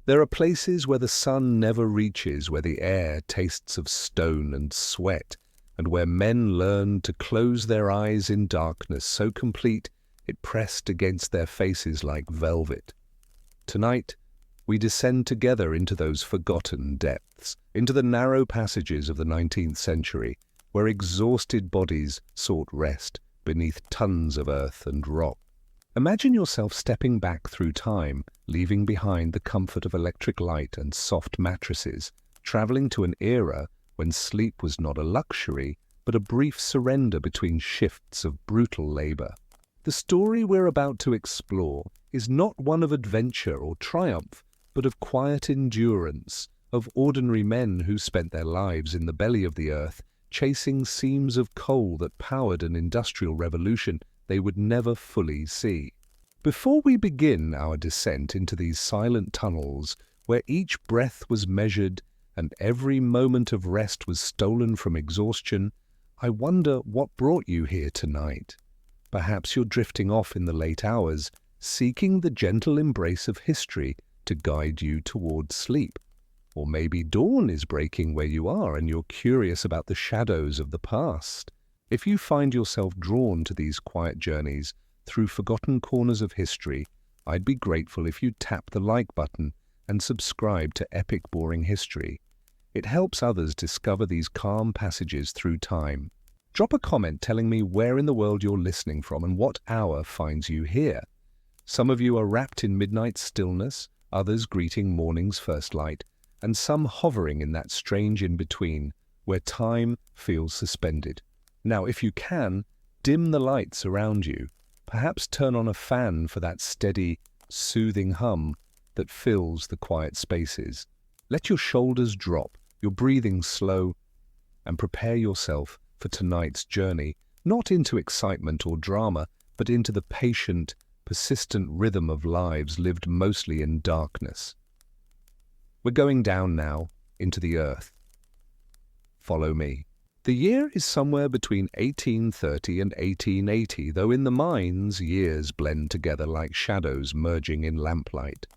There are places where the sun never reaches, where the air tastes of stone and sweat, and where men learn to close their eyes in darkness so complete it pressed against their faces like velvet. Tonight, we descend together into those forgotten depths, into the narrow passages of the 19th century, where exhausted bodies sought rest beneath tons of earth and rock. Imagine yourself stepping back through time, leaving behind the comfort of electric light and soft mattresses, traveling to an era when sleep was not a luxury, but a brief surrender between shifts of brutal labor. The story we're about to explore is not one of adventure or triumph, but of quiet endurance, of ordinary men who spent their lives in the belly of the earth, chasing seams of coal that powered an industrial revolution they would never fully see. Before we begin our descent into these silent tunnels, where each breath was measured and every moment of rest was stolen from exhaustion, I wonder what brought you here tonight. Perhaps you're drifting off in the late hours, seeking the gentle embrace of history to guide you towards sleep. Or maybe dawn is breaking where you are and you're curious about the shadows of the past. If you find yourself drawn to these quiet journeys through forgotten corners of history, I'd be grateful if you'd tap the like button and subscribe to Epic Boring History. It helps others discover these calm passages through time. Drop a comment telling me where in the world you're listening from and what hour finds you here. Some of you are wrapped in midnight stillness, others greeting morning's first light, and some hovering in that strange in-between where time feels suspended. Now, if you can, dim the lights around you. Perhaps turn on a fan for that steady, soothing hum that fills the quiet spaces. Let your shoulders drop, your breathing slow, and prepare yourself for tonight's journey, not into excitement or drama, but into the patient, persistent rhythm of lives lived mostly in darkness. We're going down now into the earth. Follow me. The year is somewhere between 1830 and 1880, though in the mines years blend together like shadows merging in lamplight.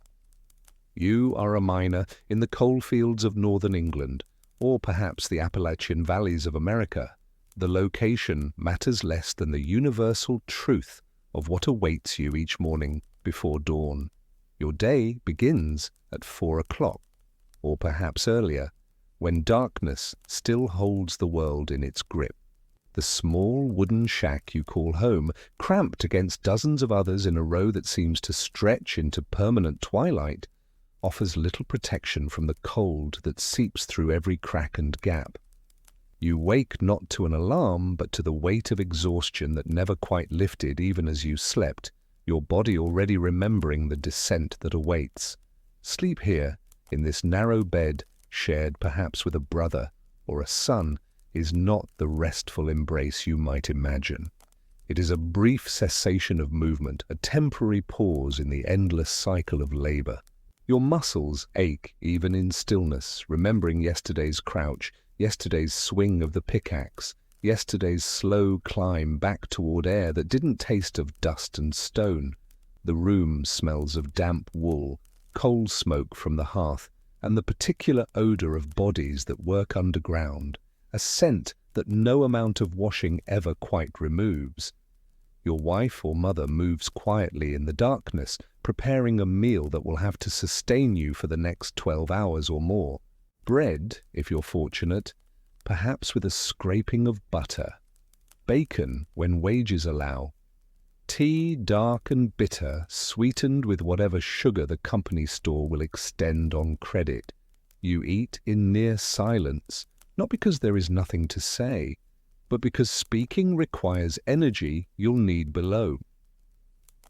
You are a miner in the coalfields of northern England, or perhaps the Appalachian valleys of America. The location matters less than the universal truth of what awaits you each morning before dawn. Your day begins at 4 o'clock, or perhaps earlier, when darkness still holds the world in its grip. The small wooden shack you call home, cramped against dozens of others in a row that seems to stretch into permanent twilight, offers little protection from the cold that seeps through every crack and gap. You wake not to an alarm, but to the weight of exhaustion that never quite lifted even as you slept, your body already remembering the descent that awaits. Sleep here, in this narrow bed, shared perhaps with a brother or a son, is not the restful embrace you might imagine. It is a brief cessation of movement, a temporary pause in the endless cycle of labor. Your muscles ache even in stillness, remembering yesterday's crouch, yesterday's swing of the pickaxe, yesterday's slow climb back toward air that didn't taste of dust and stone. The room smells of damp wool, coal smoke from the hearth, and the particular odor of bodies that work underground, a scent that no amount of washing ever quite removes. Your wife or mother moves quietly in the darkness, preparing a meal that will have to sustain you for the next 12 hours or more. Bread, if you're fortunate, perhaps with a scraping of butter. Bacon, when wages allow. Tea, dark and bitter, sweetened with whatever sugar the company store will extend on credit. You eat in near silence, not because there is nothing to say, but because speaking requires energy you'll need below.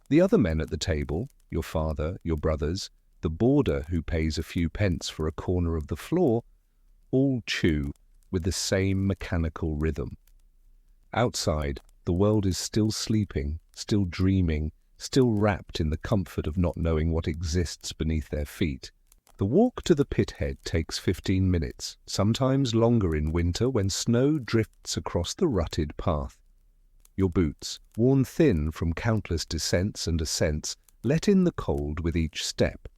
The other men at the table, your father, your brothers, the boarder who pays a few pence for a corner of the floor, all chew with the same mechanical rhythm. Outside, the world is still sleeping, still dreaming, still wrapped in the comfort of not knowing what exists beneath their feet. The walk to the pit head takes 15 minutes, sometimes longer in winter when snow drifts across the rutted path. Your boots, worn thin from countless descents and ascents, let in the cold with each step.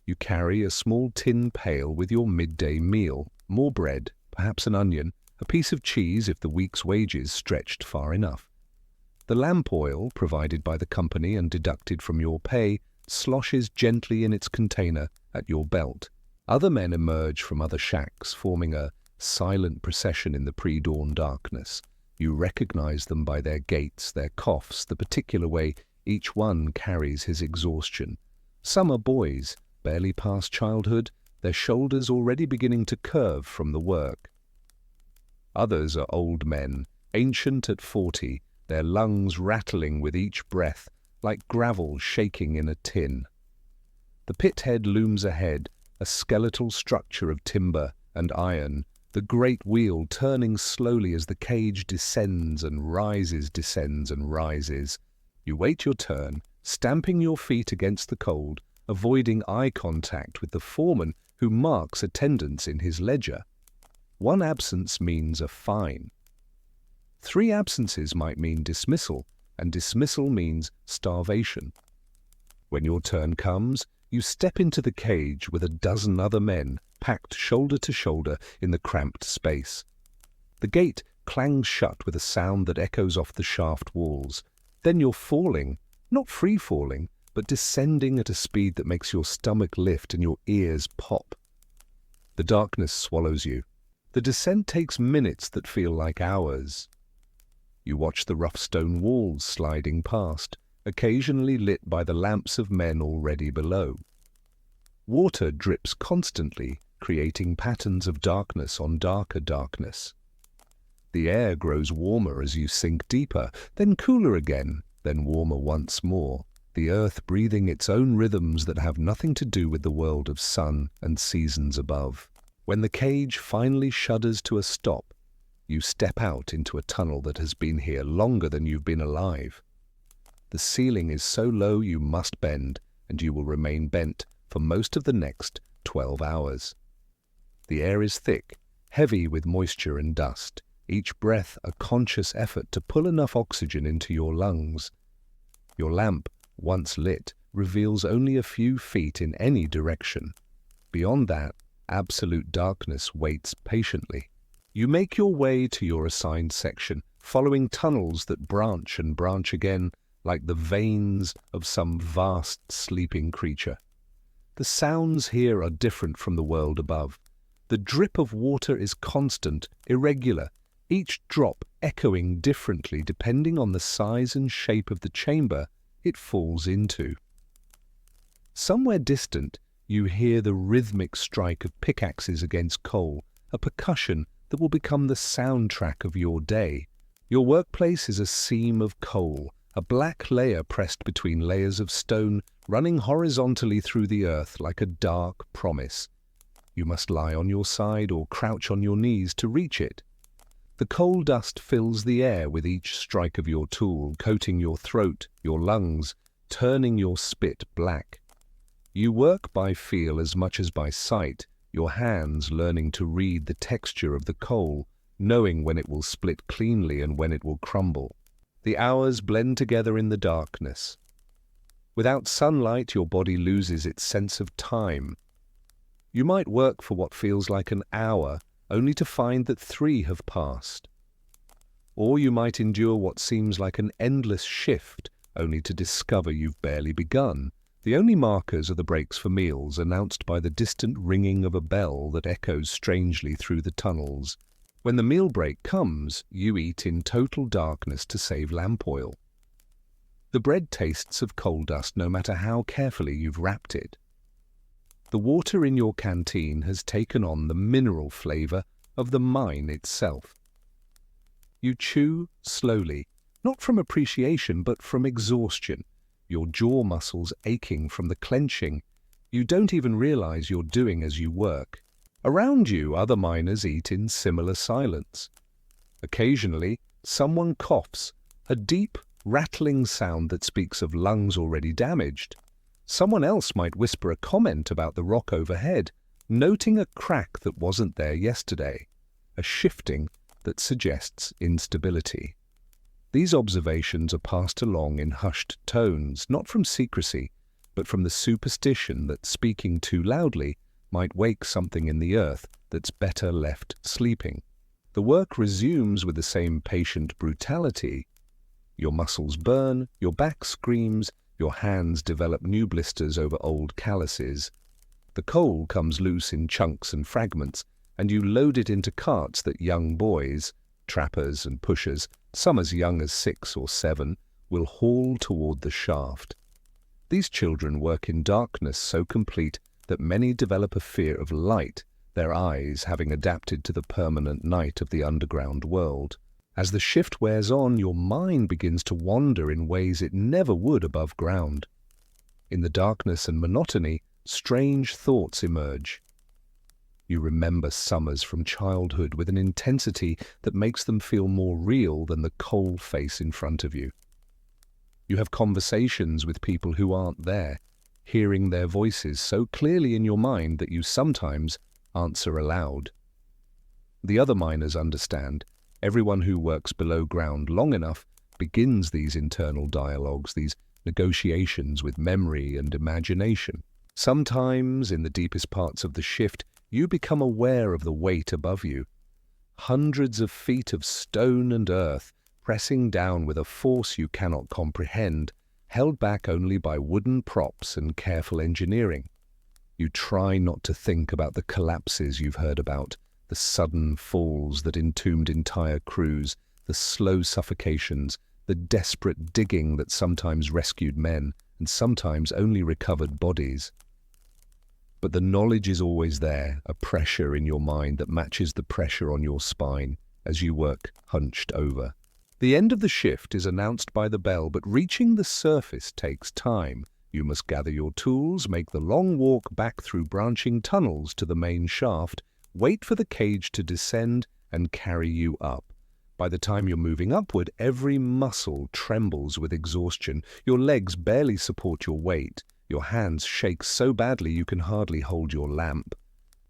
You carry a small tin pail with your midday meal, more bread, perhaps an onion, a piece of cheese if the week's wages stretched far enough. The lamp oil, provided by the company and deducted from your pay, sloshes gently in its container at your belt. Other men emerge from other shacks, forming a silent procession in the pre-dawn darkness. You recognize them by their gaits, their coughs, the particular way each one carries his exhaustion. Some are boys, barely past childhood, their shoulders already beginning to curve from the work. Others are old men, ancient at 40, their lungs rattling with each breath, like gravel shaking in a tin. The pit head looms ahead, a skeletal structure of timber and iron, the great wheel turning slowly as the cage descends and rises, descends and rises. You wait your turn, stamping your feet against the cold, avoiding eye contact with the foreman who marks attendance in his ledger. One absence means a fine. 3 absences might mean dismissal, and dismissal means starvation. When your turn comes, you step into the cage with a dozen other men, packed shoulder to shoulder in the cramped space. The gate clangs shut with a sound that echoes off the shaft walls. Then you're falling, not free falling, but descending at a speed that makes your stomach lift and your ears pop. The darkness swallows you. The descent takes minutes that feel like hours. You watch the rough stone walls sliding past, occasionally lit by the lamps of men already below. Water drips constantly, creating patterns of darkness on darker darkness. The air grows warmer as you sink deeper, then cooler again, then warmer once more, the earth breathing its own rhythms that have nothing to do with the world of sun and seasons above. When the cage finally shudders to a stop, you step out into a tunnel that has been here longer than you've been alive. The ceiling is so low you must bend, and you will remain bent for most of the next 12 hours. The air is thick, heavy with moisture and dust, each breath a conscious effort to pull enough oxygen into your lungs. Your lamp, once lit, reveals only a few feet in any direction. Beyond that, absolute darkness waits patiently. You make your way to your assigned section, following tunnels that branch and branch again, like the veins of some vast sleeping creature. The sounds here are different from the world above. The drip of water is constant, irregular, each drop echoing differently depending on the size and shape of the chamber it falls into. Somewhere distant, you hear the rhythmic strike of pickaxes against coal, a percussion that will become the soundtrack of your day. Your workplace is a seam of coal, a black layer pressed between layers of stone, running horizontally through the earth like a dark promise. You must lie on your side or crouch on your knees to reach it. The coal dust fills the air with each strike of your tool, coating your throat, your lungs, turning your spit black. You work by feel as much as by sight, your hands learning to read the texture of the coal, knowing when it will split cleanly and when it will crumble. The hours blend together in the darkness. Without sunlight, your body loses its sense of time. You might work for what feels like an hour, only to find that 3 have passed. Or you might endure what seems like an endless shift, only to discover you've barely begun. The only markers are the breaks for meals, announced by the distant ringing of a bell that echoes strangely through the tunnels. When the meal break comes, you eat in total darkness to save lamp oil. The bread tastes of coal dust no matter how carefully you've wrapped it. The water in your canteen has taken on the mineral flavor of the mine itself. You chew slowly, not from appreciation but from exhaustion, your jaw muscles aching from the clenching. You don't even realize you're doing as you work. Around you, other miners eat in similar silence. Occasionally, someone coughs, a deep, rattling sound that speaks of lungs already damaged. Someone else might whisper a comment about the rock overhead, noting a crack that wasn't there yesterday, a shifting that suggests instability. These observations are passed along in hushed tones, not from secrecy, but from the superstition that speaking too loudly might wake something in the earth that's better left sleeping. The work resumes with the same patient brutality. Your muscles burn, your back screams, your hands develop new blisters over old calluses. The coal comes loose in chunks and fragments, and you load it into carts that young boys, trappers and pushers, some as young as 6 or 7, will haul toward the shaft. These children work in darkness so complete that many develop a fear of light, their eyes having adapted to the permanent night of the underground world. As the shift wears on, your mind begins to wander in ways it never would above ground. In the darkness and monotony, strange thoughts emerge. You remember summers from childhood with an intensity that makes them feel more real than the coal face in front of you. You have conversations with people who aren't there, hearing their voices so clearly in your mind that you sometimes answer aloud. The other miners understand. Everyone who works below ground long enough begins these internal dialogues, these negotiations with memory and imagination. Sometimes, in the deepest parts of the shift, you become aware of the weight above you. Hundreds of feet of stone and earth pressing down with a force you cannot comprehend, held back only by wooden props and careful engineering. You try not to think about the collapses you've heard about, the sudden falls that entombed entire crews, the slow suffocations, the desperate digging that sometimes rescued men and sometimes only recovered bodies. But the knowledge is always there, a pressure in your mind that matches the pressure on your spine as you work hunched over. The end of the shift is announced by the bell, but reaching the surface takes time. You must gather your tools, make the long walk back through branching tunnels to the main shaft, wait for the cage to descend and carry you up. By the time you're moving upward, every muscle trembles with exhaustion. Your legs barely support your weight. Your hands shake so badly you can hardly hold your lamp.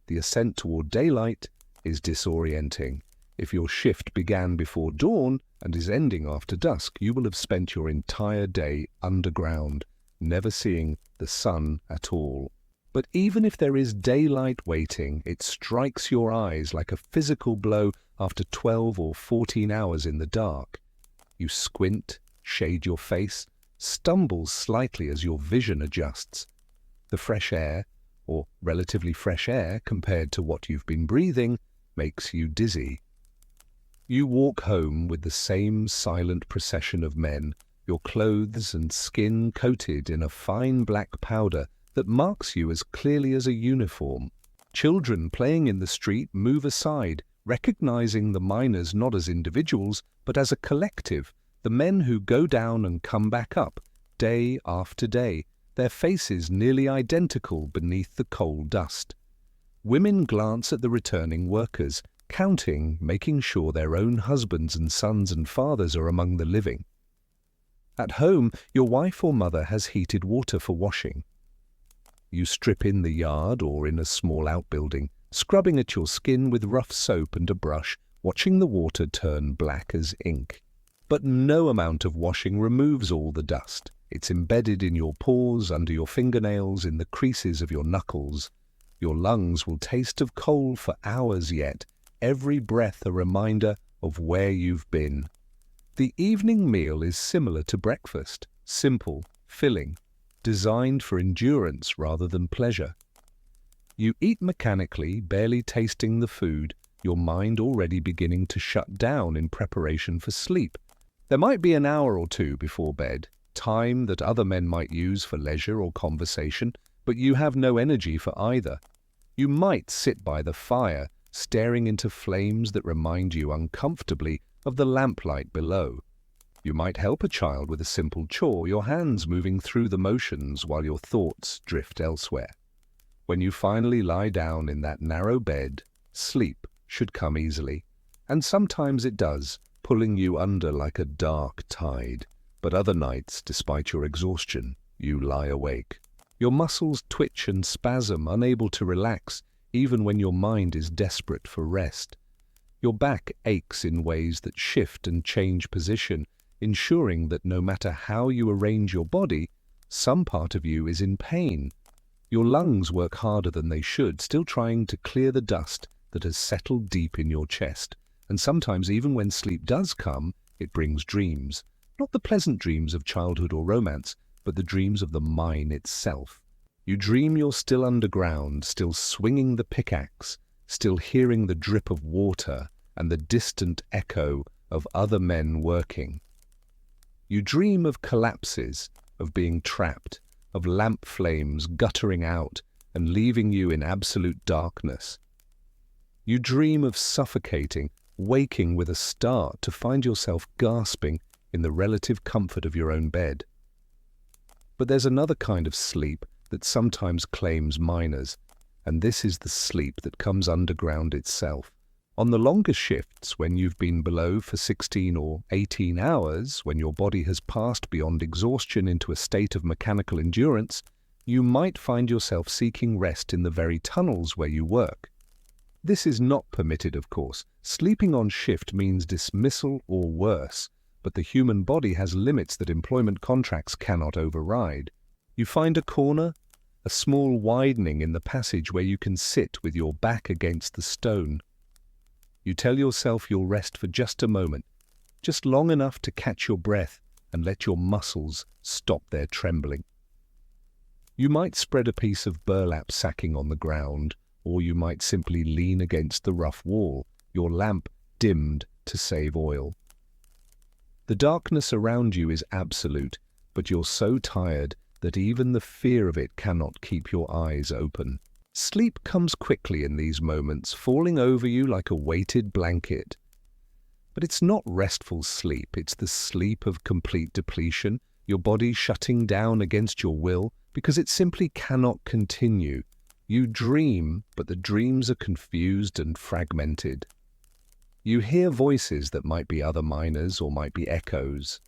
The ascent toward daylight is disorienting. If your shift began before dawn and is ending after dusk, you will have spent your entire day underground, never seeing the sun at all. But even if there is daylight waiting, it strikes your eyes like a physical blow after 12 or 14 hours in the dark. You squint, shade your face, stumble slightly as your vision adjusts. The fresh air, or relatively fresh air compared to what you've been breathing, makes you dizzy. You walk home with the same silent procession of men, your clothes and skin coated in a fine black powder that marks you as clearly as a uniform. Children playing in the street move aside, recognizing the miners not as individuals, but as a collective, the men who go down and come back up, day after day, their faces nearly identical beneath the coal dust. Women glance at the returning workers, counting, making sure their own husbands and sons and fathers are among the living. At home, your wife or mother has heated water for washing. You strip in the yard or in a small outbuilding, scrubbing at your skin with rough soap and a brush, watching the water turn black as ink. But no amount of washing removes all the dust. It's embedded in your pores, under your fingernails, in the creases of your knuckles. Your lungs will taste of coal for hours yet, every breath a reminder of where you've been. The evening meal is similar to breakfast, simple, filling, designed for endurance rather than pleasure. You eat mechanically, barely tasting the food, your mind already beginning to shut down in preparation for sleep. There might be an hour or two before bed, time that other men might use for leisure or conversation, but you have no energy for either. You might sit by the fire, staring into flames that remind you uncomfortably of the lamplight below. You might help a child with a simple chore, your hands moving through the motions while your thoughts drift elsewhere. When you finally lie down in that narrow bed, sleep should come easily, and sometimes it does, pulling you under like a dark tide. But other nights, despite your exhaustion, you lie awake. Your muscles twitch and spasm, unable to relax, even when your mind is desperate for rest. Your back aches in ways that shift and change position, ensuring that no matter how you arrange your body, Some part of you is in pain. Your lungs work harder than they should, still trying to clear the dust that has settled deep in your chest. And sometimes, even when sleep does come, it brings dreams. Not the pleasant dreams of childhood or romance, but the dreams of the mine itself. You dream you're still underground, still swinging the pickaxe, still hearing the drip of water and the distant echo of other men working. You dream of collapses, of being trapped, of lamp flames guttering out and leaving you in absolute darkness. You dream of suffocating, waking with a start to find yourself gasping in the relative comfort of your own bed. But there's another kind of sleep that sometimes claims miners, and this is the sleep that comes underground itself. On the longer shifts, when you've been below for 16 or 18 hours, when your body has passed beyond exhaustion into a state of mechanical endurance, you might find yourself seeking rest in the very tunnels where you work. This is not permitted, of course. Sleeping on shift means dismissal or worse, but the human body has limits that employment contracts cannot override. You find a corner, a small widening in the passage where you can sit with your back against the stone. You tell yourself you'll rest for just a moment, just long enough to catch your breath and let your muscles stop their trembling. You might spread a piece of burlap sacking on the ground, or you might simply lean against the rough wall, your lamp dimmed to save oil. The darkness around you is absolute, but you're so tired that even the fear of it cannot keep your eyes open. Sleep comes quickly in these moments, falling over you like a weighted blanket. But it's not restful sleep, it's the sleep of complete depletion, your body shutting down against your will because it simply cannot continue. You dream, but the dreams are confused and fragmented. You hear voices that might be other miners or might be echoes.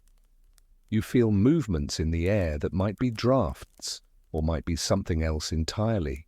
You feel movements in the air that might be drafts or might be something else entirely.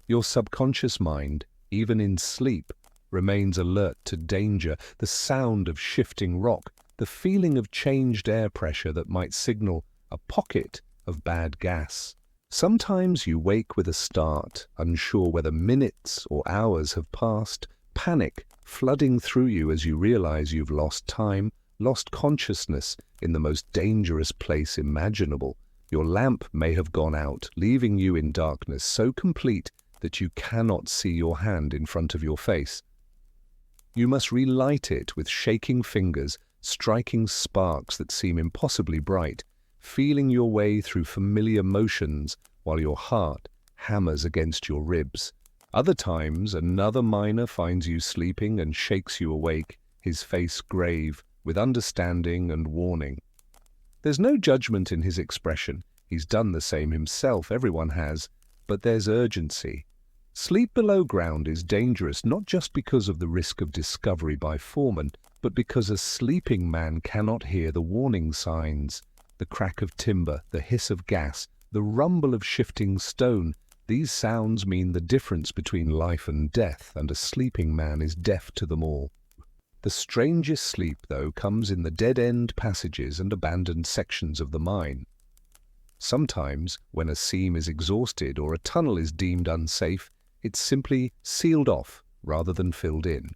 Your subconscious mind, even in sleep, remains alert to danger, the sound of shifting rock, the feeling of changed air pressure that might signal a pocket of bad gas. Sometimes you wake with a start, unsure whether minutes or hours have passed, panic flooding through you as you realize you've lost time, lost consciousness in the most dangerous place imaginable. Your lamp may have gone out, leaving you in darkness so complete that you cannot see your hand in front of your face. You must relight it with shaking fingers, striking sparks that seem impossibly bright, feeling your way through familiar motions while your heart hammers against your ribs. Other times, another miner finds you sleeping and shakes you awake, his face grave, with understanding and warning. There's no judgment in his expression. He's done the same himself, everyone has, but there's urgency. Sleep below ground is dangerous not just because of the risk of discovery by foreman, but because a sleeping man cannot hear the warning signs, the crack of timber, the hiss of gas, the rumble of shifting stone. These sounds mean the difference between life and death, and a sleeping man is deaf to them all. The strangest sleep, though, comes in the dead-end passages and abandoned sections of the mine. Sometimes, when a seam is exhausted or a tunnel is deemed unsafe, it's simply sealed off rather than filled in.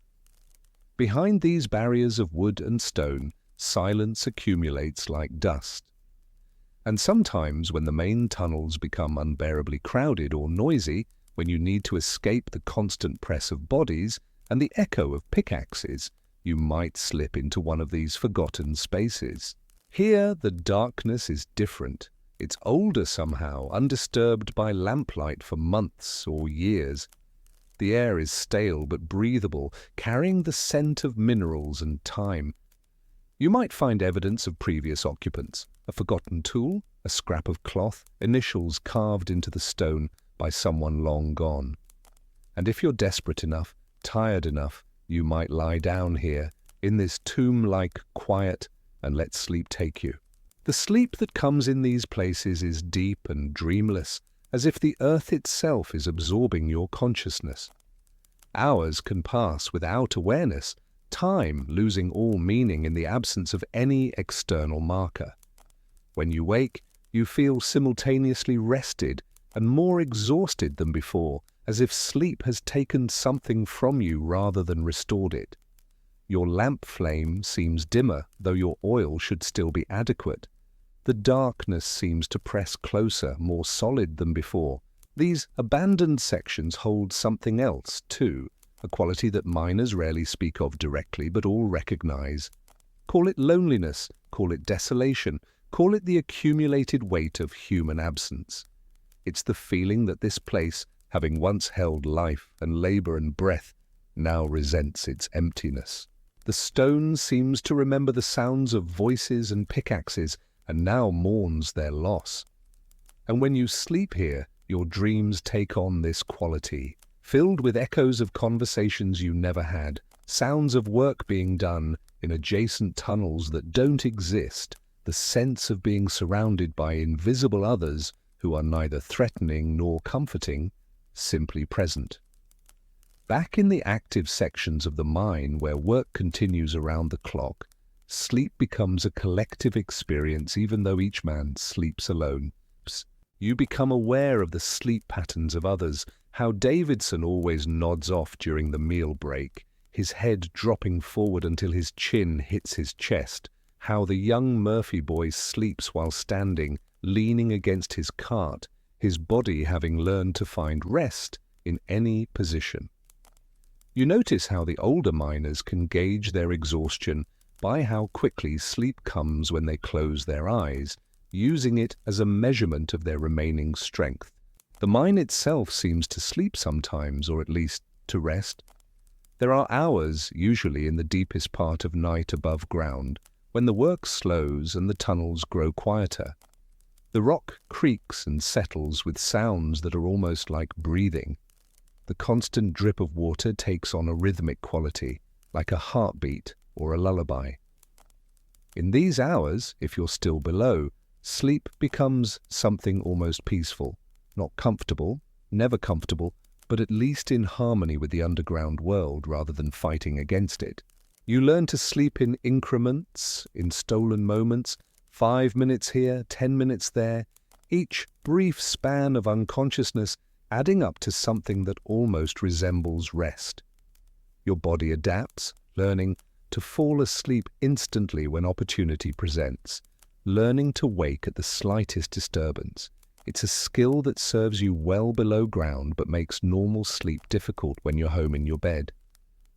Behind these barriers of wood and stone, silence accumulates like dust. And sometimes, when the main tunnels become unbearably crowded or noisy, when you need to escape the constant press of bodies and the echo of pickaxes, you might slip into one of these forgotten spaces. Here, the darkness is different. It's older somehow, undisturbed by lamplight for months or years. The air is stale but breathable, carrying the scent of minerals and time. You might find evidence of previous occupants, a forgotten tool, a scrap of cloth, initials carved into the stone by someone long gone. And if you're desperate enough, tired enough, you might lie down here, in this tomb-like quiet, and let sleep take you. The sleep that comes in these places is deep and dreamless, as if the earth itself is absorbing your consciousness. Hours can pass without awareness, time losing all meaning in the absence of any external marker. When you wake, You feel simultaneously rested and more exhausted than before, as if sleep has taken something from you rather than restored it. Your lamp flame seems dimmer, though your oil should still be adequate. The darkness seems to press closer, more solid than before. These abandoned sections hold something else, too, a quality that miners rarely speak of directly, but all recognize. Call it loneliness, call it desolation, call it the accumulated weight of human absence. It's the feeling that this place, having once held life and labor and breath, now resents its emptiness. The stone seems to remember the sounds of voices and pickaxes, and now mourns their loss. And when you sleep here, your dreams take on this quality, filled with echoes of conversations you never had, sounds of work being done in adjacent tunnels that don't exist, the sense of being surrounded by invisible others who are neither threatening nor comforting, simply present. Back in the active sections of the mine where work continues around the clock, sleep becomes a collective experience even though each man sleeps alone. You become aware of the sleep patterns of others, how Davidson always nods off during the meal break, his head dropping forward until his chin hits his chest, how the young Murphy boy sleeps while standing, leaning against his cart, his body having learned to find rest in any position. You notice how the older miners can gauge their exhaustion by how quickly sleep comes when they close their eyes, using it as a measurement of their remaining strength. The mine itself seems to sleep sometimes, or at least to rest. There are hours, usually in the deepest part of night above ground, when the work slows and the tunnels grow quieter. The rock creaks and settles with sounds that are almost like breathing. The constant drip of water takes on a rhythmic quality, like a heartbeat or a lullaby. In these hours, if you're still below, sleep becomes something almost peaceful, not comfortable, never comfortable, but at least in harmony with the underground world rather than fighting against it. You learn to sleep in increments, in stolen moments, 5 minutes here, 10 minutes there, each brief span of unconsciousness adding up to something that almost resembles rest. Your body adapts, learning to fall asleep instantly when opportunity presents, learning to wake at the slightest disturbance. It's a skill that serves you well below ground but makes normal sleep difficult when you're home in your bed.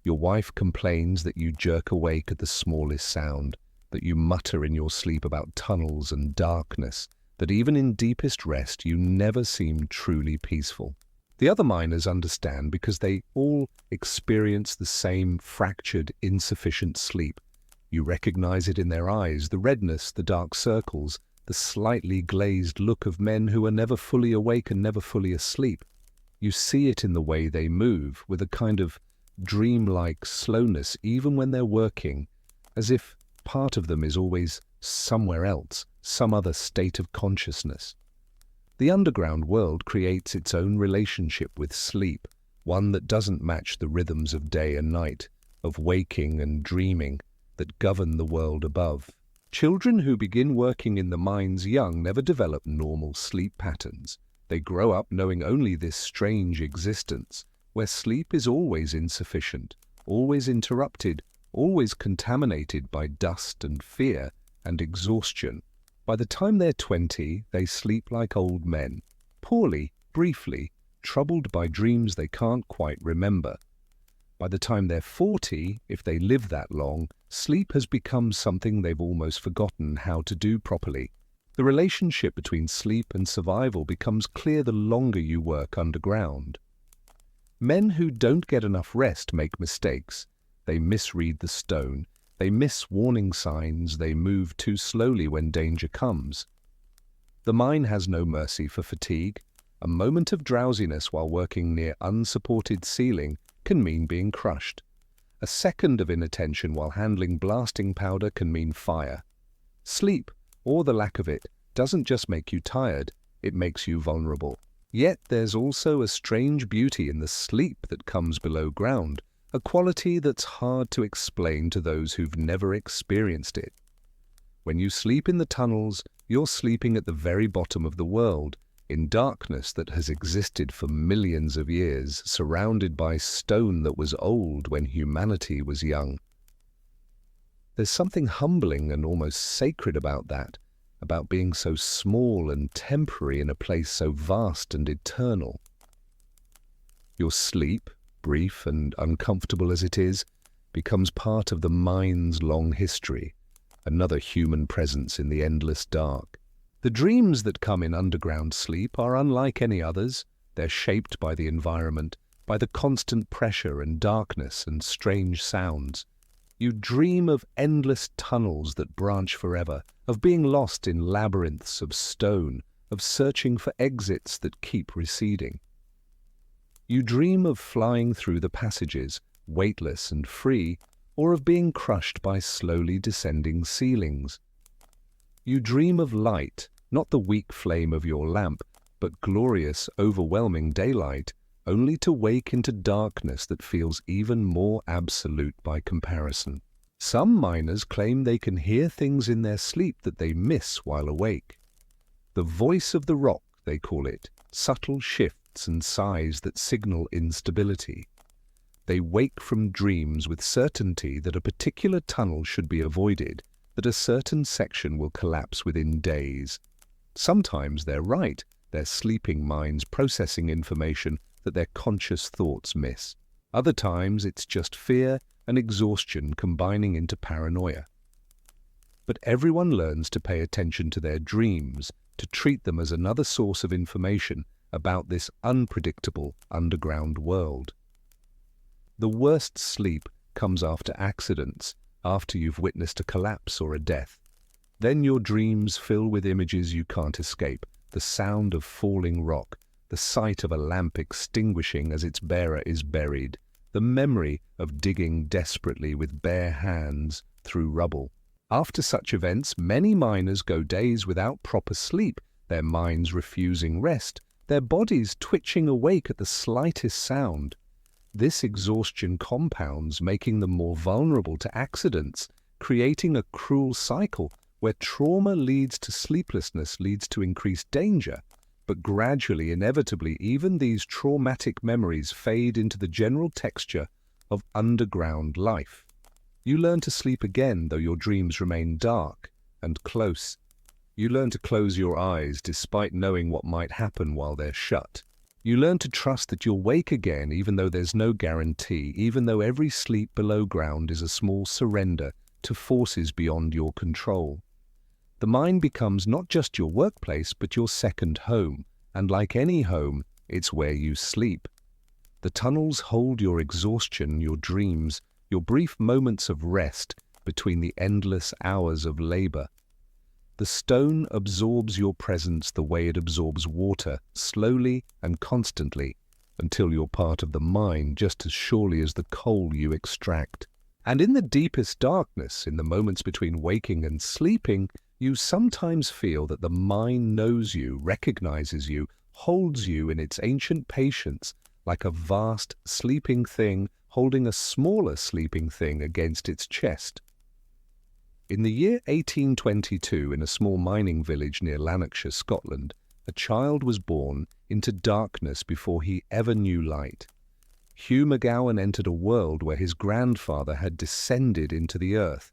Your wife complains that you jerk awake at the smallest sound, that you mutter in your sleep about tunnels and darkness, that even in deepest rest you never seem truly peaceful. The other miners understand because they all experience the same fractured, insufficient sleep. You recognize it in their eyes, the redness, the dark circles, the slightly glazed look of men who are never fully awake and never fully asleep. You see it in the way they move, with a kind of dreamlike slowness even when they're working, as if part of them is always somewhere else, some other state of consciousness. The underground world creates its own relationship with sleep, one that doesn't match the rhythms of day and night, of waking and dreaming that govern the world above. Children who begin working in the mines young never develop normal sleep patterns. They grow up knowing only this strange existence, where sleep is always insufficient, always interrupted, always contaminated by dust and fear and exhaustion. By the time they're 20, they sleep like old men, poorly, briefly, troubled by dreams they can't quite remember. By the time they're 40, if they live that long, sleep has become something they've almost forgotten how to do properly. The relationship between sleep and survival becomes clear the longer you work underground. Men who don't get enough rest make mistakes. They misread the stone. They miss warning signs. They move too slowly when danger comes. The mine has no mercy for fatigue. A moment of drowsiness while working near unsupported ceiling can mean being crushed. A second of inattention while handling blasting powder can mean fire. Sleep, or the lack of it, doesn't just make you tired, it makes you vulnerable. Yet there's also a strange beauty in the sleep that comes below ground, a quality that's hard to explain to those who've never experienced it. When you sleep in the tunnels, You're sleeping at the very bottom of the world, in darkness that has existed for millions of years, surrounded by stone that was old when humanity was young. There's something humbling and almost sacred about that, about being so small and temporary in a place so vast and eternal. Your sleep, brief and uncomfortable as it is, becomes part of the mind's long history, another human presence in the endless dark. The dreams that come in underground sleep are unlike any others. They're shaped by the environment, by the constant pressure and darkness and strange sounds. You dream of endless tunnels that branch forever, of being lost in labyrinths of stone, of searching for exits that keep receding. You dream of flying through the passages, weightless and free, or of being crushed by slowly descending ceilings. You dream of light, not the weak flame of your lamp, but glorious, overwhelming daylight, only to wake into darkness that feels even more absolute by comparison. Some miners claim they can hear things in their sleep that they miss while awake. The voice of the rock, they call it, subtle shifts and sighs that signal instability. They wake from dreams with certainty that a particular tunnel should be avoided, that a certain section will collapse within days. Sometimes they're right, their sleeping minds processing information that their conscious thoughts miss. Other times it's just fear and exhaustion combining into paranoia. But everyone learns to pay attention to their dreams, to treat them as another source of information about this unpredictable underground world. The worst sleep comes after accidents, after you've witnessed a collapse or a death. Then your dreams fill with images you can't escape, the sound of falling rock, the sight of a lamp extinguishing as its bearer is buried, the memory of digging desperately with bare hands through rubble. After such events, many miners go days without proper sleep, their minds refusing rest, their bodies twitching awake at the slightest sound. This exhaustion compounds, making them more vulnerable to accidents, creating a cruel cycle where trauma leads to sleeplessness, leads to increased danger. But gradually, inevitably, even these traumatic memories fade into the general texture of underground life. You learn to sleep again, though your dreams remain dark and close. You learn to close your eyes despite knowing what might happen while they're shut. You learn to trust that you'll wake again even though there's no guarantee, even though every sleep below ground is a small surrender to forces beyond your control. The mind becomes not just your workplace, but your second home, and like any home, it's where you sleep. The tunnels hold your exhaustion, your dreams, your brief moments of rest between the endless hours of labor. The stone absorbs your presence the way it absorbs water, slowly and constantly, until you're part of the mine just as surely as the coal you extract. And in the deepest darkness, in the moments between waking and sleeping, you sometimes feel that the mine knows you, recognizes you, holds you in its ancient patience, like a vast sleeping thing holding a smaller sleeping thing against its chest. In the year 1822, in a small mining village near Lanarkshire, Scotland, a child was born into darkness before he ever knew light. Hugh McGowan entered a world where his grandfather had descended into the earth,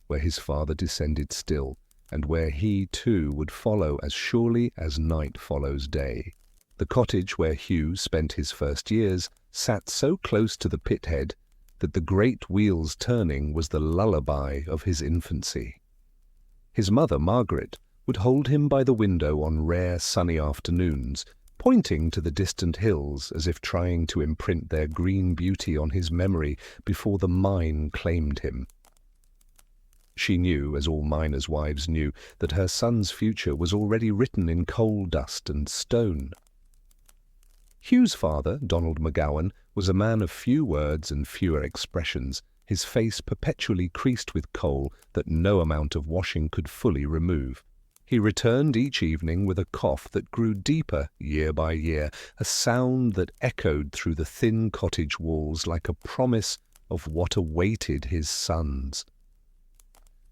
where his father descended still, and where he too would follow as surely as night follows day. The cottage where Hugh spent his first years sat so close to the pit head that the great wheels turning was the lullaby of his infancy. His mother, Margaret, would hold him by the window on rare sunny afternoons, pointing to the distant hills as if trying to imprint their green beauty on his memory before the mine claimed him. She knew, as all miners' wives knew, that her son's future was already written in coal dust and stone. Hugh's father, Donald McGowan, was a man of few words and fewer expressions, his face perpetually creased with coal that no amount of washing could fully remove. He returned each evening with a cough that grew deeper year by year, a sound that echoed through the thin cottage walls like a promise of what awaited his sons.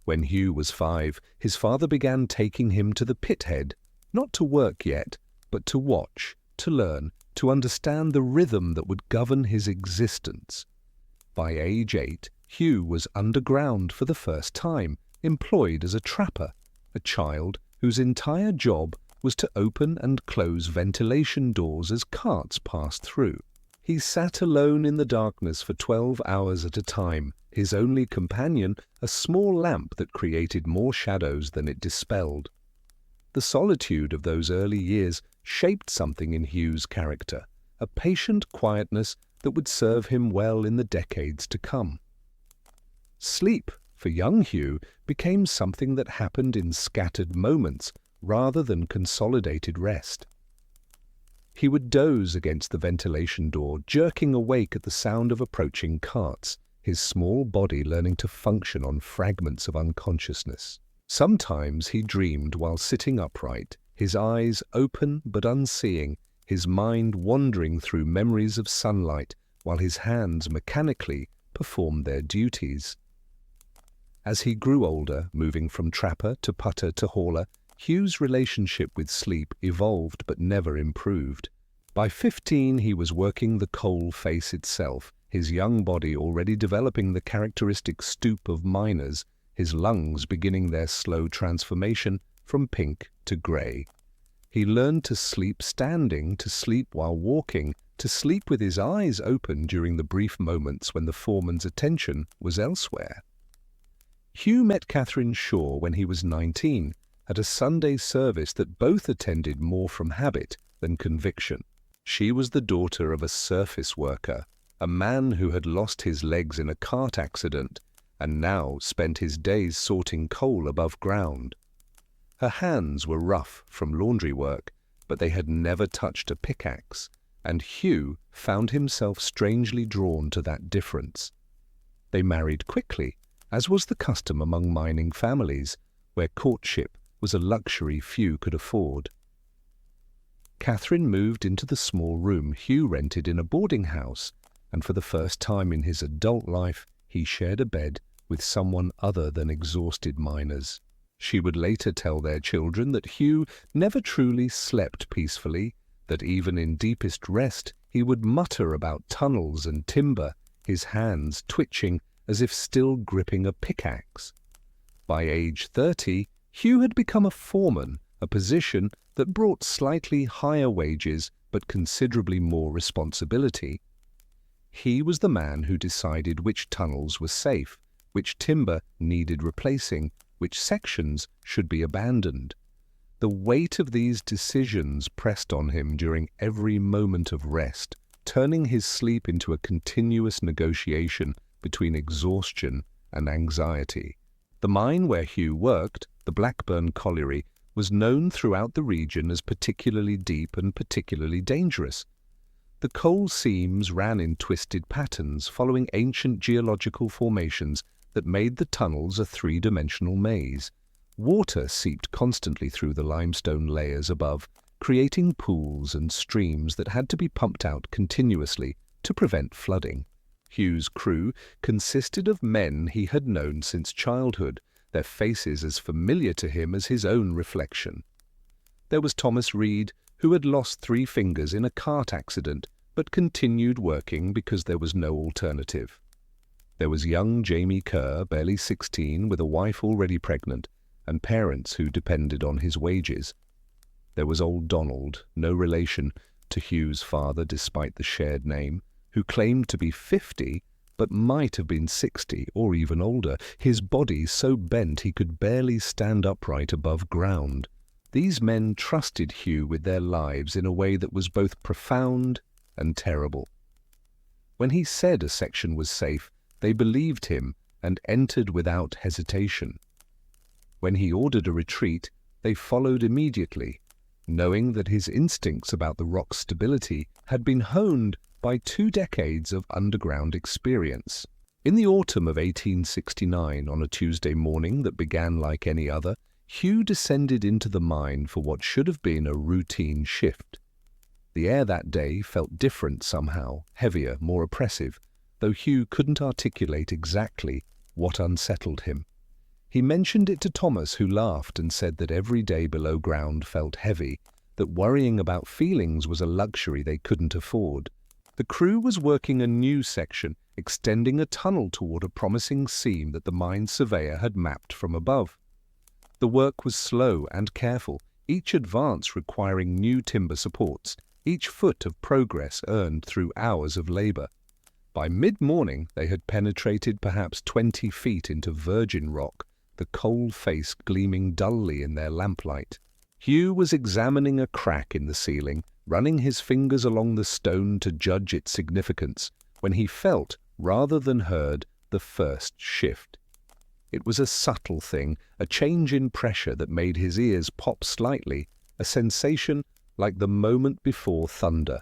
When Hugh was 5, his father began taking him to the pit head, not to work yet, but to watch, to learn, to understand the rhythm that would govern his existence. By age 8, Hugh was underground for the first time, employed as a trapper, a child whose entire job was to open and close ventilation doors as carts passed through. He sat alone in the darkness for 12 hours at a time, his only companion a small lamp that created more shadows than it dispelled. The solitude of those early years shaped something in Hugh's character, a patient quietness that would serve him well in the decades to come. Sleep, for young Hugh, became something that happened in scattered moments rather than consolidated rest. He would doze against the ventilation door, jerking awake at the sound of approaching carts, his small body learning to function on fragments of unconsciousness. Sometimes he dreamed while sitting upright, his eyes open but unseeing, his mind wandering through memories of sunlight while his hands mechanically performed their duties. As he grew older, moving from trapper to putter to hauler, Hugh's relationship with sleep evolved but never improved. By 15, he was working the coal face itself, his young body already developing the characteristic stoop of miners, his lungs beginning their slow transformation from pink to grey. He learned to sleep standing, to sleep while walking, to sleep with his eyes open during the brief moments when the foreman's attention was elsewhere. Hugh met Catherine Shaw when he was 19, at a Sunday service that both attended more from habit than conviction. She was the daughter of a surface worker, a man who had lost his legs in a cart accident and now spent his days sorting coal above ground. Her hands were rough from laundry work, but they had never touched a pickaxe, and Hugh found himself strangely drawn to that difference. They married quickly, as was the custom among mining families, where courtship was a luxury few could afford. Catherine moved into the small room Hugh rented in a boarding house, and for the first time in his adult life he shared a bed with someone other than exhausted miners. She would later tell their children that Hugh never truly slept peacefully, that even in deepest rest he would mutter about tunnels and timber, his hands twitching as if still gripping a pickaxe. By age 30, Hugh had become a foreman, a position that brought slightly higher wages but considerably more responsibility. He was the man who decided which tunnels were safe, which timber needed replacing, which sections should be abandoned. The weight of these decisions pressed on him during every moment of rest, turning his sleep into a continuous negotiation between exhaustion and anxiety. The mine where Hugh worked, the Blackburn colliery, was known throughout the region as particularly deep and particularly dangerous. The coal seams ran in twisted patterns following ancient geological formations that made the tunnels a three-dimensional maze. Water seeped constantly through the limestone layers above, creating pools and streams that had to be pumped out continuously to prevent flooding. Hugh's crew consisted of men he had known since childhood, their faces as familiar to him as his own reflection. There was Thomas Reed, who had lost 3 fingers in a cart accident, but continued working because there was no alternative. There was young Jamie Kerr, barely 16, with a wife already pregnant, and parents who depended on his wages. There was old Donald, no relation to Hugh's father despite the shared name, who claimed to be 50, but might have been 60 or even older, his body so bent he could barely stand upright above ground. These men trusted Hugh with their lives in a way that was both profound and terrible. When he said a section was safe, they believed him and entered without hesitation. When he ordered a retreat, they followed immediately, knowing that his instincts about the rock's stability had been honed by 2 decades of underground experience. In the autumn of 1869, on a Tuesday morning that began like any other, Hugh descended into the mine for what should have been a routine shift. The air that day felt different somehow, heavier, more oppressive, though Hugh couldn't articulate exactly what unsettled him. He mentioned it to Thomas, who laughed and said that every day below ground felt heavy, that worrying about feelings was a luxury they couldn't afford. The crew was working a new section, extending a tunnel toward a promising seam that the mine surveyor had mapped from above. The work was slow and careful, each advance requiring new timber supports, each foot of progress earned through hours of labor. By mid-morning, they had penetrated perhaps 20 feet into virgin rock, the coal face gleaming dully in their lamplight. Hugh was examining a crack in the ceiling, running his fingers along the stone to judge its significance, when he felt, rather than heard, the first shift. It was a subtle thing, a change in pressure that made his ears pop slightly, a sensation like the moment before thunder.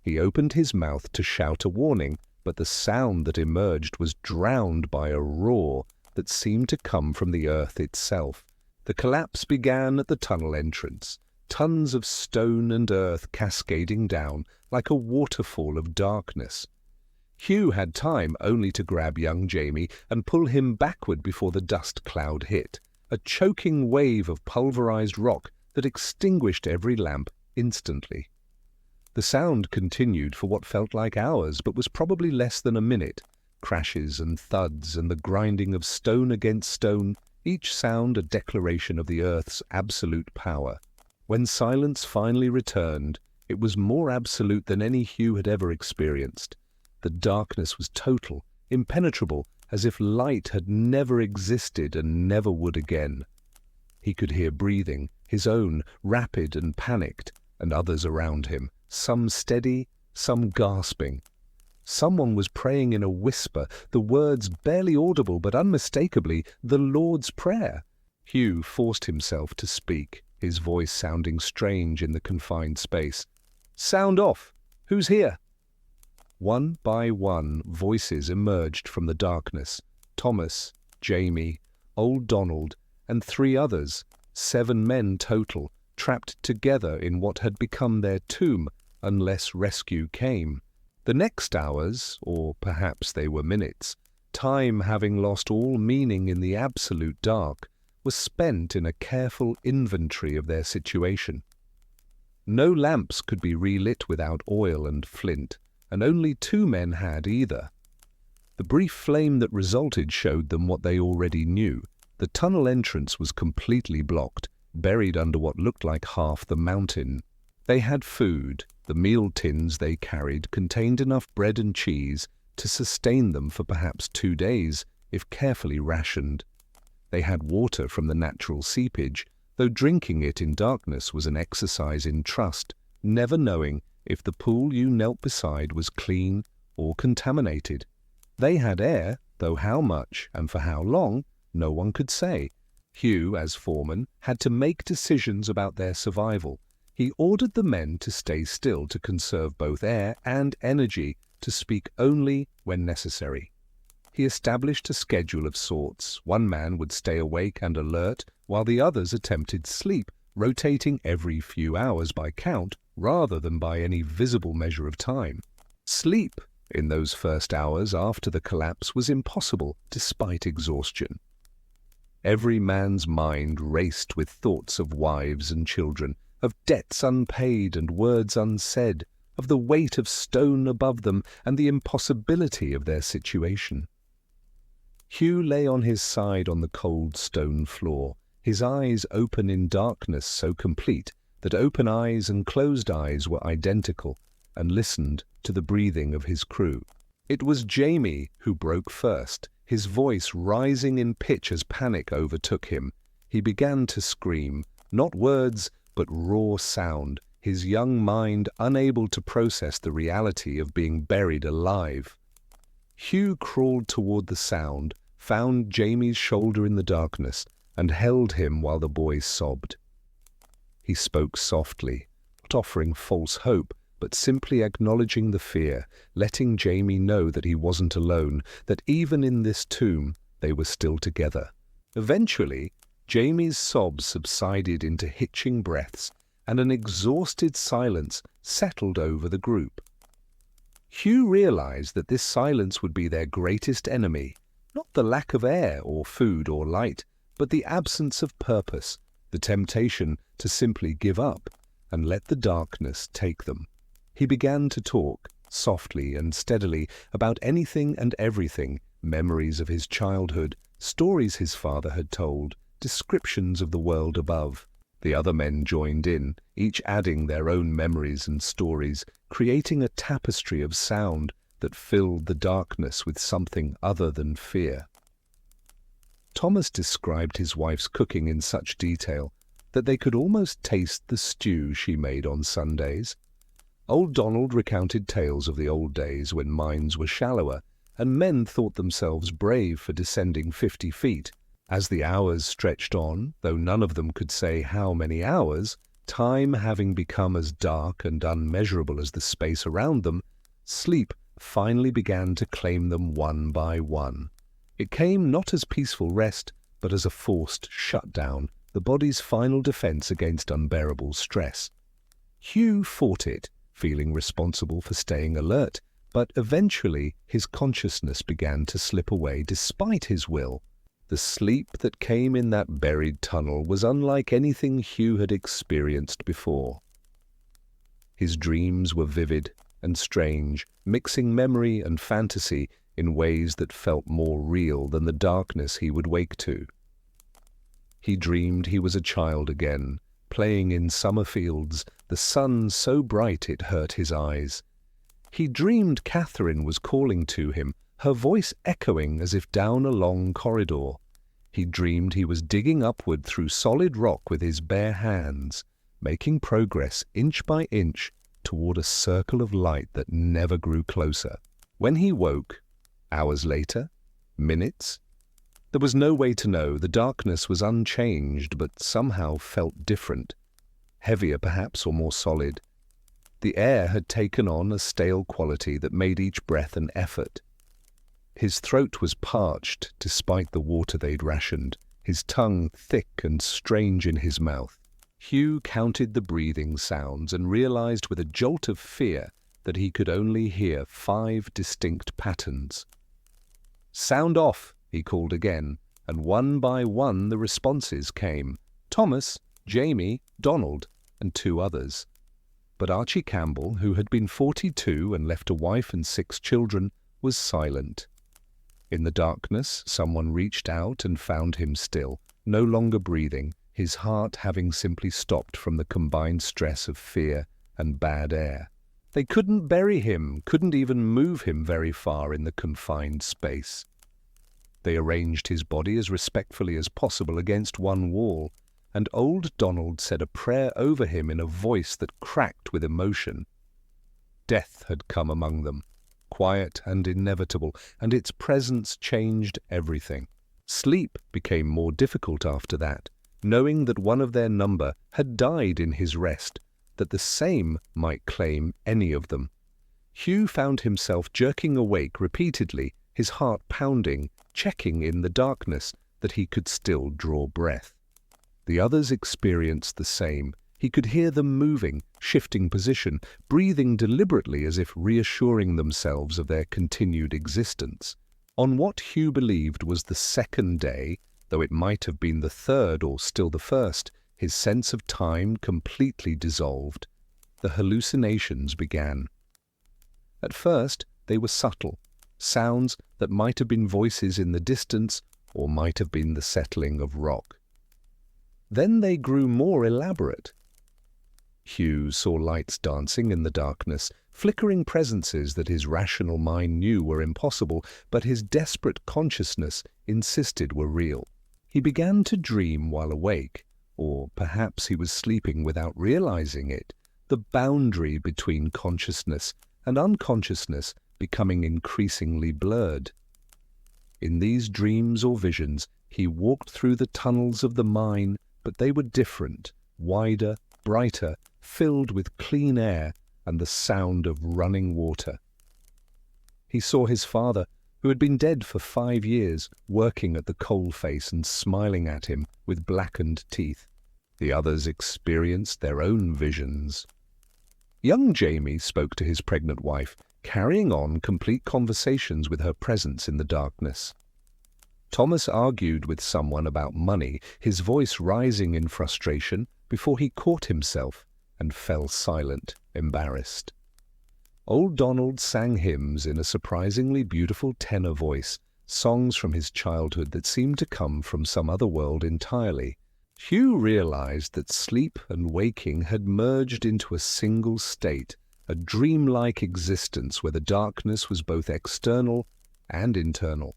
He opened his mouth to shout a warning, but the sound that emerged was drowned by a roar that seemed to come from the earth itself. The collapse began at the tunnel entrance, tons of stone and earth cascading down like a waterfall of darkness. Hugh had time only to grab young Jamie and pull him backward before the dust cloud hit, a choking wave of pulverized rock that extinguished every lamp instantly. The sound continued for what felt like hours, but was probably less than a minute. Crashes and thuds and the grinding of stone against stone, each sound a declaration of the earth's absolute power. When silence finally returned, it was more absolute than any Hugh had ever experienced. The darkness was total, impenetrable, as if light had never existed and never would again. He could hear breathing, his own, rapid and panicked, and others around him, some steady, some gasping. Someone was praying in a whisper, the words barely audible but unmistakably the Lord's Prayer. Hugh forced himself to speak, his voice sounding strange in the confined space. "Sound off! Who's here?" One by one, voices emerged from the darkness. Thomas, Jamie, old Donald, and 3 others, 7 men total, trapped together in what had become their tomb unless rescue came. The next hours, or perhaps they were minutes, time having lost all meaning in the absolute dark, was spent in a careful inventory of their situation. No lamps could be relit without oil and flint, and only 2 men had either. The brief flame that resulted showed them what they already knew. The tunnel entrance was completely blocked, buried under what looked like half the mountain. They had food. The meal tins they carried contained enough bread and cheese to sustain them for perhaps 2 days, if carefully rationed. They had water from the natural seepage, though drinking it in darkness was an exercise in trust, never knowing if the pool you knelt beside was clean or contaminated. They had air, though how much and for how long, no one could say. Hugh, as foreman, had to make decisions about their survival. He ordered the men to stay still to conserve both air and energy, to speak only when necessary. He established a schedule of sorts. One man would stay awake and alert, while the others attempted sleep, rotating every few hours by count, rather than by any visible measure of time. Sleep, in those first hours after the collapse, was impossible, despite exhaustion. Every man's mind raced with thoughts of wives and children, of debts unpaid and words unsaid, of the weight of stone above them and the impossibility of their situation. Hugh lay on his side on the cold stone floor, his eyes open in darkness so complete that open eyes and closed eyes were identical, and listened to the breathing of his crew. It was Jamie who broke first, his voice rising in pitch as panic overtook him. He began to scream, not words, but raw sound, his young mind unable to process the reality of being buried alive. Hugh crawled toward the sound, found Jamie's shoulder in the darkness, and held him while the boy sobbed. He spoke softly, not offering false hope, but simply acknowledging the fear, letting Jamie know that he wasn't alone, that even in this tomb they were still together. Eventually, Jamie's sobs subsided into hitching breaths, and an exhausted silence settled over the group. Hugh realized that this silence would be their greatest enemy. Not the lack of air or food or light, but the absence of purpose, the temptation to simply give up and let the darkness take them. He began to talk, softly and steadily, about anything and everything, memories of his childhood, stories his father had told, descriptions of the world above. The other men joined in, each adding their own memories and stories, creating a tapestry of sound that filled the darkness with something other than fear. Thomas described his wife's cooking in such detail that they could almost taste the stew she made on Sundays. Old Donald recounted tales of the old days when mines were shallower, and men thought themselves brave for descending 50 feet. As the hours stretched on, though none of them could say how many hours, time having become as dark and unmeasurable as the space around them, sleep finally began to claim them one by one. It came not as peaceful rest, but as a forced shutdown, the body's final defense against unbearable stress. Hugh fought it, feeling responsible for staying alert, but eventually his consciousness began to slip away despite his will. The sleep that came in that buried tunnel was unlike anything Hugh had experienced before. His dreams were vivid and strange, mixing memory and fantasy in ways that felt more real than the darkness he would wake to. He dreamed he was a child again, playing in summer fields, the sun so bright it hurt his eyes. He dreamed Catherine was calling to him, her voice echoing as if down a long corridor. He dreamed he was digging upward through solid rock with his bare hands, making progress inch by inch toward a circle of light that never grew closer. When he woke, hours later, minutes, there was no way to know. The darkness was unchanged, but somehow felt different. Heavier perhaps, or more solid. The air had taken on a stale quality that made each breath an effort. His throat was parched despite the water they'd rationed, his tongue thick and strange in his mouth. Hugh counted the breathing sounds and realized with a jolt of fear that he could only hear 5 distinct patterns. "Sound off," he called again, and one by one the responses came. Thomas, Jamie, Donald, and 2 others. But Archie Campbell, who had been 42 and left a wife and 6 children, was silent. In the darkness, someone reached out and found him still, no longer breathing, his heart having simply stopped from the combined stress of fear and bad air. They couldn't bury him, couldn't even move him very far in the confined space. They arranged his body as respectfully as possible against one wall, and old Donald said a prayer over him in a voice that cracked with emotion. Death had come among them, quiet and inevitable, and its presence changed everything. Sleep became more difficult after that, knowing that one of their number had died in his rest, that the same might claim any of them. Hugh found himself jerking awake repeatedly, his heart pounding, checking in the darkness that he could still draw breath. The others experienced the same. He could hear them moving, shifting position, breathing deliberately as if reassuring themselves of their continued existence. On what Hugh believed was the second day, though it might have been the third or still the first, his sense of time completely dissolved. The hallucinations began. At first, they were subtle, sounds that might have been voices in the distance or might have been the settling of rock. Then they grew more elaborate. Hugh saw lights dancing in the darkness, flickering presences that his rational mind knew were impossible, but his desperate consciousness insisted were real. He began to dream while awake, or perhaps he was sleeping without realizing it, the boundary between consciousness and unconsciousness becoming increasingly blurred. In these dreams or visions, he walked through the tunnels of the mine, but they were different, wider, brighter, filled with clean air and the sound of running water. He saw his father, who had been dead for 5 years, working at the coalface and smiling at him with blackened teeth. The others experienced their own visions. Young Jamie spoke to his pregnant wife, carrying on complete conversations with her presence in the darkness. Thomas argued with someone about money, his voice rising in frustration before he caught himself and fell silent, embarrassed. Old Donald sang hymns in a surprisingly beautiful tenor voice, songs from his childhood that seemed to come from some other world entirely. Hugh realized that sleep and waking had merged into a single state, a dreamlike existence where the darkness was both external and internal.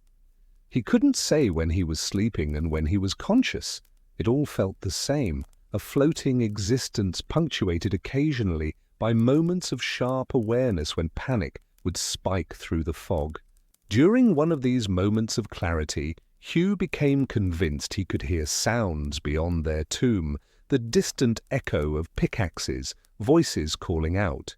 He couldn't say when he was sleeping and when he was conscious. It all felt the same, a floating existence punctuated occasionally by moments of sharp awareness when panic would spike through the fog. During one of these moments of clarity, Hugh became convinced he could hear sounds beyond their tomb, the distant echo of pickaxes, voices calling out.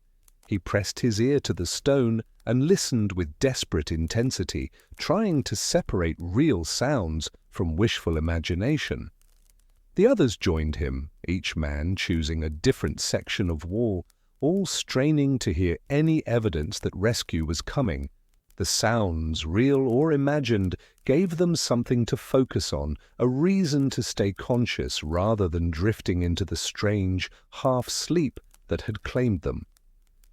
He pressed his ear to the stone and listened with desperate intensity, trying to separate real sounds from wishful imagination. The others joined him, each man choosing a different section of wall, all straining to hear any evidence that rescue was coming. The sounds, real or imagined, gave them something to focus on, a reason to stay conscious rather than drifting into the strange half-sleep that had claimed them.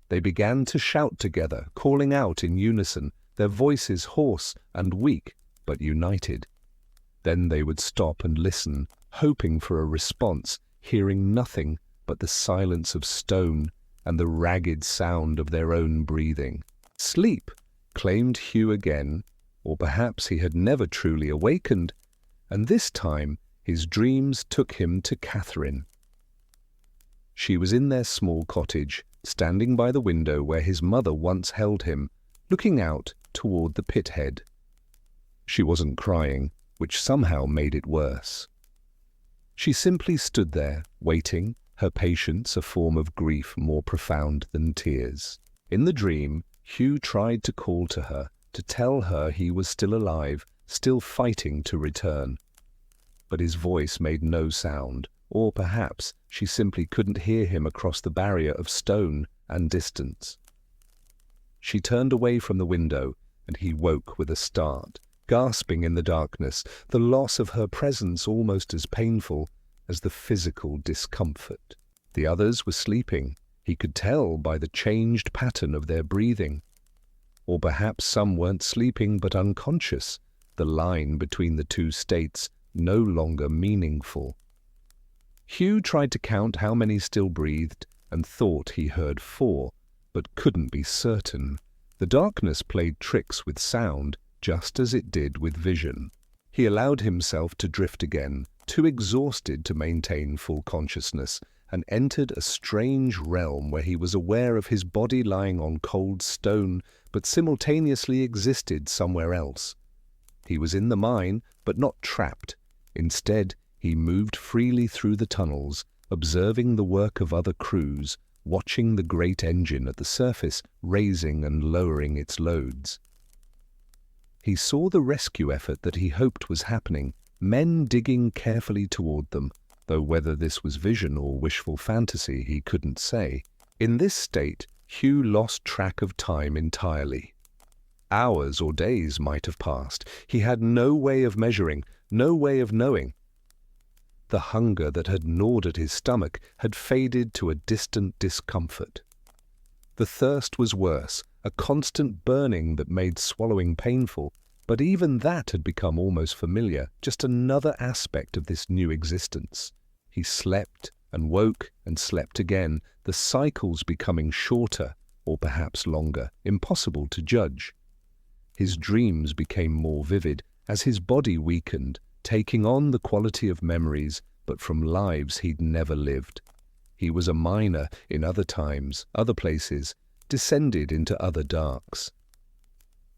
They began to shout together, calling out in unison, their voices hoarse and weak, but united. Then they would stop and listen, hoping for a response, hearing nothing but the silence of stone and the ragged sound of their own breathing. Sleep, claimed Hugh again, or perhaps he had never truly awakened, and this time his dreams took him to Catherine. She was in their small cottage, standing by the window where his mother once held him, looking out toward the pit head. She wasn't crying, which somehow made it worse. She simply stood there, waiting, her patience a form of grief more profound than tears. In the dream, Hugh tried to call to her, to tell her he was still alive, still fighting to return. But his voice made no sound, or perhaps she simply couldn't hear him across the barrier of stone and distance. She turned away from the window, and he woke with a start, gasping in the darkness, the loss of her presence almost as painful as the physical discomfort. The others were sleeping. He could tell by the changed pattern of their breathing. Or perhaps some weren't sleeping but unconscious, the line between the two states no longer meaningful. Hugh tried to count how many still breathed and thought he heard 4, but couldn't be certain. The darkness played tricks with sound just as it did with vision. He allowed himself to drift again, too exhausted to maintain full consciousness, and entered a strange realm where he was aware of his body lying on cold stone, but simultaneously existed somewhere else. He was in the mine, but not trapped. Instead, he moved freely through the tunnels, observing the work of other crews, watching the great engine at the surface raising and lowering its loads. He saw the rescue effort that he hoped was happening, men digging carefully toward them, though whether this was vision or wishful fantasy he couldn't say. In this state, Hugh lost track of time entirely. Hours or days might have passed. He had no way of measuring, no way of knowing. The hunger that had gnawed at his stomach had faded to a distant discomfort. The thirst was worse, a constant burning that made swallowing painful, but even that had become almost familiar, just another aspect of this new existence. He slept and woke and slept again, the cycles becoming shorter, or perhaps longer, impossible to judge. His dreams became more vivid as his body weakened, taking on the quality of memories, but from lives he'd never lived. He was a miner in other times, other places, descended into other darks.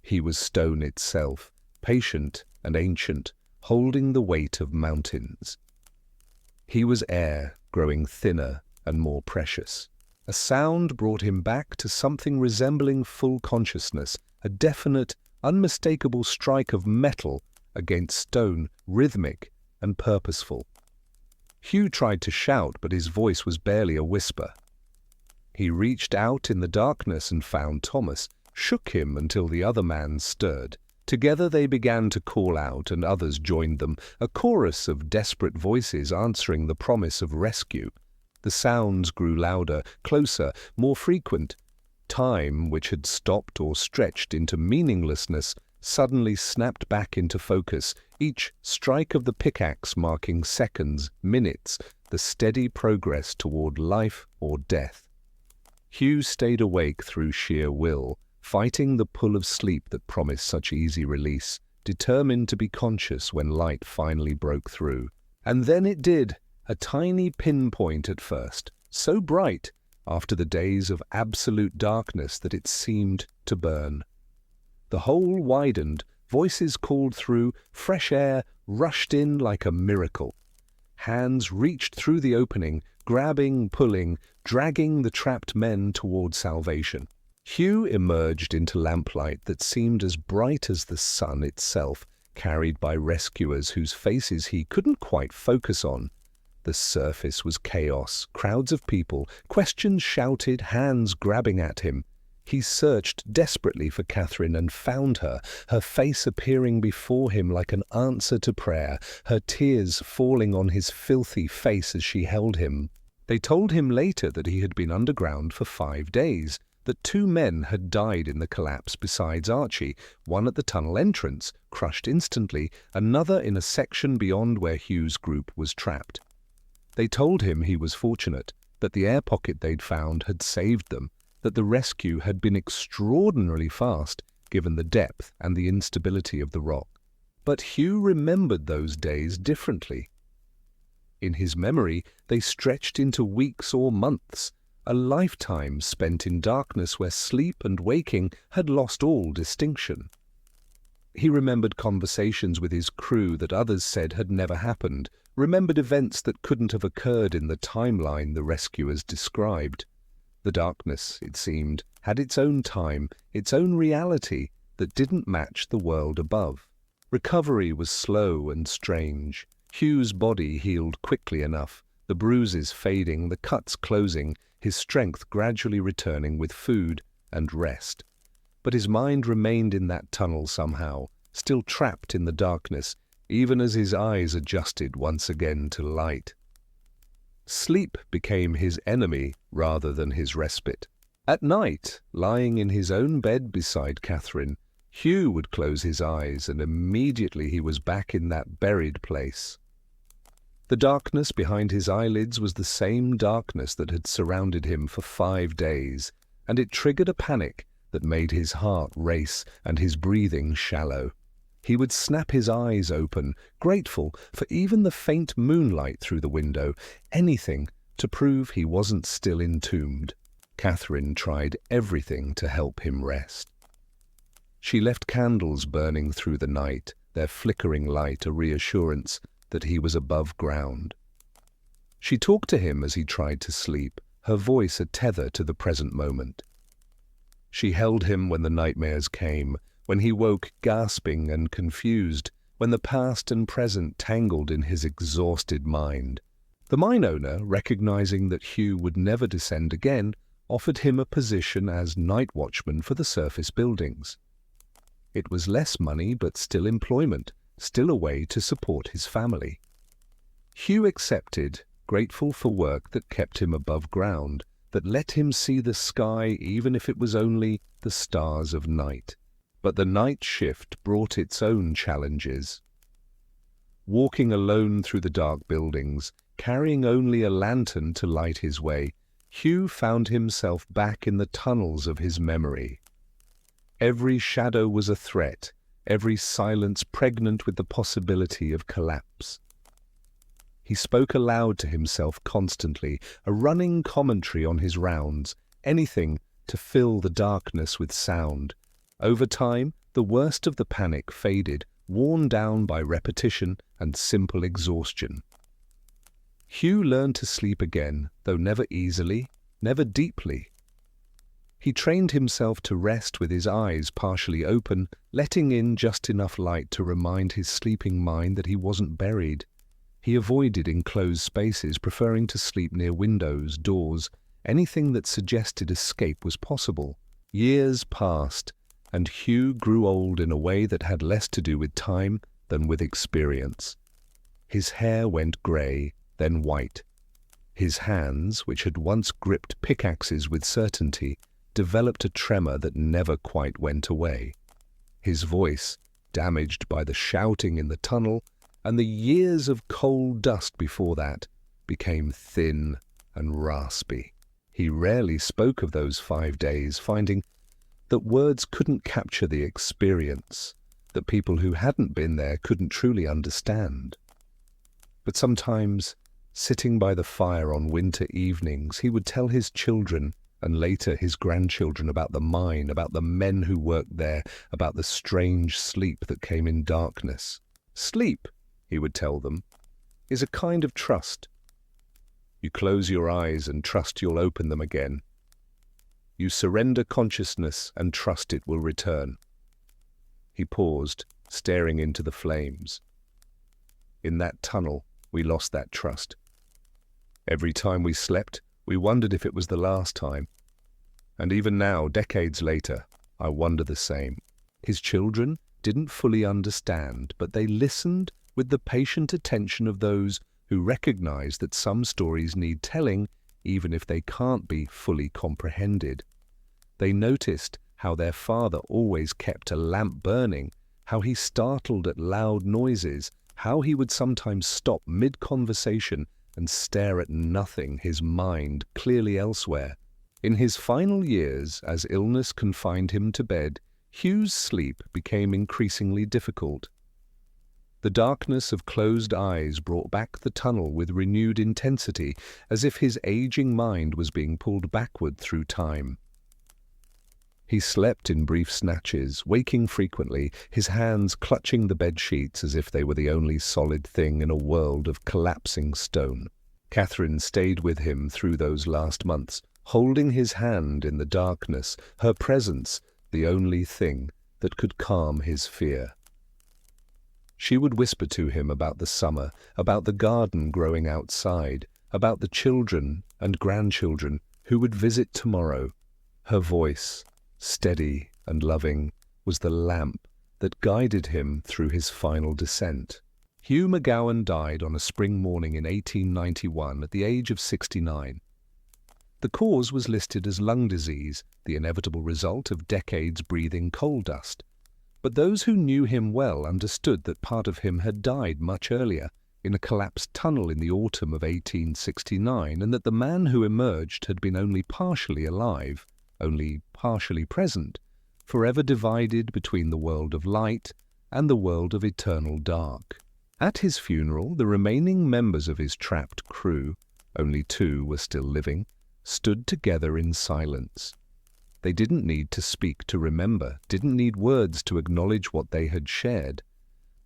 He was stone itself, patient and ancient, holding the weight of mountains. He was air, growing thinner and more precious. A sound brought him back to something resembling full consciousness, a definite, unmistakable strike of metal against stone, rhythmic and purposeful. Hugh tried to shout, but his voice was barely a whisper. He reached out in the darkness and found Thomas, shook him until the other man stirred, Together they began to call out, and others joined them, a chorus of desperate voices answering the promise of rescue. The sounds grew louder, closer, more frequent. Time, which had stopped or stretched into meaninglessness, suddenly snapped back into focus, each strike of the pickaxe marking seconds, minutes, the steady progress toward life or death. Hugh stayed awake through sheer will, fighting the pull of sleep that promised such easy release, determined to be conscious when light finally broke through. And then it did, a tiny pinpoint at first, so bright after the days of absolute darkness that it seemed to burn. The hole widened, voices called through, fresh air rushed in like a miracle. Hands reached through the opening, grabbing, pulling, dragging the trapped men toward salvation. Hugh emerged into lamplight that seemed as bright as the sun itself, carried by rescuers whose faces he couldn't quite focus on. The surface was chaos, crowds of people, questions shouted, hands grabbing at him. He searched desperately for Catherine and found her, her face appearing before him like an answer to prayer, her tears falling on his filthy face as she held him. They told him later that he had been underground for 5 days, that 2 men had died in the collapse besides Archie, one at the tunnel entrance, crushed instantly, another in a section beyond where Hugh's group was trapped. They told him he was fortunate, that the air pocket they'd found had saved them, that the rescue had been extraordinarily fast, given the depth and the instability of the rock. But Hugh remembered those days differently. In his memory, they stretched into weeks or months, a lifetime spent in darkness where sleep and waking had lost all distinction. He remembered conversations with his crew that others said had never happened, remembered events that couldn't have occurred in the timeline the rescuers described. The darkness, it seemed, had its own time, its own reality that didn't match the world above. Recovery was slow and strange. Hugh's body healed quickly enough, the bruises fading, the cuts closing, his strength gradually returning with food and rest. But his mind remained in that tunnel somehow, still trapped in the darkness, even as his eyes adjusted once again to light. Sleep became his enemy rather than his respite. At night, lying in his own bed beside Catherine, Hugh would close his eyes and immediately he was back in that buried place. The darkness behind his eyelids was the same darkness that had surrounded him for 5 days, and it triggered a panic that made his heart race and his breathing shallow. He would snap his eyes open, grateful for even the faint moonlight through the window, anything to prove he wasn't still entombed. Catherine tried everything to help him rest. She left candles burning through the night, their flickering light a reassurance that he was above ground. She talked to him as he tried to sleep, her voice a tether to the present moment. She held him when the nightmares came, when he woke gasping and confused, when the past and present tangled in his exhausted mind. The mine owner, recognizing that Hugh would never descend again, offered him a position as night watchman for the surface buildings. It was less money, but still employment, still a way to support his family. Hugh accepted, grateful for work that kept him above ground, that let him see the sky even if it was only the stars of night. But the night shift brought its own challenges. Walking alone through the dark buildings, carrying only a lantern to light his way, Hugh found himself back in the tunnels of his memory. Every shadow was a threat, every silence pregnant with the possibility of collapse. He spoke aloud to himself constantly, a running commentary on his rounds, anything to fill the darkness with sound. Over time, the worst of the panic faded, worn down by repetition and simple exhaustion. Hugh learned to sleep again, though never easily, never deeply. He trained himself to rest with his eyes partially open, letting in just enough light to remind his sleeping mind that he wasn't buried. He avoided enclosed spaces, preferring to sleep near windows, doors, anything that suggested escape was possible. Years passed, and Hugh grew old in a way that had less to do with time than with experience. His hair went grey, then white. His hands, which had once gripped pickaxes with certainty, developed a tremor that never quite went away. His voice, damaged by the shouting in the tunnel and the years of coal dust before that, became thin and raspy. He rarely spoke of those 5 days, finding that words couldn't capture the experience, that people who hadn't been there couldn't truly understand. But sometimes, sitting by the fire on winter evenings, he would tell his children and later his grandchildren about the mine, about the men who worked there, about the strange sleep that came in darkness. Sleep, he would tell them, is a kind of trust. You close your eyes and trust you'll open them again. You surrender consciousness and trust it will return. He paused, staring into the flames. In that tunnel, we lost that trust. Every time we slept, we wondered if it was the last time. And even now, decades later, I wonder the same. His children didn't fully understand, but they listened with the patient attention of those who recognize that some stories need telling, even if they can't be fully comprehended. They noticed how their father always kept a lamp burning, how he startled at loud noises, how he would sometimes stop mid-conversation and stare at nothing, his mind clearly elsewhere. In his final years, as illness confined him to bed, Hugh's sleep became increasingly difficult. The darkness of closed eyes brought back the tunnel with renewed intensity, as if his aging mind was being pulled backward through time. He slept in brief snatches, waking frequently, his hands clutching the bed sheets as if they were the only solid thing in a world of collapsing stone. Catherine stayed with him through those last months, holding his hand in the darkness, her presence the only thing that could calm his fear. She would whisper to him about the summer, about the garden growing outside, about the children and grandchildren who would visit tomorrow. Her voice, steady and loving, was the lamp that guided him through his final descent. Hugh McGowan died on a spring morning in 1891 at the age of 69. The cause was listed as lung disease, the inevitable result of decades breathing coal dust. But those who knew him well understood that part of him had died much earlier, in a collapsed tunnel in the autumn of 1869, and that the man who emerged had been only partially alive, only partially present, forever divided between the world of light and the world of eternal dark. At his funeral, the remaining members of his trapped crew, only 2 were still living, stood together in silence. They didn't need to speak to remember, didn't need words to acknowledge what they had shared.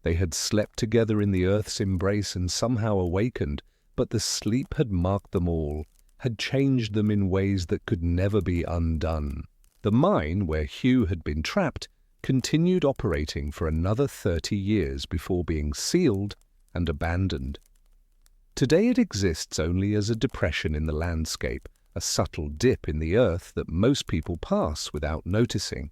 They had slept together in the earth's embrace and somehow awakened, but the sleep had marked them all, had changed them in ways that could never be undone. The mine, where Hugh had been trapped, continued operating for another 30 years before being sealed and abandoned. Today it exists only as a depression in the landscape, a subtle dip in the earth that most people pass without noticing.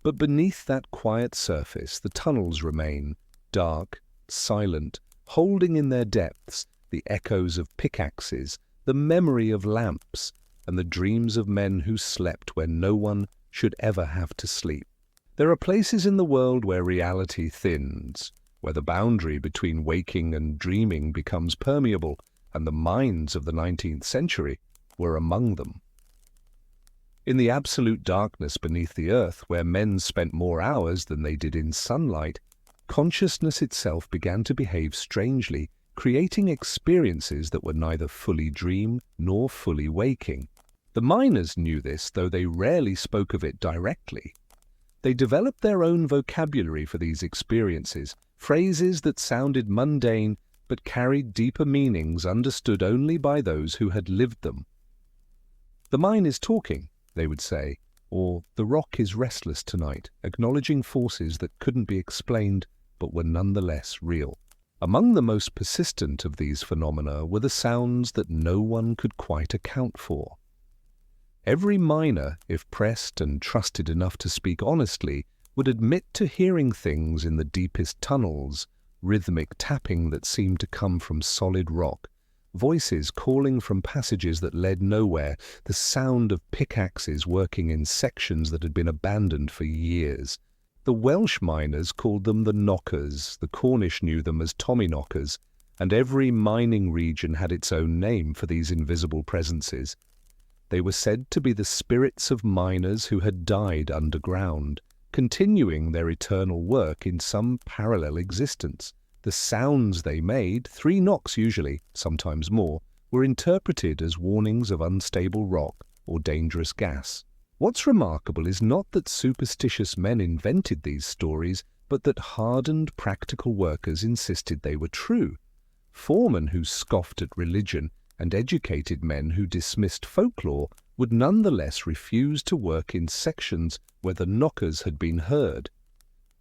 But beneath that quiet surface, the tunnels remain, dark, silent, holding in their depths the echoes of pickaxes, the memory of lamps, and the dreams of men who slept where no one should ever have to sleep. There are places in the world where reality thins, where the boundary between waking and dreaming becomes permeable, and the mines of the 19th century were among them. In the absolute darkness beneath the earth, where men spent more hours than they did in sunlight, consciousness itself began to behave strangely, creating experiences that were neither fully dream nor fully waking. The miners knew this, though they rarely spoke of it directly. They developed their own vocabulary for these experiences, phrases that sounded mundane but carried deeper meanings understood only by those who had lived them. "The mine is talking," they would say, or "the rock is restless tonight," acknowledging forces that couldn't be explained but were nonetheless real. Among the most persistent of these phenomena were the sounds that no one could quite account for. Every miner, if pressed and trusted enough to speak honestly, would admit to hearing things in the deepest tunnels, rhythmic tapping that seemed to come from solid rock, voices calling from passages that led nowhere, the sound of pickaxes working in sections that had been abandoned for years. The Welsh miners called them the knockers, the Cornish knew them as Tommyknockers, and every mining region had its own name for these invisible presences. They were said to be the spirits of miners who had died underground, continuing their eternal work in some parallel existence. The sounds they made, 3 knocks usually, sometimes more, were interpreted as warnings of unstable rock or dangerous gas. What's remarkable is not that superstitious men invented these stories, but that hardened practical workers insisted they were true. Foremen who scoffed at religion and educated men who dismissed folklore would nonetheless refuse to work in sections where the knockers had been heard.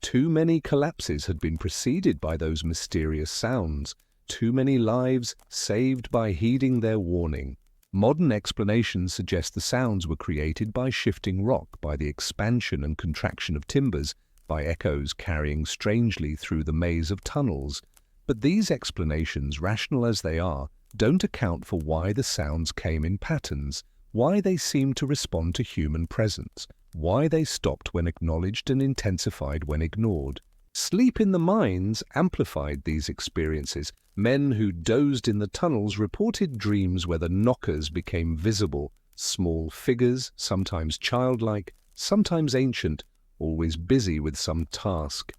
Too many collapses had been preceded by those mysterious sounds, too many lives saved by heeding their warning. Modern explanations suggest the sounds were created by shifting rock, by the expansion and contraction of timbers, by echoes carrying strangely through the maze of tunnels. But these explanations, rational as they are, don't account for why the sounds came in patterns, why they seemed to respond to human presence, why they stopped when acknowledged and intensified when ignored. Sleep in the mines amplified these experiences. Men who dozed in the tunnels reported dreams where the knockers became visible, small figures, sometimes childlike, sometimes ancient, always busy with some task.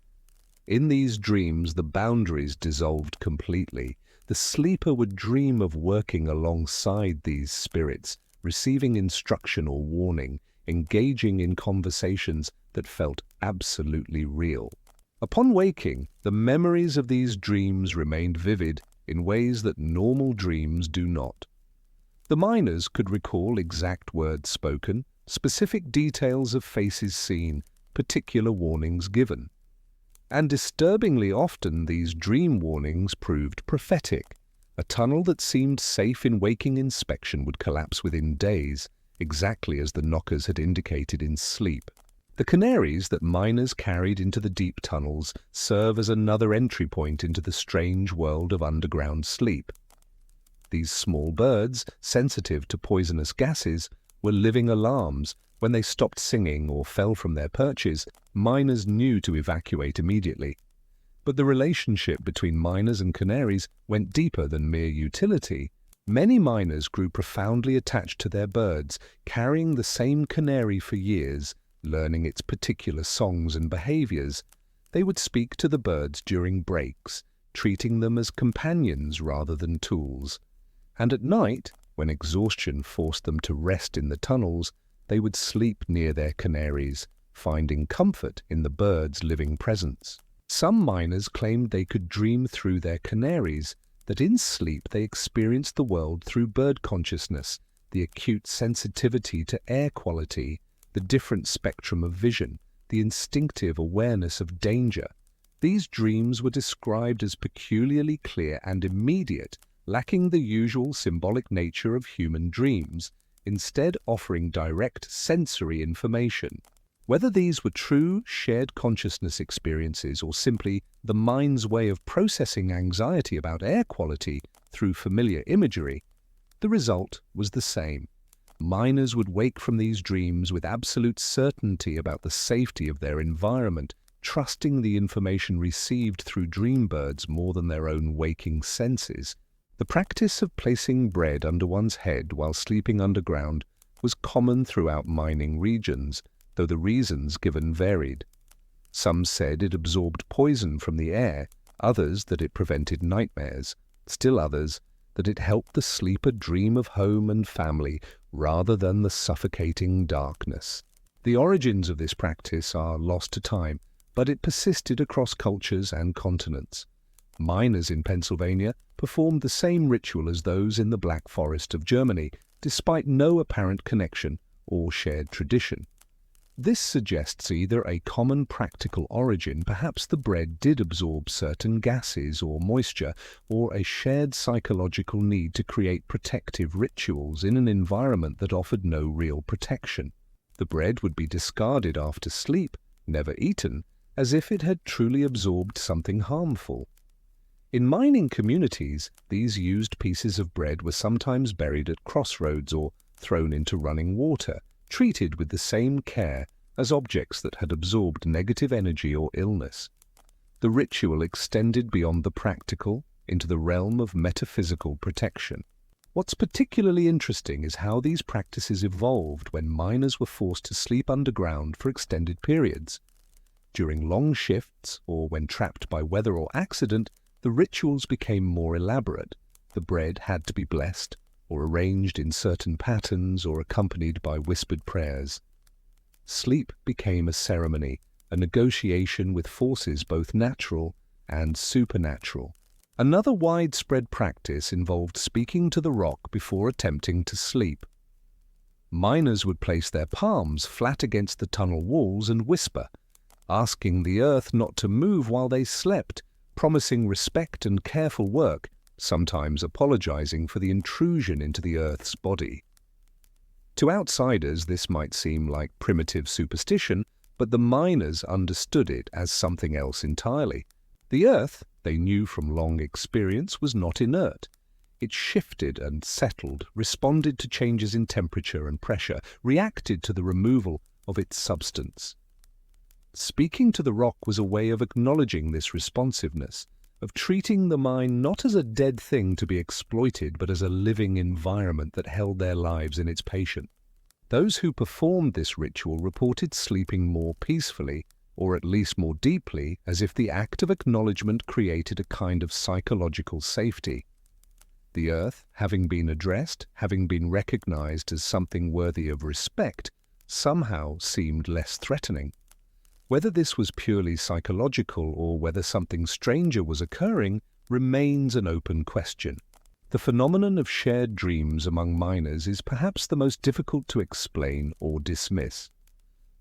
In these dreams, the boundaries dissolved completely. The sleeper would dream of working alongside these spirits, receiving instruction or warning, engaging in conversations that felt absolutely real. Upon waking, the memories of these dreams remained vivid in ways that normal dreams do not. The miners could recall exact words spoken, specific details of faces seen, particular warnings given. And disturbingly often these dream warnings proved prophetic. A tunnel that seemed safe in waking inspection would collapse within days, exactly as the knockers had indicated in sleep. The canaries that miners carried into the deep tunnels serve as another entry point into the strange world of underground sleep. These small birds, sensitive to poisonous gases, were living alarms. When they stopped singing or fell from their perches, miners knew to evacuate immediately. But the relationship between miners and canaries went deeper than mere utility. Many miners grew profoundly attached to their birds, carrying the same canary for years, learning its particular songs and behaviors. They would speak to the birds during breaks, treating them as companions rather than tools. And at night, when exhaustion forced them to rest in the tunnels, they would sleep near their canaries, finding comfort in the birds' living presence. Some miners claimed they could dream through their canaries, that in sleep they experienced the world through bird consciousness, the acute sensitivity to air quality, the different spectrum of vision, the instinctive awareness of danger. These dreams were described as peculiarly clear and immediate, lacking the usual symbolic nature of human dreams, instead offering direct sensory information. Whether these were true shared consciousness experiences or simply the mind's way of processing anxiety about air quality through familiar imagery, the result was the same. Miners would wake from these dreams with absolute certainty about the safety of their environment, trusting the information received through dream birds more than their own waking senses. The practice of placing bread under one's head while sleeping underground was common throughout mining regions, though the reasons given varied. Some said it absorbed poison from the air, others that it prevented nightmares, still others that it helped the sleeper dream of home and family rather than the suffocating darkness. The origins of this practice are lost to time, but it persisted across cultures and continents. Miners in Pennsylvania performed the same ritual as those in the Black Forest of Germany, despite no apparent connection or shared tradition. This suggests either a common practical origin, perhaps the bread did absorb certain gases or moisture, or a shared psychological need to create protective rituals in an environment that offered no real protection. The bread would be discarded after sleep, never eaten, as if it had truly absorbed something harmful. In mining communities, these used pieces of bread were sometimes buried at crossroads or thrown into running water, treated with the same care as objects that had absorbed negative energy or illness. The ritual extended beyond the practical into the realm of metaphysical protection. What's particularly interesting is how these practices evolved when miners were forced to sleep underground for extended periods. During long shifts, or when trapped by weather or accident, the rituals became more elaborate. The bread had to be blessed, or arranged in certain patterns, or accompanied by whispered prayers. Sleep became a ceremony, a negotiation with forces both natural and supernatural. Another widespread practice involved speaking to the rock before attempting to sleep. Miners would place their palms flat against the tunnel walls and whisper, asking the earth not to move while they slept, promising respect and careful work, sometimes apologizing for the intrusion into the earth's body. To outsiders, this might seem like primitive superstition, but the miners understood it as something else entirely. The earth, they knew from long experience, was not inert. It shifted and settled, responded to changes in temperature and pressure, reacted to the removal of its substance. Speaking to the rock was a way of acknowledging this responsiveness, of treating the mine not as a dead thing to be exploited, but as a living environment that held their lives in its patience. Those who performed this ritual reported sleeping more peacefully, or at least more deeply, as if the act of acknowledgement created a kind of psychological safety. The earth, having been addressed, having been recognized as something worthy of respect, somehow seemed less threatening. Whether this was purely psychological or whether something stranger was occurring remains an open question. The phenomenon of shared dreams among miners is perhaps the most difficult to explain or dismiss.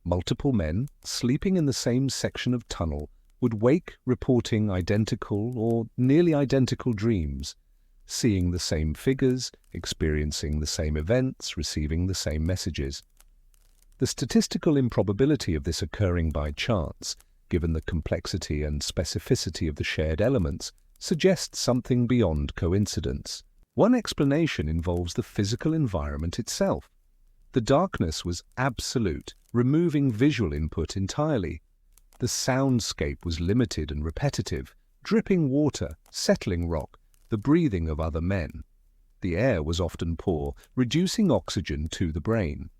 Multiple men, sleeping in the same section of tunnel, would wake reporting identical or nearly identical dreams, seeing the same figures, experiencing the same events, receiving the same messages. The statistical improbability of this occurring by chance, given the complexity and specificity of the shared elements, suggests something beyond coincidence. One explanation involves the physical environment itself. The darkness was absolute, removing visual input entirely. The soundscape was limited and repetitive, dripping water, settling rock, the breathing of other men. The air was often poor, reducing oxygen to the brain.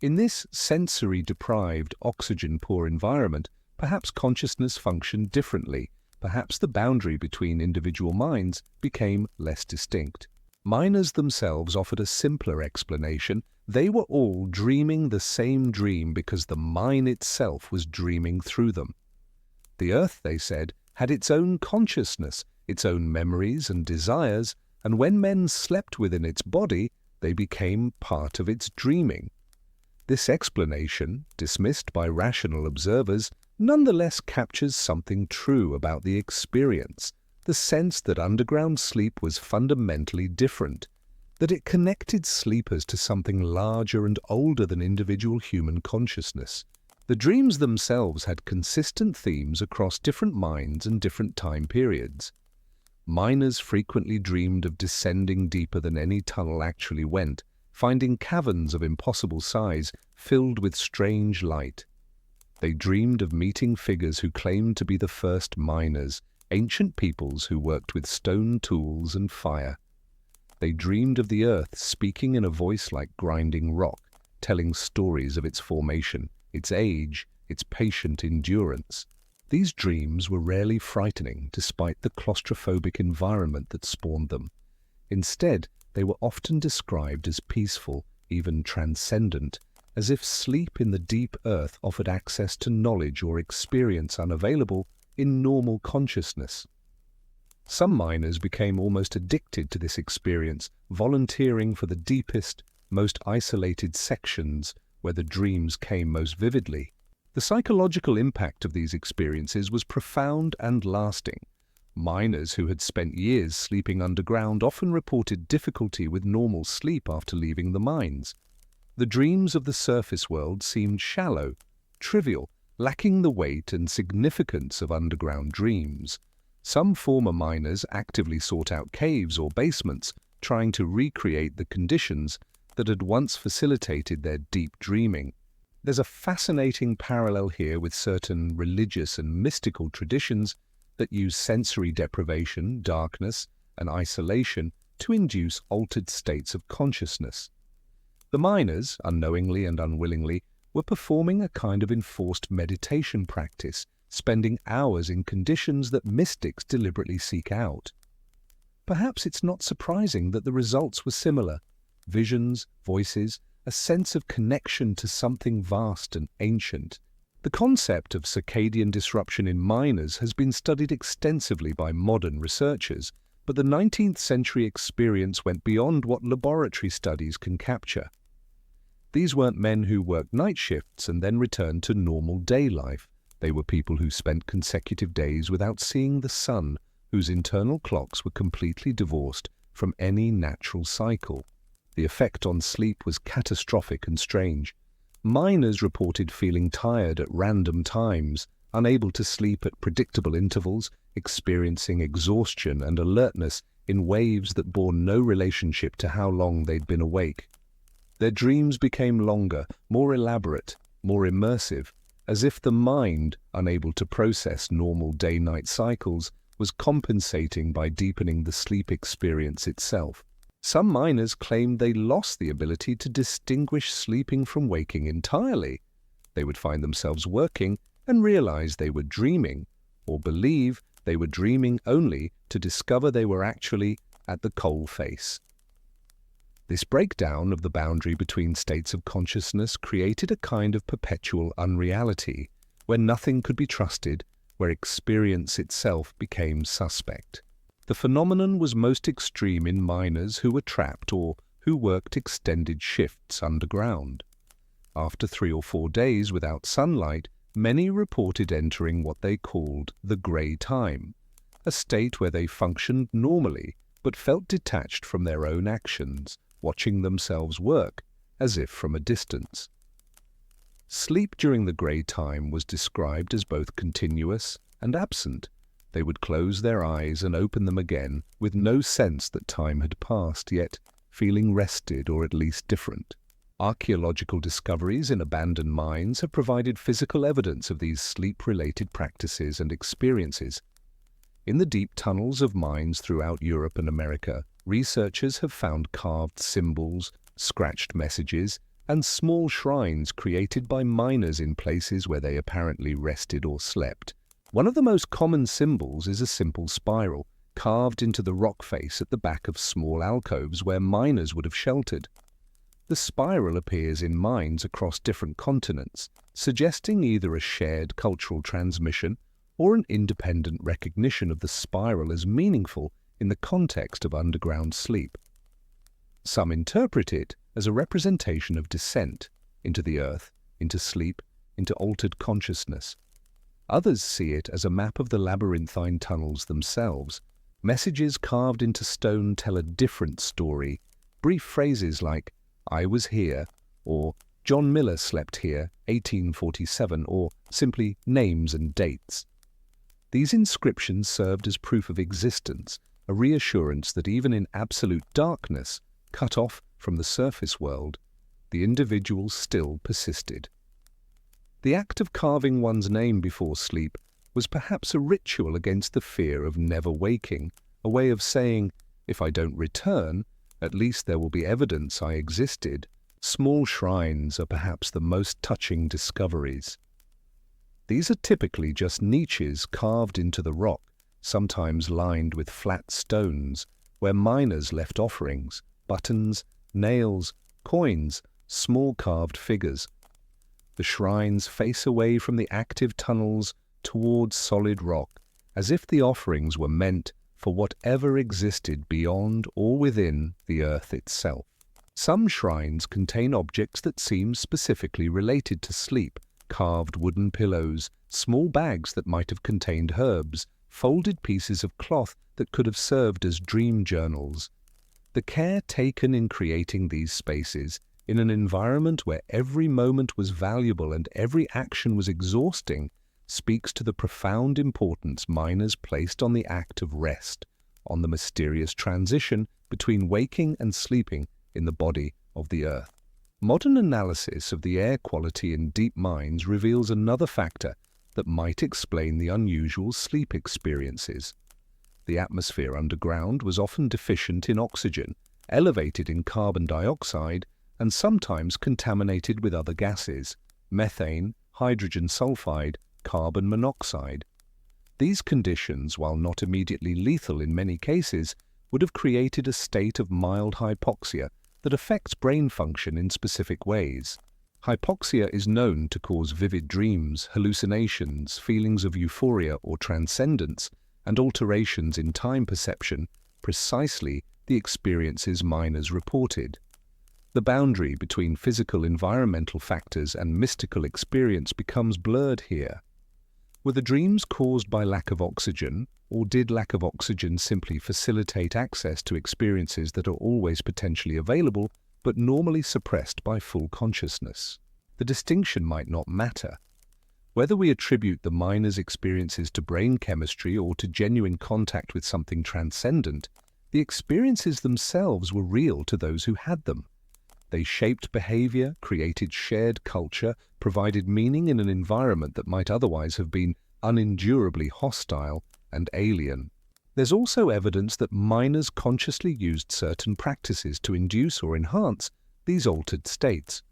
In this sensory-deprived, oxygen-poor environment, perhaps consciousness functioned differently, perhaps the boundary between individual minds became less distinct. Miners themselves offered a simpler explanation. They were all dreaming the same dream because the mine itself was dreaming through them. The earth, they said, had its own consciousness, its own memories and desires, and when men slept within its body, they became part of its dreaming. This explanation, dismissed by rational observers, nonetheless captures something true about the experience, the sense that underground sleep was fundamentally different, that it connected sleepers to something larger and older than individual human consciousness. The dreams themselves had consistent themes across different minds and different time periods. Miners frequently dreamed of descending deeper than any tunnel actually went, finding caverns of impossible size filled with strange light. They dreamed of meeting figures who claimed to be the first miners, ancient peoples who worked with stone tools and fire. They dreamed of the earth speaking in a voice like grinding rock, telling stories of its formation, its age, its patient endurance. These dreams were rarely frightening despite the claustrophobic environment that spawned them. Instead, they were often described as peaceful, even transcendent, as if sleep in the deep earth offered access to knowledge or experience unavailable in normal consciousness. Some miners became almost addicted to this experience, volunteering for the deepest, most isolated sections where the dreams came most vividly. The psychological impact of these experiences was profound and lasting. Miners who had spent years sleeping underground often reported difficulty with normal sleep after leaving the mines. The dreams of the surface world seemed shallow, trivial, lacking the weight and significance of underground dreams. Some former miners actively sought out caves or basements, trying to recreate the conditions that had once facilitated their deep dreaming. There's a fascinating parallel here with certain religious and mystical traditions that use sensory deprivation, darkness, and isolation to induce altered states of consciousness. The miners, unknowingly and unwillingly, were performing a kind of enforced meditation practice, spending hours in conditions that mystics deliberately seek out. Perhaps it's not surprising that the results were similar: visions, voices, a sense of connection to something vast and ancient. The concept of circadian disruption in miners has been studied extensively by modern researchers, but the 19th century experience went beyond what laboratory studies can capture. These weren't men who worked night shifts and then returned to normal day life. They were people who spent consecutive days without seeing the sun, whose internal clocks were completely divorced from any natural cycle. The effect on sleep was catastrophic and strange. Miners reported feeling tired at random times, unable to sleep at predictable intervals, experiencing exhaustion and alertness in waves that bore no relationship to how long they'd been awake. Their dreams became longer, more elaborate, more immersive, as if the mind, unable to process normal day-night cycles, was compensating by deepening the sleep experience itself. Some miners claimed they lost the ability to distinguish sleeping from waking entirely. They would find themselves working and realize they were dreaming, or believe they were dreaming only to discover they were actually at the coal face. This breakdown of the boundary between states of consciousness created a kind of perpetual unreality, where nothing could be trusted, where experience itself became suspect. The phenomenon was most extreme in miners who were trapped or who worked extended shifts underground. After 3 or 4 days without sunlight, many reported entering what they called the grey time, a state where they functioned normally but felt detached from their own actions, watching themselves work as if from a distance. Sleep during the grey time was described as both continuous and absent. They would close their eyes and open them again with no sense that time had passed, yet feeling rested or at least different. Archaeological discoveries in abandoned mines have provided physical evidence of these sleep-related practices and experiences. In the deep tunnels of mines throughout Europe and America, researchers have found carved symbols, scratched messages, and small shrines created by miners in places where they apparently rested or slept. One of the most common symbols is a simple spiral, carved into the rock face at the back of small alcoves where miners would have sheltered. The spiral appears in mines across different continents, suggesting either a shared cultural transmission or an independent recognition of the spiral as meaningful in the context of underground sleep. Some interpret it as a representation of descent into the earth, into sleep, into altered consciousness. Others see it as a map of the labyrinthine tunnels themselves. Messages carved into stone tell a different story. Brief phrases like, "I was here," or "John Miller slept here, 1847," or simply names and dates. These inscriptions served as proof of existence, a reassurance that even in absolute darkness, cut off from the surface world, the individual still persisted. The act of carving one's name before sleep was perhaps a ritual against the fear of never waking, a way of saying, if I don't return, at least there will be evidence I existed. Small shrines are perhaps the most touching discoveries. These are typically just niches carved into the rock, sometimes lined with flat stones, where miners left offerings, buttons, nails, coins, small carved figures. The shrines face away from the active tunnels towards solid rock, as if the offerings were meant for whatever existed beyond or within the earth itself. Some shrines contain objects that seem specifically related to sleep: carved wooden pillows, small bags that might have contained herbs, folded pieces of cloth that could have served as dream journals. The care taken in creating these spaces, in an environment where every moment was valuable and every action was exhausting, speaks to the profound importance miners placed on the act of rest, on the mysterious transition between waking and sleeping in the body of the earth. Modern analysis of the air quality in deep mines reveals another factor that might explain the unusual sleep experiences. The atmosphere underground was often deficient in oxygen, elevated in carbon dioxide, and sometimes contaminated with other gases: methane, hydrogen sulfide, carbon monoxide. These conditions, while not immediately lethal in many cases, would have created a state of mild hypoxia that affects brain function in specific ways. Hypoxia is known to cause vivid dreams, hallucinations, feelings of euphoria or transcendence, and alterations in time perception, precisely the experiences miners reported. The boundary between physical environmental factors and mystical experience becomes blurred here. Were the dreams caused by lack of oxygen, or did lack of oxygen simply facilitate access to experiences that are always potentially available, but normally suppressed by full consciousness? The distinction might not matter. Whether we attribute the miner's experiences to brain chemistry or to genuine contact with something transcendent, the experiences themselves were real to those who had them. They shaped behavior, created shared culture, provided meaning in an environment that might otherwise have been unendurably hostile and alien. There's also evidence that miners consciously used certain practices to induce or enhance these altered states.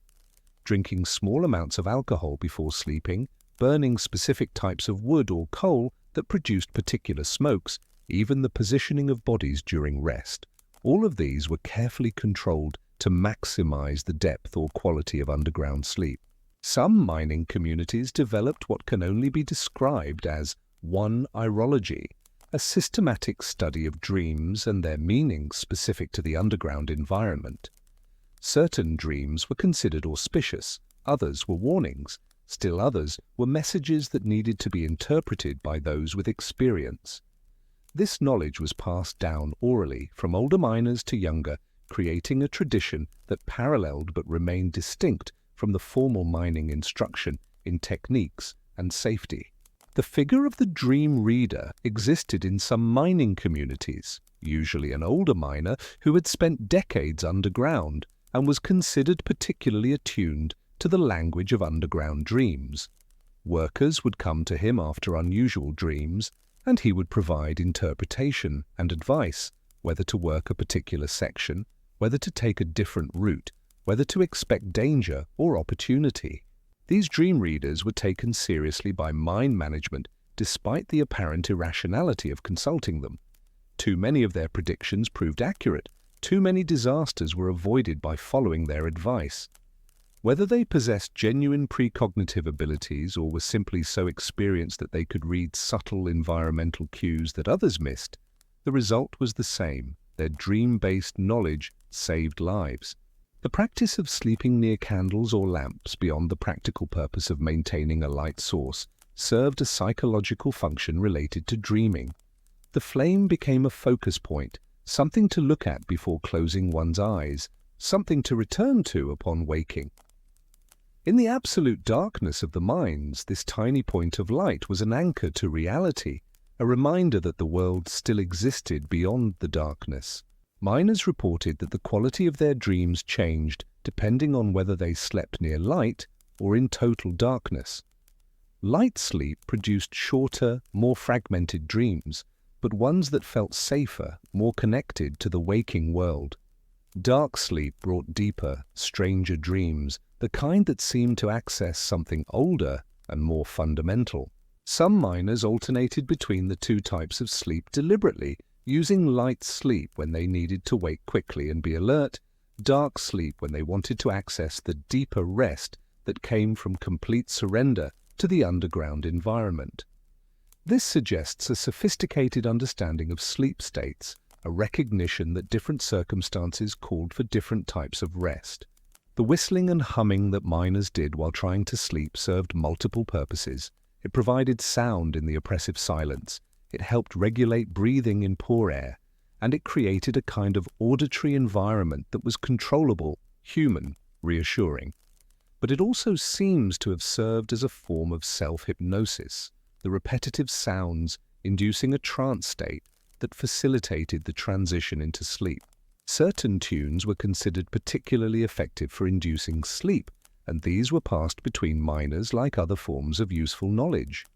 Drinking small amounts of alcohol before sleeping, burning specific types of wood or coal that produced particular smokes, even the positioning of bodies during rest. All of these were carefully controlled to maximize the depth or quality of underground sleep. Some mining communities developed what can only be described as one-irology, a systematic study of dreams and their meanings specific to the underground environment. Certain dreams were considered auspicious, others were warnings, still others were messages that needed to be interpreted by those with experience. This knowledge was passed down orally from older miners to younger, creating a tradition that paralleled but remained distinct from the formal mining instruction in techniques and safety. The figure of the dream reader existed in some mining communities, usually an older miner who had spent decades underground and was considered particularly attuned to the language of underground dreams. Workers would come to him after unusual dreams, and he would provide interpretation and advice, whether to work a particular section, whether to take a different route, whether to expect danger or opportunity. These dream readers were taken seriously by mine management despite the apparent irrationality of consulting them. Too many of their predictions proved accurate. Too many disasters were avoided by following their advice. Whether they possessed genuine precognitive abilities or were simply so experienced that they could read subtle environmental cues that others missed, the result was the same. Their dream-based knowledge saved lives. The practice of sleeping near candles or lamps beyond the practical purpose of maintaining a light source served a psychological function related to dreaming. The flame became a focus point, something to look at before closing one's eyes, something to return to upon waking. In the absolute darkness of the mines, this tiny point of light was an anchor to reality, a reminder that the world still existed beyond the darkness. Miners reported that the quality of their dreams changed depending on whether they slept near light or in total darkness. Light sleep produced shorter, more fragmented dreams, but ones that felt safer, more connected to the waking world. Dark sleep brought deeper, stranger dreams, the kind that seemed to access something older and more fundamental. Some miners alternated between the two types of sleep deliberately, using light sleep when they needed to wake quickly and be alert, dark sleep when they wanted to access the deeper rest that came from complete surrender to the underground environment. This suggests a sophisticated understanding of sleep states, a recognition that different circumstances called for different types of rest. The whistling and humming that miners did while trying to sleep served multiple purposes. It provided sound in the oppressive silence, it helped regulate breathing in poor air, and it created a kind of auditory environment that was controllable, human, reassuring. But it also seems to have served as a form of self-hypnosis, the repetitive sounds inducing a trance state that facilitated the transition into sleep. Certain tunes were considered particularly effective for inducing sleep, and these were passed between miners like other forms of useful knowledge.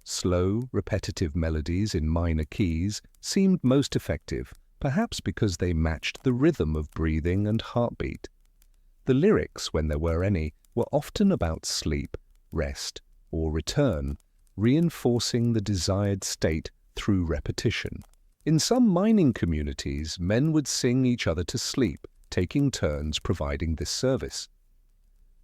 Slow, repetitive melodies in minor keys seemed most effective, perhaps because they matched the rhythm of breathing and heartbeat. The lyrics, when there were any, were often about sleep, rest, or return, reinforcing the desired state through repetition. In some mining communities, men would sing each other to sleep, taking turns providing this service.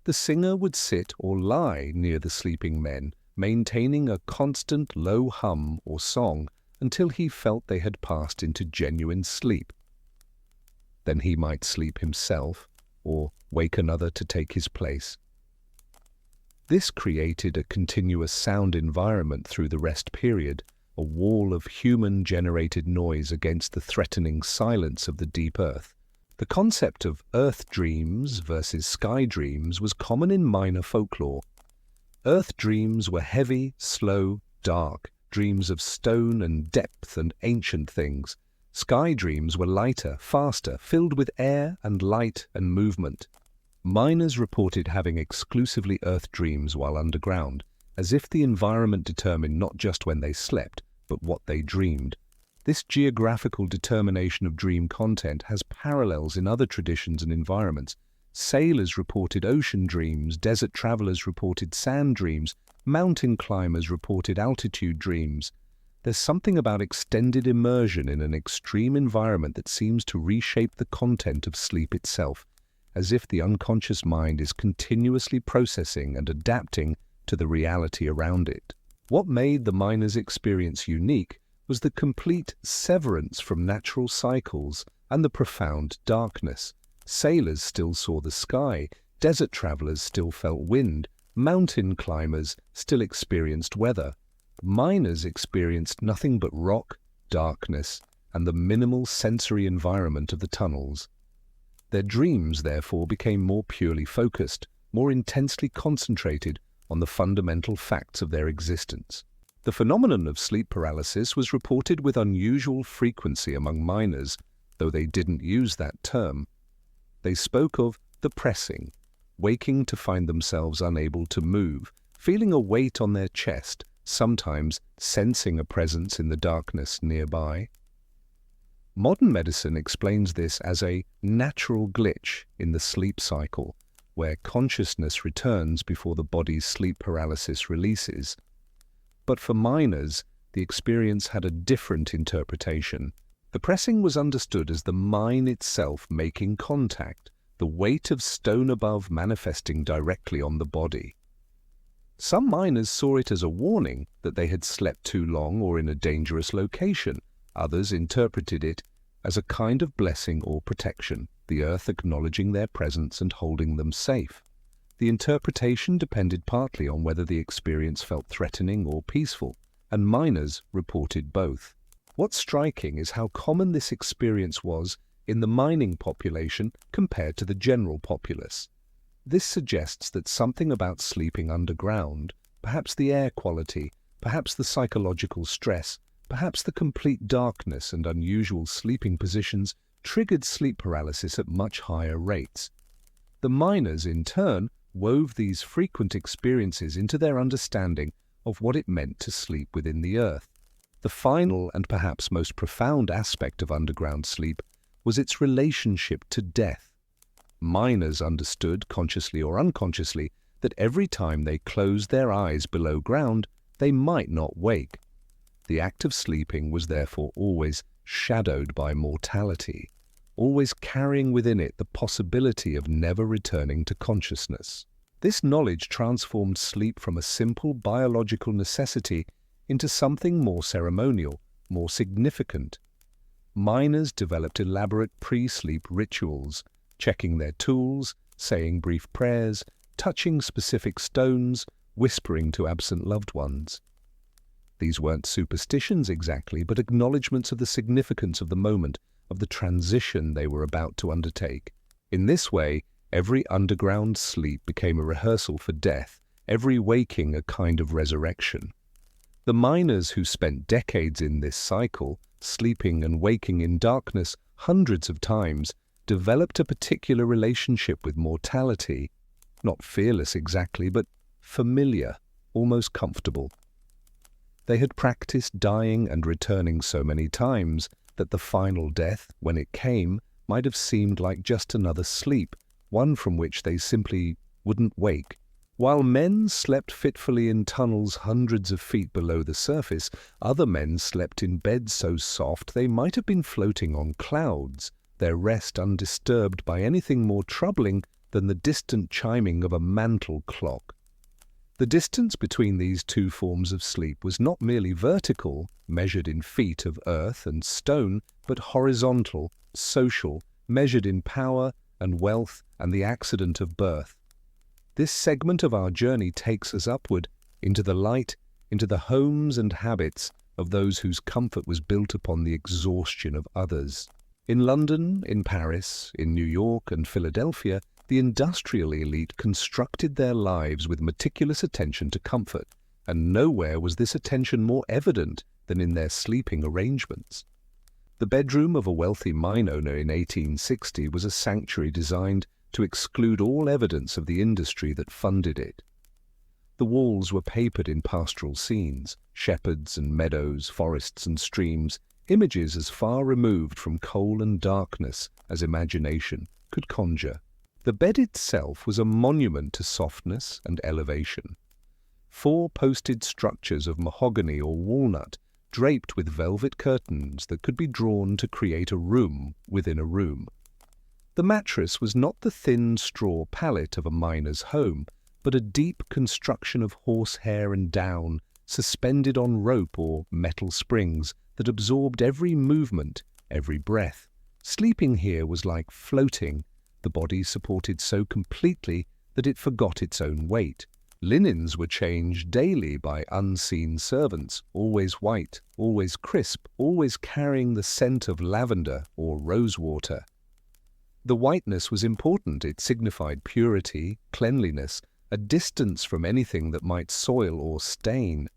The singer would sit or lie near the sleeping men, maintaining a constant low hum or song until he felt they had passed into genuine sleep. Then he might sleep himself, or wake another to take his place. This created a continuous sound environment through the rest period, a wall of human-generated noise against the threatening silence of the deep earth. The concept of earth dreams versus sky dreams was common in miner folklore. Earth dreams were heavy, slow, dark, dreams of stone and depth and ancient things. Sky dreams were lighter, faster, filled with air and light and movement. Miners reported having exclusively earth dreams while underground, as if the environment determined not just when they slept, but what they dreamed. This geographical determination of dream content has parallels in other traditions and environments. Sailors reported ocean dreams, desert travelers reported sand dreams, mountain climbers reported altitude dreams. There's something about extended immersion in an extreme environment that seems to reshape the content of sleep itself, as if the unconscious mind is continuously processing and adapting to the reality around it. What made the miner's experience unique was the complete severance from natural cycles and the profound darkness. Sailors still saw the sky, desert travelers still felt wind, mountain climbers still experienced weather. Miners experienced nothing but rock, darkness, and the minimal sensory environment of the tunnels. Their dreams, therefore, became more purely focused, more intensely concentrated on the fundamental facts of their existence. The phenomenon of sleep paralysis was reported with unusual frequency among miners, though they didn't use that term. They spoke of the pressing, waking to find themselves unable to move, feeling a weight on their chest, sometimes sensing a presence in the darkness nearby. Modern medicine explains this as a natural glitch in the sleep cycle, where consciousness returns before the body's sleep paralysis releases. But for miners, the experience had a different interpretation. The pressing was understood as the mine itself making contact, the weight of stone above manifesting directly on the body. Some miners saw it as a warning that they had slept too long or in a dangerous location. Others interpreted it as a kind of blessing or protection, the earth acknowledging their presence and holding them safe. The interpretation depended partly on whether the experience felt threatening or peaceful, and miners reported both. What's striking is how common this experience was in the mining population compared to the general populace. This suggests that something about sleeping underground, perhaps the air quality, perhaps the psychological stress, perhaps the complete darkness and unusual sleeping positions, triggered sleep paralysis at much higher rates. The miners, in turn, wove these frequent experiences into their understanding of what it meant to sleep within the earth. The final and perhaps most profound aspect of underground sleep was its relationship to death. Miners understood, consciously or unconsciously, that every time they closed their eyes below ground, they might not wake. The act of sleeping was therefore always shadowed by mortality, always carrying within it the possibility of never returning to consciousness. This knowledge transformed sleep from a simple biological necessity into something more ceremonial, more significant. miners developed elaborate pre-sleep rituals, checking their tools, saying brief prayers, touching specific stones, whispering to absent loved ones. These weren't superstitions exactly, but acknowledgements of the significance of the moment, of the transition they were about to undertake. In this way, every underground sleep became a rehearsal for death, every waking a kind of resurrection. The miners who spent decades in this cycle, sleeping and waking in darkness hundreds of times, developed a particular relationship with mortality, not fearless exactly, but familiar, almost comfortable. They had practiced dying and returning so many times that the final death, when it came, might have seemed like just another sleep, one from which they simply wouldn't wake. While men slept fitfully in tunnels hundreds of feet below the surface, other men slept in beds so soft they might have been floating on clouds, their rest undisturbed by anything more troubling than the distant chiming of a mantle clock. The distance between these two forms of sleep was not merely vertical, measured in feet of earth and stone, but horizontal, social, measured in power and wealth and the accident of birth. This segment of our journey takes us upward, into the light, into the homes and habits of those whose comfort was built upon the exhaustion of others. In London, in Paris, in New York and Philadelphia, the industrial elite constructed their lives with meticulous attention to comfort, and nowhere was this attention more evident than in their sleeping arrangements. The bedroom of a wealthy mine owner in 1860 was a sanctuary designed to exclude all evidence of the industry that funded it. The walls were papered in pastoral scenes, shepherds and meadows, forests and streams, images as far removed from coal and darkness as imagination could conjure. The bed itself was a monument to softness and elevation. 4 posted structures of mahogany or walnut, draped with velvet curtains that could be drawn to create a room within a room. The mattress was not the thin straw pallet of a miner's home, but a deep construction of horsehair and down, suspended on rope or metal springs that absorbed every movement, every breath. Sleeping here was like floating, the body supported so completely that it forgot its own weight. Linens were changed daily by unseen servants, always white, always crisp, always carrying the scent of lavender or rosewater. The whiteness was important. It signified purity, cleanliness, a distance from anything that might soil or stain.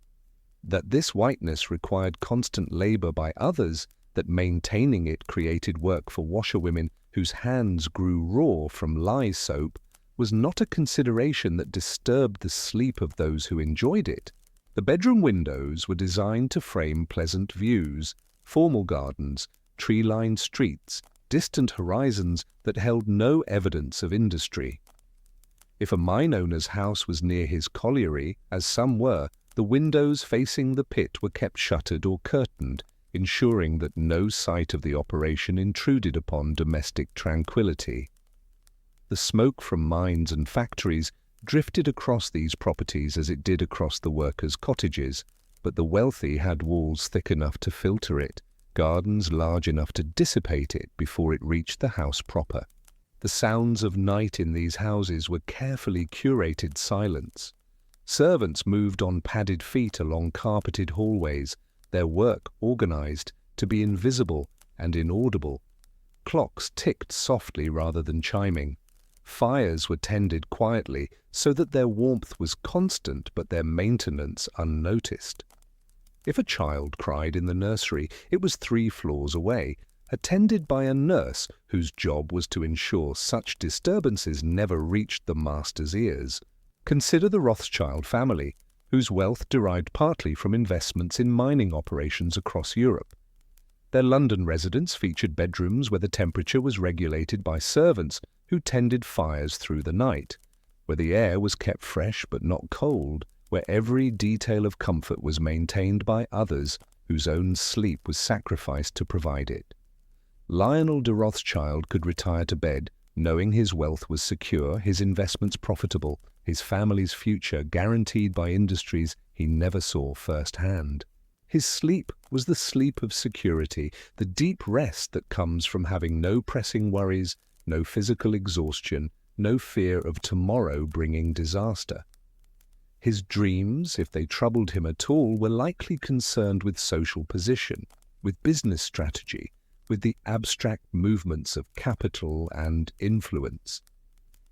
That this whiteness required constant labor by others, that maintaining it created work for washerwomen whose hands grew raw from lye soap, was not a consideration that disturbed the sleep of those who enjoyed it. The bedroom windows were designed to frame pleasant views, formal gardens, tree-lined streets, distant horizons that held no evidence of industry. If a mine owner's house was near his colliery, as some were, the windows facing the pit were kept shuttered or curtained, ensuring that no sight of the operation intruded upon domestic tranquility. The smoke from mines and factories drifted across these properties as it did across the workers' cottages, but the wealthy had walls thick enough to filter it, gardens large enough to dissipate it before it reached the house proper. The sounds of night in these houses were carefully curated silence. Servants moved on padded feet along carpeted hallways, their work organized to be invisible and inaudible. Clocks ticked softly rather than chiming. Fires were tended quietly so that their warmth was constant but their maintenance unnoticed. If a child cried in the nursery, it was 3 floors away, attended by a nurse whose job was to ensure such disturbances never reached the master's ears. Consider the Rothschild family, whose wealth derived partly from investments in mining operations across Europe. Their London residence featured bedrooms where the temperature was regulated by servants who tended fires through the night, where the air was kept fresh but not cold, where every detail of comfort was maintained by others whose own sleep was sacrificed to provide it. Lionel de Rothschild could retire to bed, knowing his wealth was secure, his investments profitable, his family's future guaranteed by industries he never saw firsthand. His sleep was the sleep of security, the deep rest that comes from having no pressing worries, no physical exhaustion, no fear of tomorrow bringing disaster. His dreams, if they troubled him at all, were likely concerned with social position, with business strategy, with the abstract movements of capital and influence.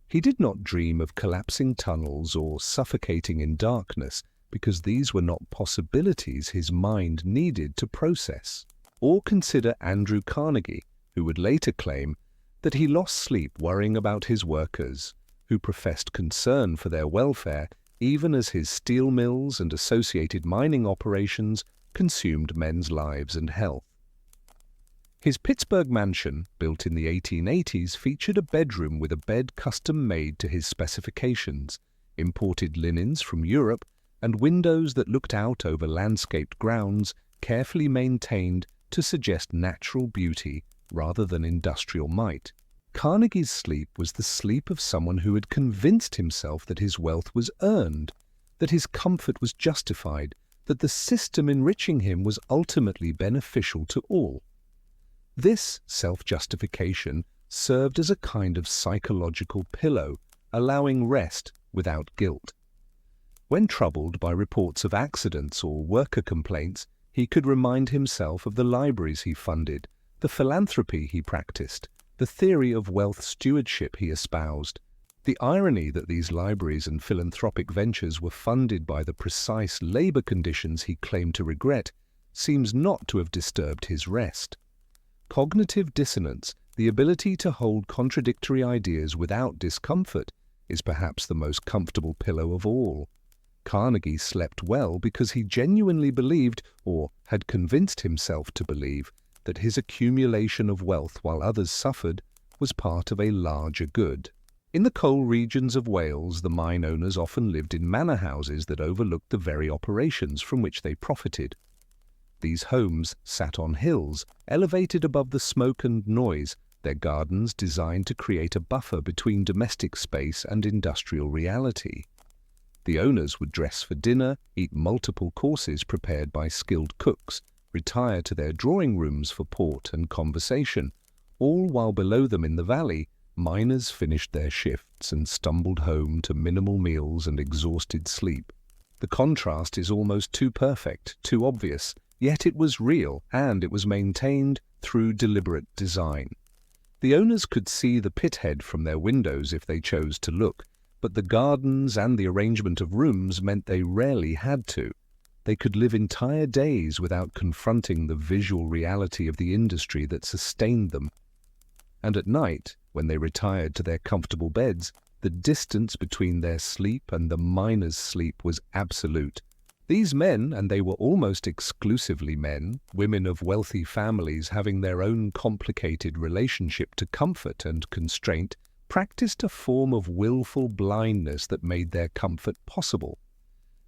He did not dream of collapsing tunnels or suffocating in darkness, because these were not possibilities his mind needed to process. Or consider Andrew Carnegie, who would later claim that he lost sleep worrying about his workers, who professed concern for their welfare even as his steel mills and associated mining operations consumed men's lives and health. His Pittsburgh mansion, built in the 1880s, featured a bedroom with a bed custom-made to his specifications, imported linens from Europe, and windows that looked out over landscaped grounds, carefully maintained to suggest natural beauty rather than industrial might. Carnegie's sleep was the sleep of someone who had convinced himself that his wealth was earned, that his comfort was justified, that the system enriching him was ultimately beneficial to all. This self-justification served as a kind of psychological pillow, allowing rest without guilt. When troubled by reports of accidents or worker complaints, he could remind himself of the libraries he funded, the philanthropy he practiced, the theory of wealth stewardship he espoused. The irony that these libraries and philanthropic ventures were funded by the precise labor conditions he claimed to regret seems not to have disturbed his rest. Cognitive dissonance, the ability to hold contradictory ideas without discomfort, is perhaps the most comfortable pillow of all. Carnegie slept well because he genuinely believed, or had convinced himself to believe, that his accumulation of wealth while others suffered was part of a larger good. In the coal regions of Wales, the mine owners often lived in manor houses that overlooked the very operations from which they profited. These homes sat on hills, elevated above the smoke and noise, their gardens designed to create a buffer between domestic space and industrial reality. The owners would dress for dinner, eat multiple courses prepared by skilled cooks, retire to their drawing rooms for port and conversation, all while below them in the valley, miners finished their shifts and stumbled home to minimal meals and exhausted sleep. The contrast is almost too perfect, too obvious, yet it was real, and it was maintained through deliberate design. The owners could see the pithead from their windows if they chose to look, but the gardens and the arrangement of rooms meant they rarely had to. They could live entire days without confronting the visual reality of the industry that sustained them. And at night, when they retired to their comfortable beds, the distance between their sleep and the miner's sleep was absolute. These men, and they were almost exclusively men, women of wealthy families having their own complicated relationship to comfort and constraint, practiced a form of willful blindness that made their comfort possible.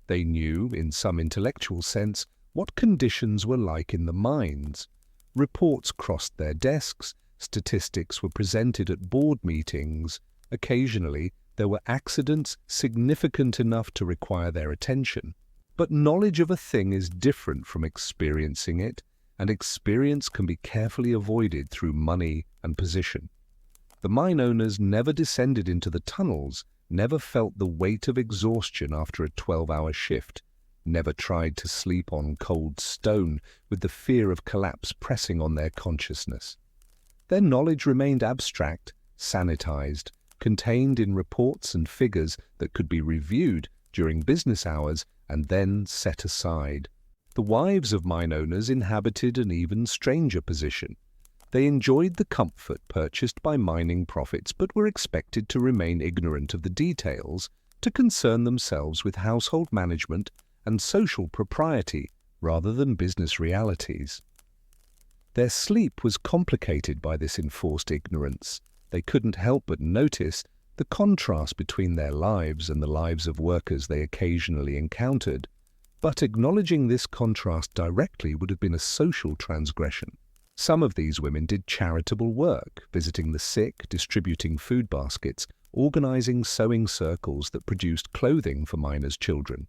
They knew, in some intellectual sense, what conditions were like in the mines. Reports crossed their desks, statistics were presented at board meetings. Occasionally, there were accidents significant enough to require their attention. But knowledge of a thing is different from experiencing it, and experience can be carefully avoided through money and position. The mine owners never descended into the tunnels, never felt the weight of exhaustion after a 12-hour shift, never tried to sleep on cold stone with the fear of collapse pressing on their consciousness. Their knowledge remained abstract, sanitized, contained in reports and figures that could be reviewed during business hours and then set aside. The wives of mine owners inhabited an even stranger position. They enjoyed the comfort purchased by mining profits, but were expected to remain ignorant of the details, to concern themselves with household management and social propriety rather than business realities. Their sleep was complicated by this enforced ignorance. They couldn't help but notice the contrast between their lives and the lives of workers they occasionally encountered. But acknowledging this contrast directly would have been a social transgression. Some of these women did charitable work, visiting the sick, distributing food baskets, organizing sewing circles that produced clothing for miners' children.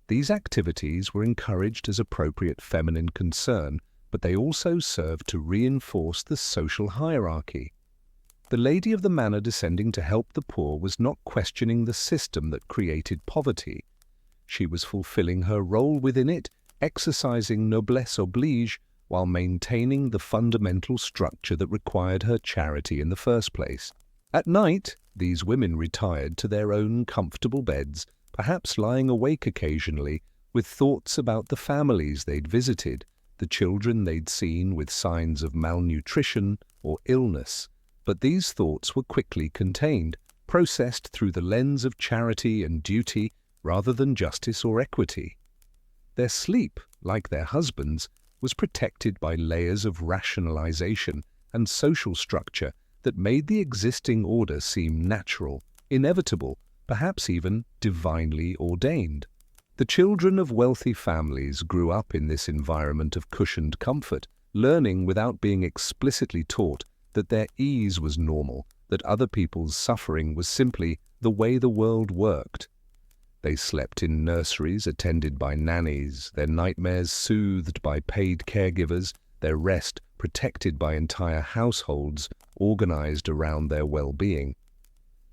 These activities were encouraged as appropriate feminine concern, but they also served to reinforce the social hierarchy. The lady of the manor descending to help the poor was not questioning the system that created poverty. She was fulfilling her role within it, exercising noblesse oblige, while maintaining the fundamental structure that required her charity in the first place. At night, these women retired to their own comfortable beds, perhaps lying awake occasionally, with thoughts about the families they'd visited, the children they'd seen with signs of malnutrition or illness. But these thoughts were quickly contained, processed through the lens of charity and duty rather than justice or equity. Their sleep, like their husbands, was protected by layers of rationalization and social structure that made the existing order seem natural, inevitable, perhaps even divinely ordained. The children of wealthy families grew up in this environment of cushioned comfort, learning without being explicitly taught that their ease was normal, that other people's suffering was simply the way the world worked. They slept in nurseries attended by nannies, their nightmares soothed by paid caregivers, their rest protected by entire households organized around their well-being.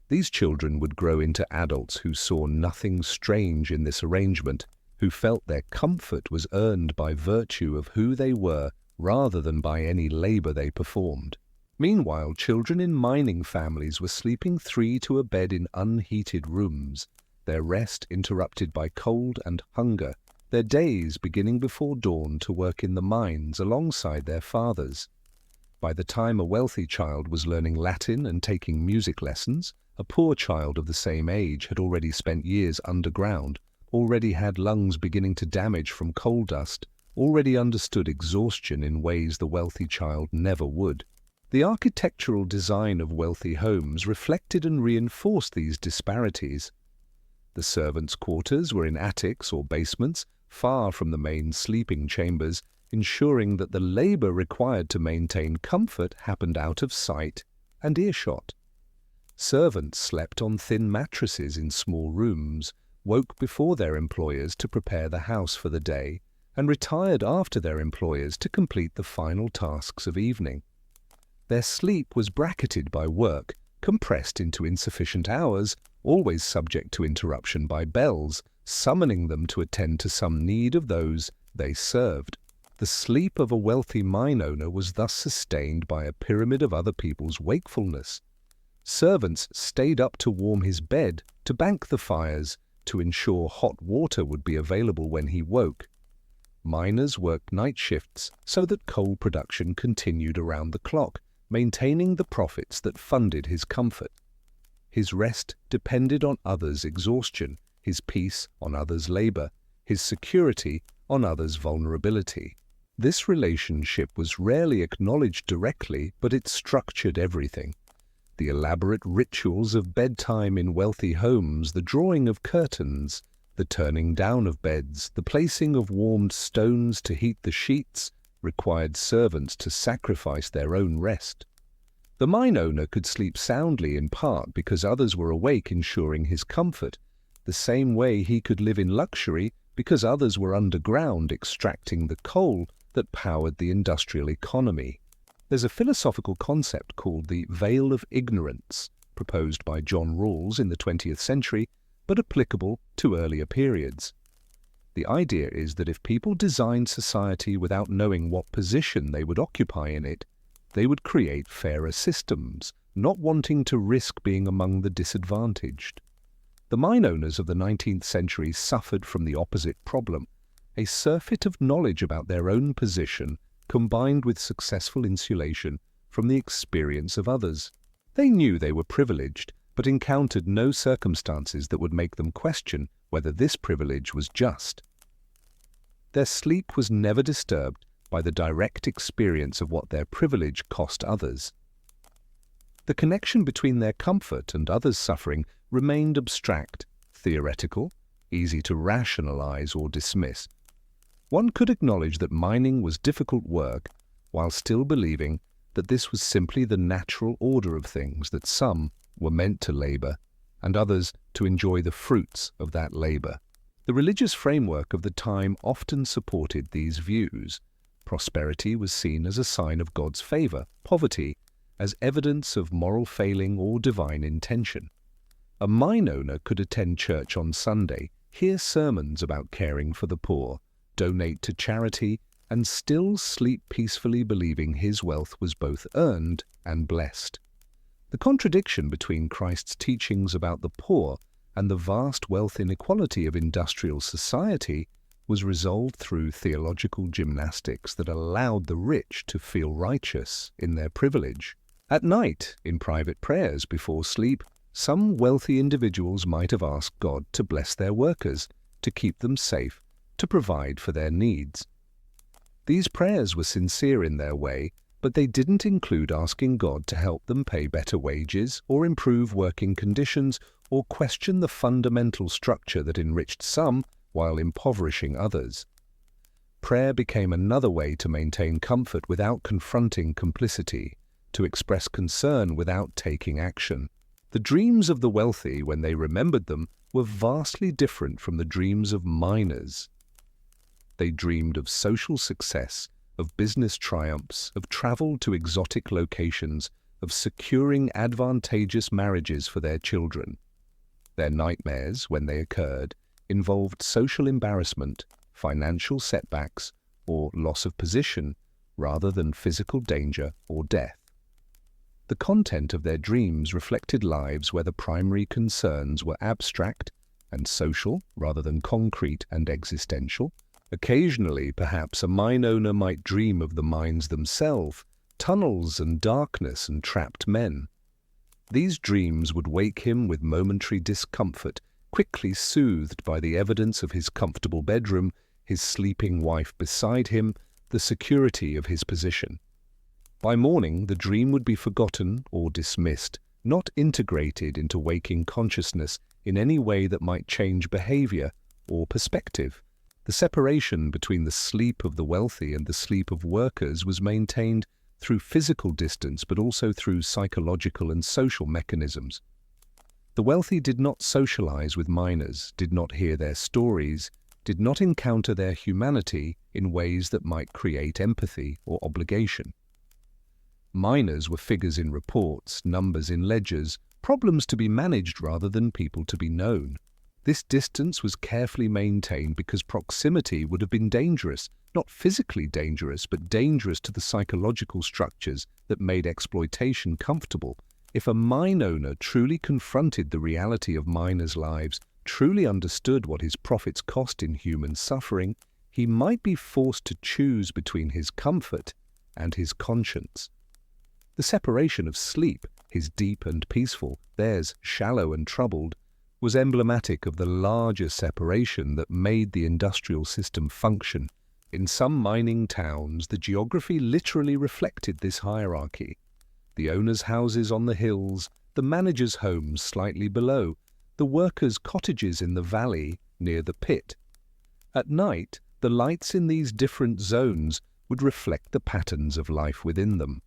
These children would grow into adults who saw nothing strange in this arrangement, who felt their comfort was earned by virtue of who they were rather than by any labor they performed. Meanwhile, children in mining families were sleeping 3 to a bed in unheated rooms, their rest interrupted by cold and hunger, their days beginning before dawn to work in the mines alongside their fathers. By the time a wealthy child was learning Latin and taking music lessons, a poor child of the same age had already spent years underground, already had lungs beginning to damage from coal dust, already understood exhaustion in ways the wealthy child never would. The architectural design of wealthy homes reflected and reinforced these disparities. The servants' quarters were in attics or basements, far from the main sleeping chambers, ensuring that the labor required to maintain comfort happened out of sight and earshot. Servants slept on thin mattresses in small rooms, woke before their employers to prepare the house for the day, and retired after their employers to complete the final tasks of evening. Their sleep was bracketed by work, compressed into insufficient hours, always subject to interruption by bells, summoning them to attend to some need of those they served. The sleep of a wealthy mine owner was thus sustained by a pyramid of other people's wakefulness. Servants stayed up to warm his bed, to bank the fires, to ensure hot water would be available when he woke. Miners worked night shifts so that coal production continued around the clock, maintaining the profits that funded his comfort. His rest depended on others' exhaustion, his peace on others' labor, his security on others' vulnerability. This relationship was rarely acknowledged directly, but it structured everything. The elaborate rituals of bedtime in wealthy homes, the drawing of curtains, the turning down of beds, the placing of warmed stones to heat the sheets, required servants to sacrifice their own rest. The mine owner could sleep soundly in part because others were awake ensuring his comfort, the same way he could live in luxury because others were underground extracting the coal that powered the industrial economy. There's a philosophical concept called the veil of ignorance, proposed by John Rawls in the 20th century, but applicable to earlier periods. The idea is that if people designed society without knowing what position they would occupy in it, they would create fairer systems, not wanting to risk being among the disadvantaged. The mine owners of the 19th century suffered from the opposite problem, a surfeit of knowledge about their own position combined with successful insulation from the experience of others. They knew they were privileged, but encountered no circumstances that would make them question whether this privilege was just. Their sleep was never disturbed by the direct experience of what their privilege cost others. The connection between their comfort and others' suffering remained abstract, theoretical, easy to rationalize or dismiss. One could acknowledge that mining was difficult work while still believing that this was simply the natural order of things, that some were meant to labor and others to enjoy the fruits of that labor. The religious framework of the time often supported these views. Prosperity was seen as a sign of God's favor, poverty as evidence of moral failing or divine intention. A mine owner could attend church on Sunday, hear sermons about caring for the poor, donate to charity, and still sleep peacefully believing his wealth was both earned and blessed. The contradiction between Christ's teachings about the poor and the vast wealth inequality of industrial society was resolved through theological gymnastics that allowed the rich to feel righteous in their privilege. At night, in private prayers before sleep, some wealthy individuals might have asked God to bless their workers, to keep them safe, to provide for their needs. These prayers were sincere in their way, but they didn't include asking God to help them pay better wages or improve working conditions or question the fundamental structure that enriched some while impoverishing others. Prayer became another way to maintain comfort without confronting complicity, to express concern without taking action. The dreams of the wealthy, when they remembered them, were vastly different from the dreams of miners. They dreamed of social success, of business triumphs, of travel to exotic locations, of securing advantageous marriages for their children. Their nightmares, when they occurred, involved social embarrassment, financial setbacks, or loss of position, rather than physical danger or death. The content of their dreams reflected lives where the primary concerns were abstract and social rather than concrete and existential. Occasionally, perhaps, a mine owner might dream of the mines themselves, tunnels and darkness and trapped men. These dreams would wake him with momentary discomfort, quickly soothed by the evidence of his comfortable bedroom, his sleeping wife beside him, the security of his position. By morning, the dream would be forgotten or dismissed, not integrated into waking consciousness in any way that might change behavior or perspective. The separation between the sleep of the wealthy and the sleep of workers was maintained through physical distance, but also through psychological and social mechanisms. The wealthy did not socialize with miners, did not hear their stories, did not encounter their humanity in ways that might create empathy or obligation. Miners were figures in reports, numbers in ledgers, problems to be managed rather than people to be known. This distance was carefully maintained because proximity would have been dangerous, not physically dangerous, but dangerous to the psychological structures that made exploitation comfortable. If a mine owner truly confronted the reality of miners' lives, truly understood what his profits cost in human suffering, he might be forced to choose between his comfort and his conscience. The separation of sleep, his deep and peaceful, theirs shallow and troubled, was emblematic of the larger separation that made the industrial system function. In some mining towns, the geography literally reflected this hierarchy. The owners' houses on the hills, the managers' homes slightly below, the workers' cottages in the valley near the pit. At night, the lights in these different zones would reflect the patterns of life within them.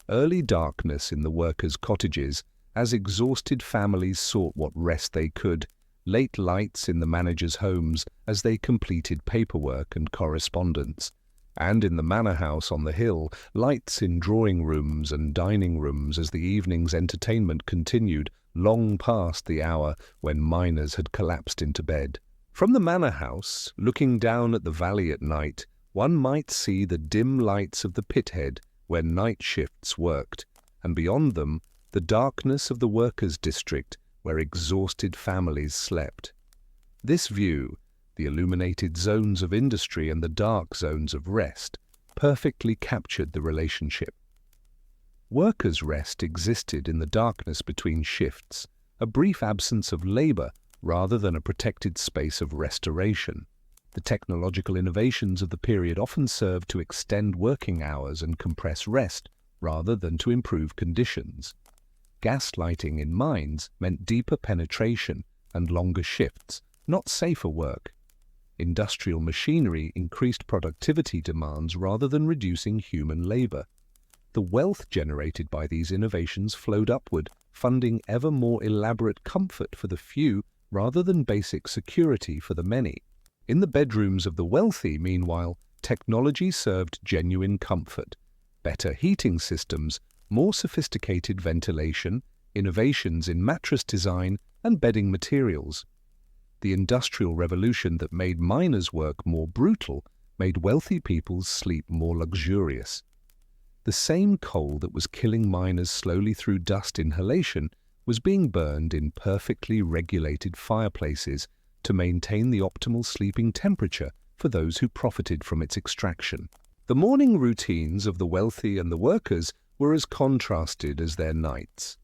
Early darkness in the workers' cottages, as exhausted families sought what rest they could, late lights in the managers' homes as they completed paperwork and correspondence, and in the manor house on the hill, lights in drawing rooms and dining rooms as the evening's entertainment continued long past the hour when miners had collapsed into bed. From the manor house, looking down at the valley at night, one might see the dim lights of the pithead where night shifts worked, and beyond them, the darkness of the workers' district where exhausted families slept. This view, the illuminated zones of industry and the dark zones of rest, perfectly captured the relationship. Workers' rest existed in the darkness between shifts, a brief absence of labor rather than a protected space of restoration. The technological innovations of the period often served to extend working hours and compress rest rather than to improve conditions. Gaslighting in mines meant deeper penetration and longer shifts, not safer work. Industrial machinery increased productivity demands rather than reducing human labor. The wealth generated by these innovations flowed upward, funding ever more elaborate comfort for the few rather than basic security for the many. In the bedrooms of the wealthy, meanwhile, technology served genuine comfort. Better heating systems, more sophisticated ventilation, innovations in mattress design and bedding materials. The Industrial Revolution that made miners' work more brutal made wealthy people's sleep more luxurious. The same coal that was killing miners slowly through dust inhalation was being burned in perfectly regulated fireplaces to maintain the optimal sleeping temperature for those who profited from its extraction. The morning routines of the wealthy and the workers were as contrasted as their nights.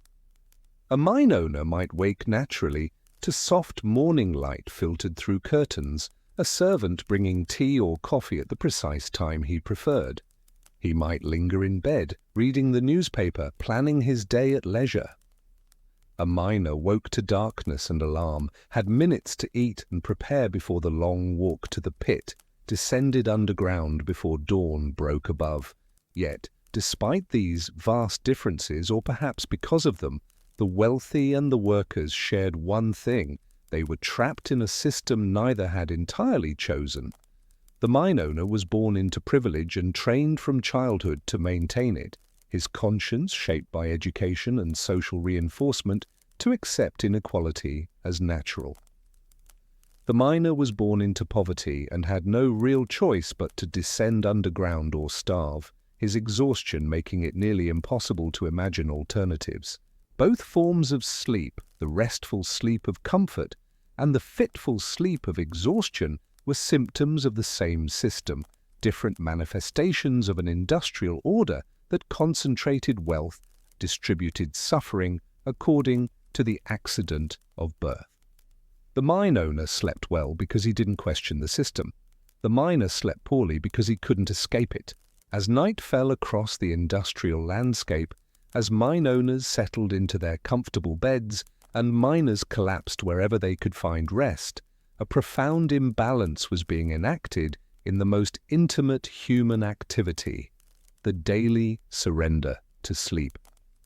A mine owner might wake naturally to soft morning light filtered through curtains, a servant bringing tea or coffee at the precise time he preferred. He might linger in bed, reading the newspaper, planning his day at leisure. A miner woke to darkness and alarm, had minutes to eat and prepare before the long walk to the pit, descended underground before dawn broke above. Yet, despite these vast differences, or perhaps because of them, the wealthy and the workers shared one thing: they were trapped in a system neither had entirely chosen. The mine owner was born into privilege and trained from childhood to maintain it, his conscience shaped by education and social reinforcement to accept inequality as natural. The miner was born into poverty and had no real choice but to descend underground or starve, his exhaustion making it nearly impossible to imagine alternatives. Both forms of sleep, the restful sleep of comfort and the fitful sleep of exhaustion, were symptoms of the same system, different manifestations of an industrial order that concentrated wealth, distributed suffering according to the accident of birth. The mine owner slept well because he didn't question the system. The miner slept poorly because he couldn't escape it. As night fell across the industrial landscape, as mine owners settled into their comfortable beds and miners collapsed wherever they could find rest, a profound imbalance was being enacted in the most intimate human activity, the daily surrender to sleep.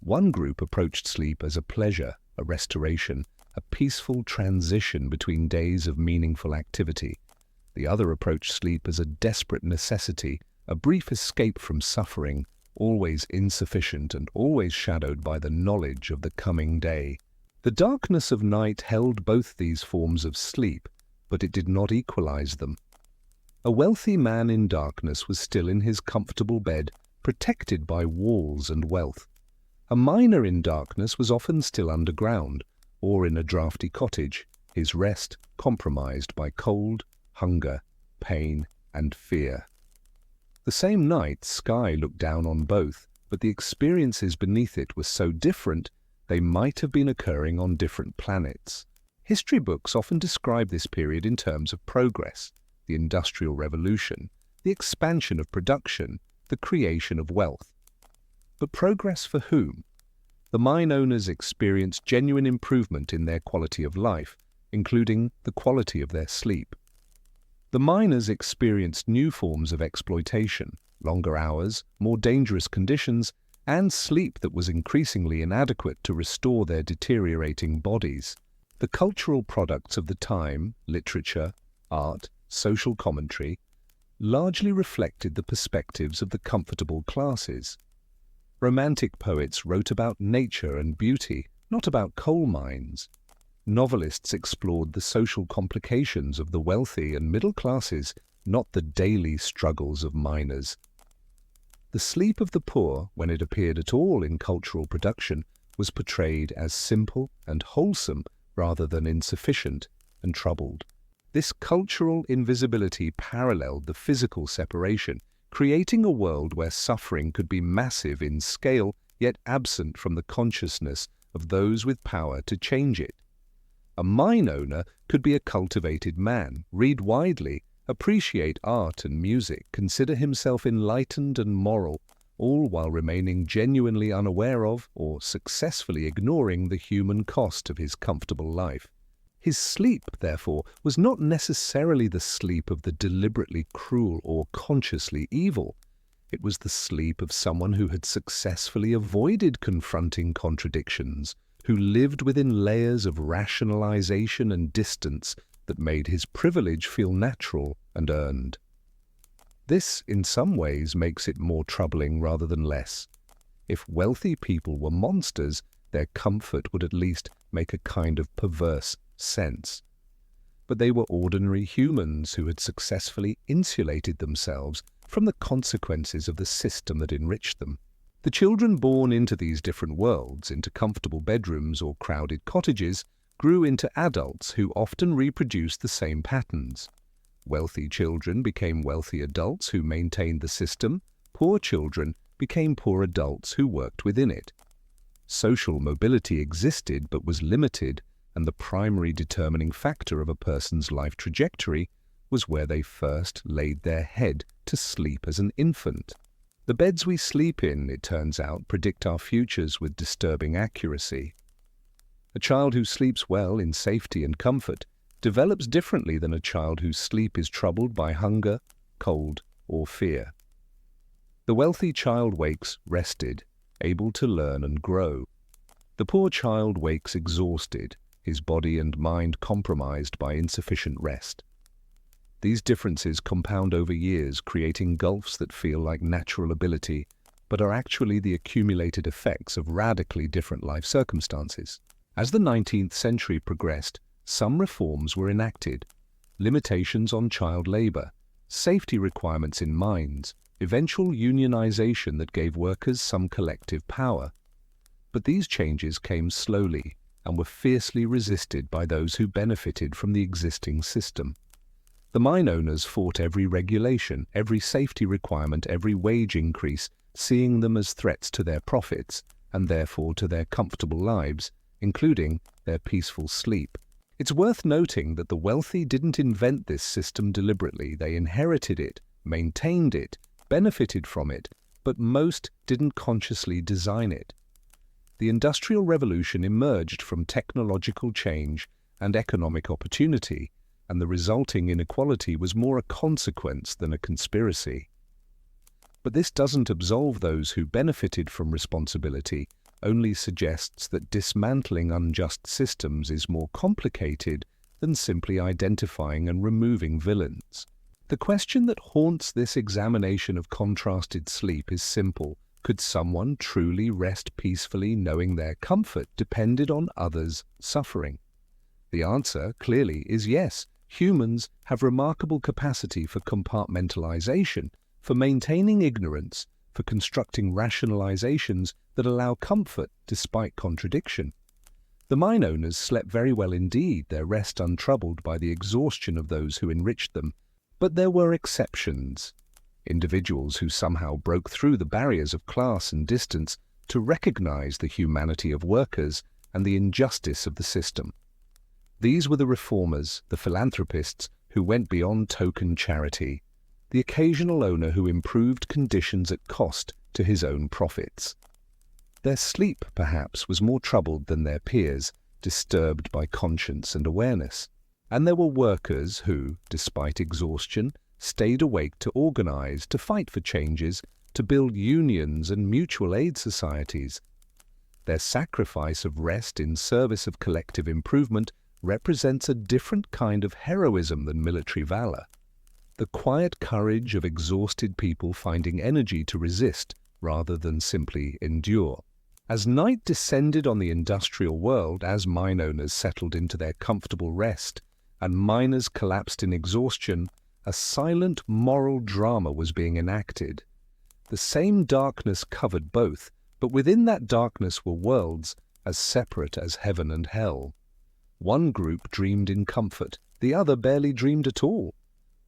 One group approached sleep as a pleasure, a restoration, a peaceful transition between days of meaningful activity. The other approached sleep as a desperate necessity, a brief escape from suffering, always insufficient and always shadowed by the knowledge of the coming day. The darkness of night held both these forms of sleep, but it did not equalize them. A wealthy man in darkness was still in his comfortable bed, protected by walls and wealth. A miner in darkness was often still underground, or in a drafty cottage, his rest compromised by cold, hunger, pain, and fear. The same night sky looked down on both, but the experiences beneath it were so different they might have been occurring on different planets. History books often describe this period in terms of progress, the Industrial Revolution, the expansion of production, the creation of wealth. But progress for whom? The mine owners experienced genuine improvement in their quality of life, including the quality of their sleep. The miners experienced new forms of exploitation, longer hours, more dangerous conditions, and sleep that was increasingly inadequate to restore their deteriorating bodies. The cultural products of the time, literature, art, social commentary, largely reflected the perspectives of the comfortable classes. Romantic poets wrote about nature and beauty, not about coal mines. Novelists explored the social complications of the wealthy and middle classes, not the daily struggles of miners. The sleep of the poor, when it appeared at all in cultural production, was portrayed as simple and wholesome rather than insufficient and troubled. This cultural invisibility paralleled the physical separation, creating a world where suffering could be massive in scale, yet absent from the consciousness of those with power to change it. A mine owner could be a cultivated man, read widely, appreciate art and music, consider himself enlightened and moral, all while remaining genuinely unaware of or successfully ignoring the human cost of his comfortable life. His sleep, therefore, was not necessarily the sleep of the deliberately cruel or consciously evil. It was the sleep of someone who had successfully avoided confronting contradictions, who lived within layers of rationalization and distance, that made his privilege feel natural and earned. This, in some ways, makes it more troubling rather than less. If wealthy people were monsters, their comfort would at least make a kind of perverse sense. But they were ordinary humans who had successfully insulated themselves from the consequences of the system that enriched them. The children born into these different worlds, into comfortable bedrooms or crowded cottages, grew into adults who often reproduced the same patterns. Wealthy children became wealthy adults who maintained the system. Poor children became poor adults who worked within it. Social mobility existed but was limited, and the primary determining factor of a person's life trajectory was where they first laid their head to sleep as an infant. The beds we sleep in, it turns out, predict our futures with disturbing accuracy. A child who sleeps well in safety and comfort develops differently than a child whose sleep is troubled by hunger, cold, or fear. The wealthy child wakes rested, able to learn and grow. The poor child wakes exhausted, his body and mind compromised by insufficient rest. These differences compound over years, creating gulfs that feel like natural ability, but are actually the accumulated effects of radically different life circumstances. As the 19th century progressed, some reforms were enacted: limitations on child labor, safety requirements in mines, eventual unionization that gave workers some collective power. But these changes came slowly and were fiercely resisted by those who benefited from the existing system. The mine owners fought every regulation, every safety requirement, every wage increase, seeing them as threats to their profits and therefore to their comfortable lives, including their peaceful sleep. It's worth noting that the wealthy didn't invent this system deliberately. They inherited it, maintained it, benefited from it, but most didn't consciously design it. The Industrial Revolution emerged from technological change and economic opportunity, and the resulting inequality was more a consequence than a conspiracy. But this doesn't absolve those who benefited from responsibility, only suggests that dismantling unjust systems is more complicated than simply identifying and removing villains. The question that haunts this examination of contrasted sleep is simple. Could someone truly rest peacefully knowing their comfort depended on others' suffering? The answer, clearly, is yes. Humans have remarkable capacity for compartmentalization, for maintaining ignorance, for constructing rationalizations that allow comfort despite contradiction. The mine owners slept very well indeed, their rest untroubled by the exhaustion of those who enriched them. But there were exceptions. Individuals who somehow broke through the barriers of class and distance to recognize the humanity of workers and the injustice of the system. These were the reformers, the philanthropists who went beyond token charity, the occasional owner who improved conditions at cost to his own profits. Their sleep, perhaps, was more troubled than their peers, disturbed by conscience and awareness. And there were workers who, despite exhaustion, stayed awake to organize, to fight for changes, to build unions and mutual aid societies. Their sacrifice of rest in service of collective improvement represents a different kind of heroism than military valor. The quiet courage of exhausted people finding energy to resist rather than simply endure. As night descended on the industrial world, as mine owners settled into their comfortable rest, and miners collapsed in exhaustion, a silent moral drama was being enacted. The same darkness covered both, but within that darkness were worlds as separate as heaven and hell. One group dreamed in comfort, the other barely dreamed at all.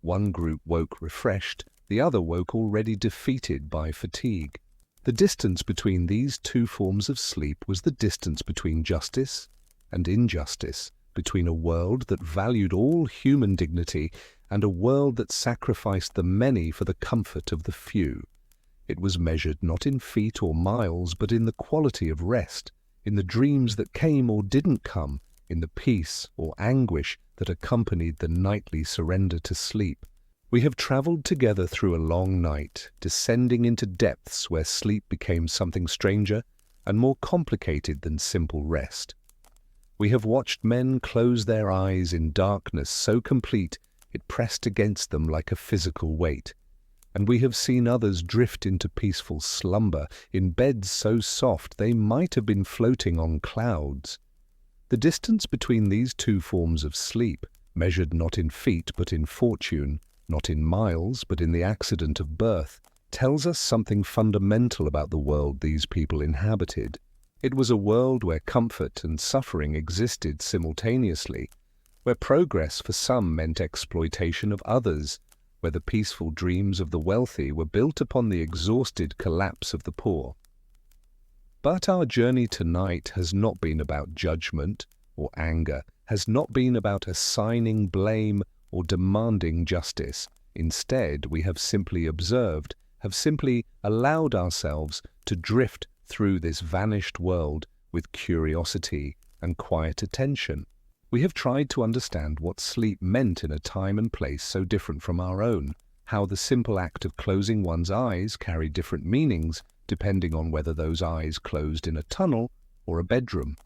One group woke refreshed, the other woke already defeated by fatigue. The distance between these two forms of sleep was the distance between justice and injustice, between a world that valued all human dignity and a world that sacrificed the many for the comfort of the few. It was measured not in feet or miles, but in the quality of rest, in the dreams that came or didn't come, in the peace or anguish that accompanied the nightly surrender to sleep. We have traveled together through a long night, descending into depths where sleep became something stranger and more complicated than simple rest. We have watched men close their eyes in darkness so complete it pressed against them like a physical weight. And we have seen others drift into peaceful slumber in beds so soft they might have been floating on clouds. The distance between these two forms of sleep, measured not in feet but in fortune, not in miles but in the accident of birth, tells us something fundamental about the world these people inhabited. It was a world where comfort and suffering existed simultaneously, where progress for some meant exploitation of others, where the peaceful dreams of the wealthy were built upon the exhausted collapse of the poor. But our journey tonight has not been about judgment or anger, has not been about assigning blame or demanding justice. Instead, we have simply observed, have simply allowed ourselves to drift through this vanished world with curiosity and quiet attention. We have tried to understand what sleep meant in a time and place so different from our own, how the simple act of closing one's eyes carried different meanings depending on whether those eyes closed in a tunnel or a bedroom.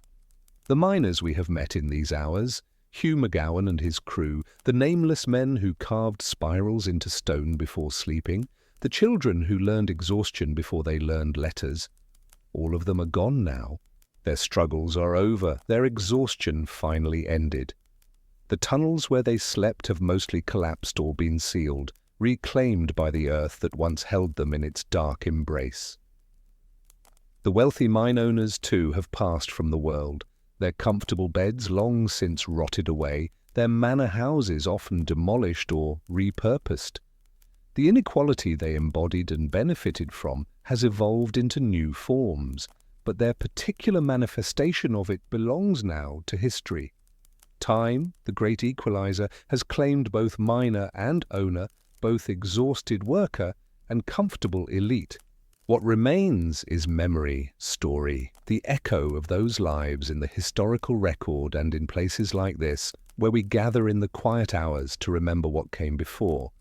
The miners we have met in these hours, Hugh McGowan and his crew, the nameless men who carved spirals into stone before sleeping, the children who learned exhaustion before they learned letters, all of them are gone now. Their struggles are over, their exhaustion finally ended. The tunnels where they slept have mostly collapsed or been sealed, reclaimed by the earth that once held them in its dark embrace. The wealthy mine owners, too, have passed from the world, their comfortable beds long since rotted away, their manor houses often demolished or repurposed. The inequality they embodied and benefited from has evolved into new forms, but their particular manifestation of it belongs now to history. Time, the great equalizer, has claimed both miner and owner, both exhausted worker and comfortable elite. What remains is memory, story, the echo of those lives in the historical record and in places like this, where we gather in the quiet hours to remember what came before.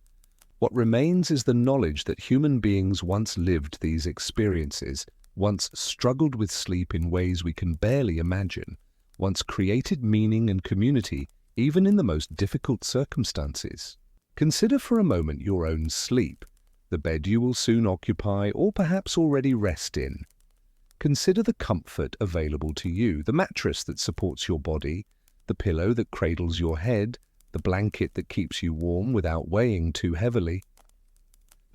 What remains is the knowledge that human beings once lived these experiences, once struggled with sleep in ways we can barely imagine, once created meaning and community even in the most difficult circumstances. Consider for a moment your own sleep, the bed you will soon occupy or perhaps already rest in. Consider the comfort available to you, the mattress that supports your body, the pillow that cradles your head, the blanket that keeps you warm without weighing too heavily.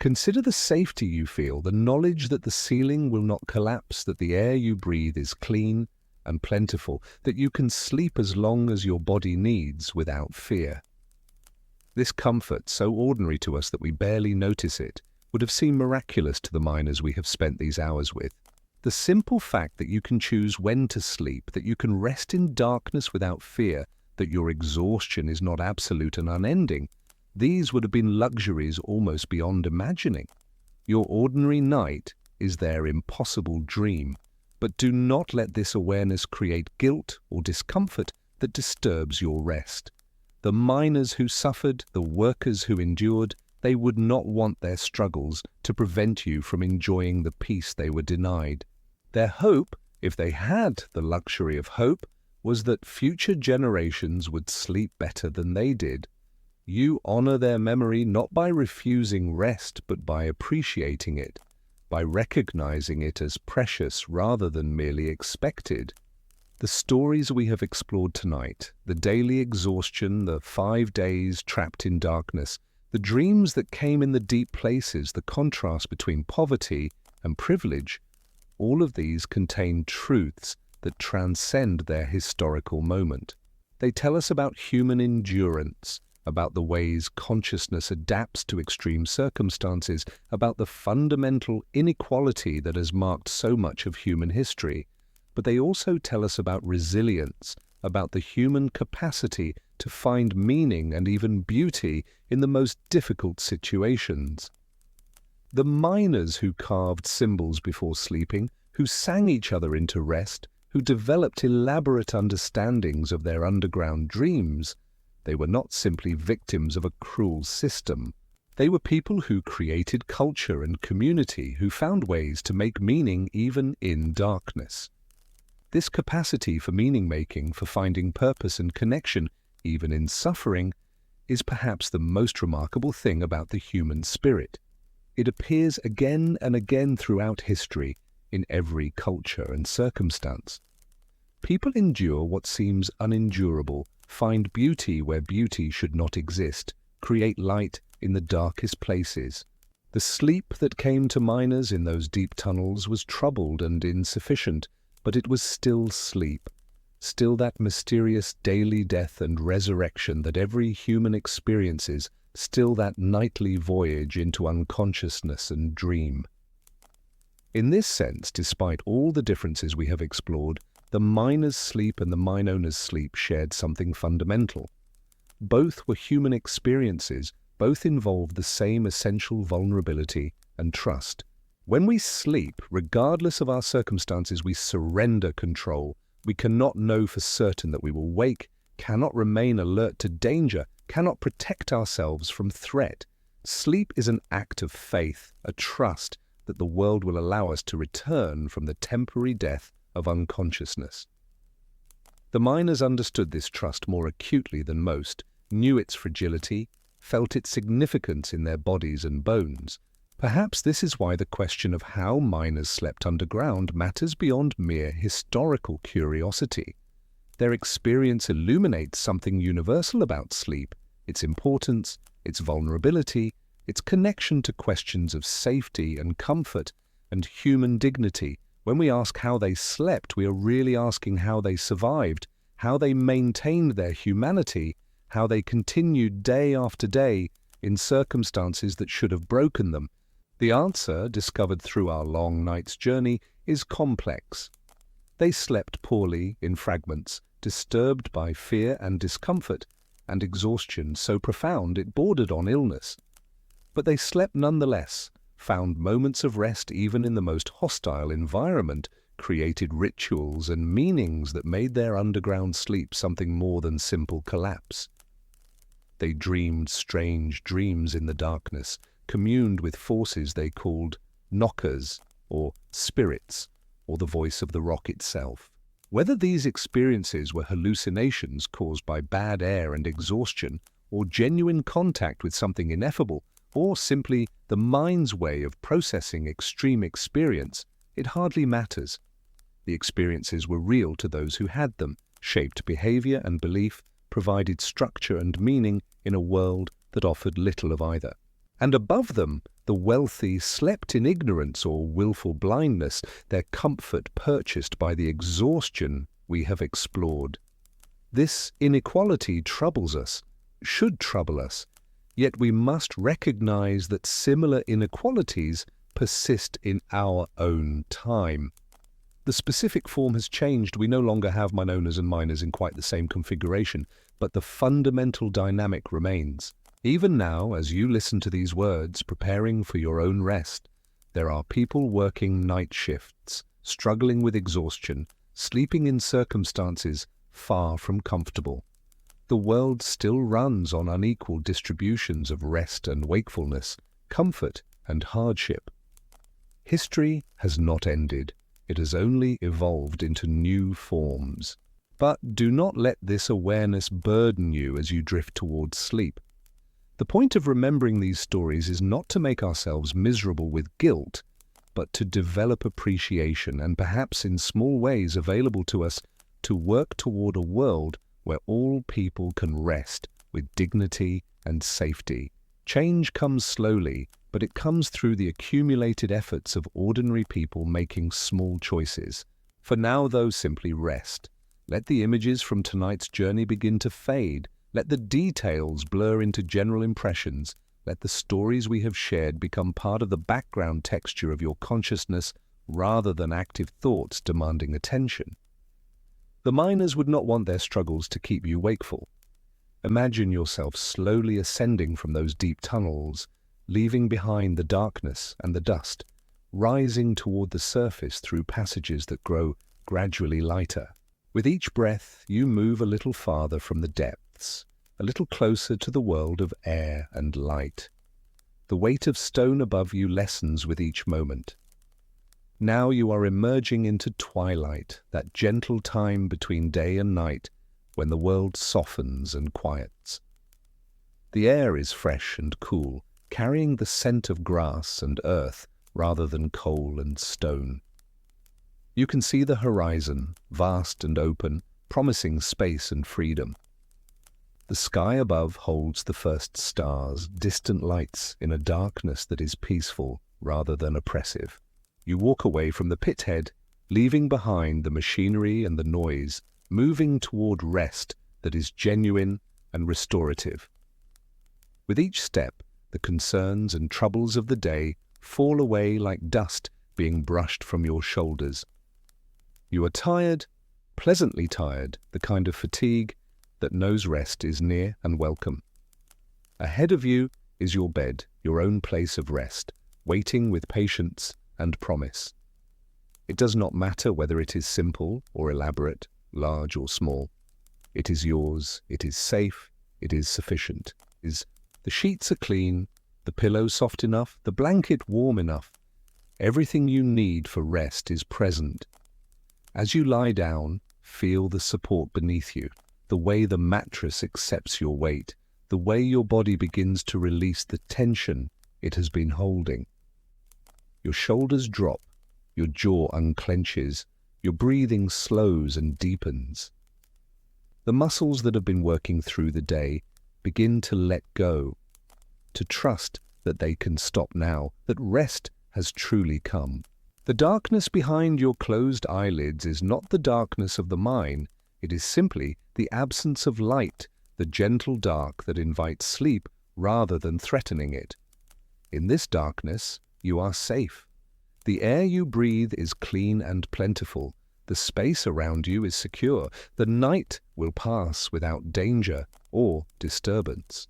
Consider the safety you feel, the knowledge that the ceiling will not collapse, that the air you breathe is clean and plentiful, that you can sleep as long as your body needs without fear. This comfort, so ordinary to us that we barely notice it, would have seemed miraculous to the miners we have spent these hours with. The simple fact that you can choose when to sleep, that you can rest in darkness without fear, that your exhaustion is not absolute and unending, these would have been luxuries almost beyond imagining. Your ordinary night is their impossible dream, but do not let this awareness create guilt or discomfort that disturbs your rest. The miners who suffered, the workers who endured, they would not want their struggles to prevent you from enjoying the peace they were denied. Their hope, if they had the luxury of hope, was that future generations would sleep better than they did. You honor their memory not by refusing rest, but by appreciating it, by recognizing it as precious rather than merely expected. The stories we have explored tonight, the daily exhaustion, the 5 days trapped in darkness, the dreams that came in the deep places, the contrast between poverty and privilege, all of these contain truths that transcend their historical moment. They tell us about human endurance, about the ways consciousness adapts to extreme circumstances, about the fundamental inequality that has marked so much of human history. But they also tell us about resilience, about the human capacity to find meaning and even beauty in the most difficult situations. The miners who carved symbols before sleeping, who sang each other into rest, who developed elaborate understandings of their underground dreams, they were not simply victims of a cruel system. They were people who created culture and community, who found ways to make meaning even in darkness. This capacity for meaning-making, for finding purpose and connection, even in suffering, is perhaps the most remarkable thing about the human spirit. It appears again and again throughout history, in every culture and circumstance. People endure what seems unendurable, find beauty where beauty should not exist, create light in the darkest places. The sleep that came to miners in those deep tunnels was troubled and insufficient, but it was still sleep, still that mysterious daily death and resurrection that every human experiences, still that nightly voyage into unconsciousness and dream. In this sense, despite all the differences we have explored, the miner's sleep and the mine owner's sleep shared something fundamental. Both were human experiences, both involved the same essential vulnerability and trust. When we sleep, regardless of our circumstances, we surrender control. We cannot know for certain that we will wake, cannot remain alert to danger, cannot protect ourselves from threat. Sleep is an act of faith, a trust that the world will allow us to return from the temporary death of unconsciousness. The miners understood this trust more acutely than most, knew its fragility, felt its significance in their bodies and bones. Perhaps this is why the question of how miners slept underground matters beyond mere historical curiosity. Their experience illuminates something universal about sleep, its importance, its vulnerability, its connection to questions of safety and comfort and human dignity. When we ask how they slept, we are really asking how they survived, how they maintained their humanity, how they continued day after day in circumstances that should have broken them. The answer, discovered through our long night's journey, is complex. They slept poorly in fragments, disturbed by fear and discomfort, and exhaustion so profound it bordered on illness. But they slept nonetheless, found moments of rest even in the most hostile environment, created rituals and meanings that made their underground sleep something more than simple collapse. They dreamed strange dreams in the darkness, communed with forces they called knockers, or spirits, or the voice of the rock itself. Whether these experiences were hallucinations caused by bad air and exhaustion, or genuine contact with something ineffable, or simply the mind's way of processing extreme experience, it hardly matters. The experiences were real to those who had them, shaped behavior and belief, provided structure and meaning in a world that offered little of either. And above them, the wealthy slept in ignorance or willful blindness, their comfort purchased by the exhaustion we have explored. This inequality troubles us, should trouble us, yet we must recognize that similar inequalities persist in our own time. The specific form has changed. We no longer have mine owners and miners in quite the same configuration, but the fundamental dynamic remains. Even now, as you listen to these words, preparing for your own rest, there are people working night shifts, struggling with exhaustion, sleeping in circumstances far from comfortable. The world still runs on unequal distributions of rest and wakefulness, comfort and hardship. History has not ended. It has only evolved into new forms. But do not let this awareness burden you as you drift towards sleep. The point of remembering these stories is not to make ourselves miserable with guilt, but to develop appreciation and perhaps in small ways available to us to work toward a world where all people can rest with dignity and safety. Change comes slowly, but it comes through the accumulated efforts of ordinary people making small choices. For now, though, simply rest. Let the images from tonight's journey begin to fade. Let the details blur into general impressions. Let the stories we have shared become part of the background texture of your consciousness rather than active thoughts demanding attention. The miners would not want their struggles to keep you wakeful. Imagine yourself slowly ascending from those deep tunnels, leaving behind the darkness and the dust, rising toward the surface through passages that grow gradually lighter. With each breath, you move a little farther from the depths, a little closer to the world of air and light. The weight of stone above you lessens with each moment. Now you are emerging into twilight, that gentle time between day and night, when the world softens and quiets. The air is fresh and cool, carrying the scent of grass and earth rather than coal and stone. You can see the horizon, vast and open, promising space and freedom. The sky above holds the first stars, distant lights in a darkness that is peaceful rather than oppressive. You walk away from the pit head, leaving behind the machinery and the noise, moving toward rest that is genuine and restorative. With each step, the concerns and troubles of the day fall away like dust being brushed from your shoulders. You are tired, pleasantly tired, the kind of fatigue that knows rest is near and welcome. Ahead of you is your bed, your own place of rest, waiting with patience and promise. It does not matter whether it is simple or elaborate, large or small. It is yours, it is safe, it is sufficient. The sheets are clean, the pillow soft enough, the blanket warm enough. Everything you need for rest is present. As you lie down, feel the support beneath you, the way the mattress accepts your weight, the way your body begins to release the tension it has been holding. Your shoulders drop, your jaw unclenches, your breathing slows and deepens. The muscles that have been working through the day begin to let go, to trust that they can stop now, that rest has truly come. The darkness behind your closed eyelids is not the darkness of the mind, it is simply the absence of light, the gentle dark that invites sleep rather than threatening it. In this darkness, you are safe. The air you breathe is clean and plentiful. The space around you is secure. The night will pass without danger or disturbance.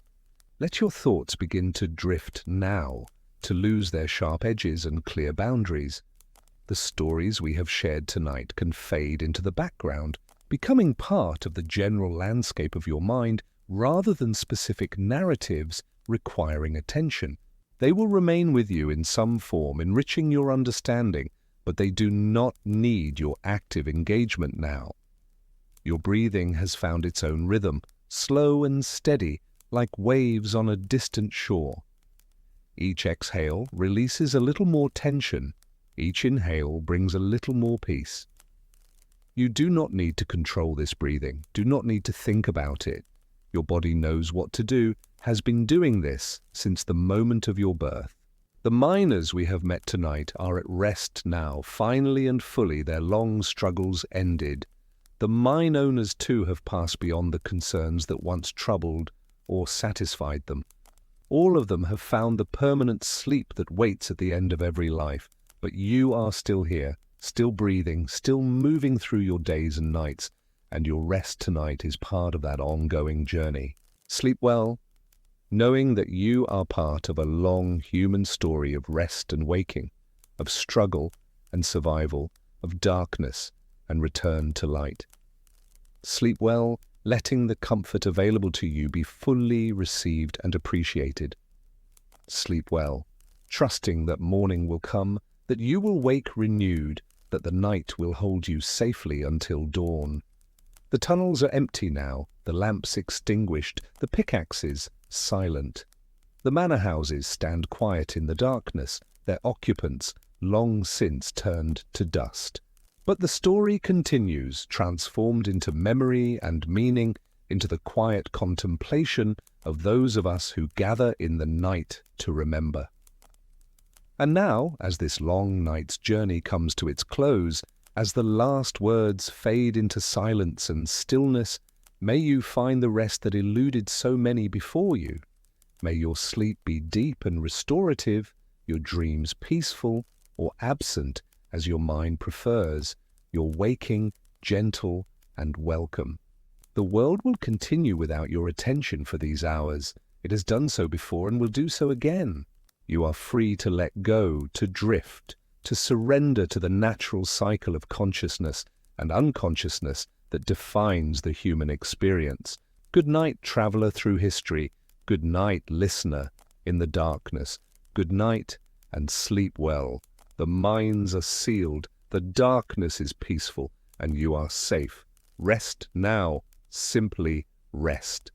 Let your thoughts begin to drift now, to lose their sharp edges and clear boundaries. The stories we have shared tonight can fade into the background, becoming part of the general landscape of your mind rather than specific narratives requiring attention. They will remain with you in some form, enriching your understanding, but they do not need your active engagement now. Your breathing has found its own rhythm, slow and steady, like waves on a distant shore. Each exhale releases a little more tension. Each inhale brings a little more peace. You do not need to control this breathing, do not need to think about it. Your body knows what to do, has been doing this since the moment of your birth. The miners we have met tonight are at rest now, finally and fully, their long struggles ended. The mine owners too have passed beyond the concerns that once troubled or satisfied them. All of them have found the permanent sleep that waits at the end of every life. But you are still here, still breathing, still moving through your days and nights, and your rest tonight is part of that ongoing journey. Sleep well, knowing that you are part of a long human story of rest and waking, of struggle and survival, of darkness and return to light. Sleep well, letting the comfort available to you be fully received and appreciated. Sleep well, trusting that morning will come, that you will wake renewed, that the night will hold you safely until dawn. The tunnels are empty now, the lamps extinguished, the pickaxes silent. The manor houses stand quiet in the darkness, their occupants long since turned to dust. But the story continues, transformed into memory and meaning, into the quiet contemplation of those of us who gather in the night to remember. And now, as this long night's journey comes to its close, as the last words fade into silence and stillness, may you find the rest that eluded so many before you. May your sleep be deep and restorative, your dreams peaceful or absent as your mind prefers, your waking gentle and welcome. The world will continue without your attention for these hours. It has done so before and will do so again. You are free to let go, to drift, to surrender to the natural cycle of consciousness and unconsciousness that defines the human experience. Good night, traveler through history. Good night, listener in the darkness. Good night and sleep well. The mines are sealed, the darkness is peaceful, and you are safe. Rest now, simply rest.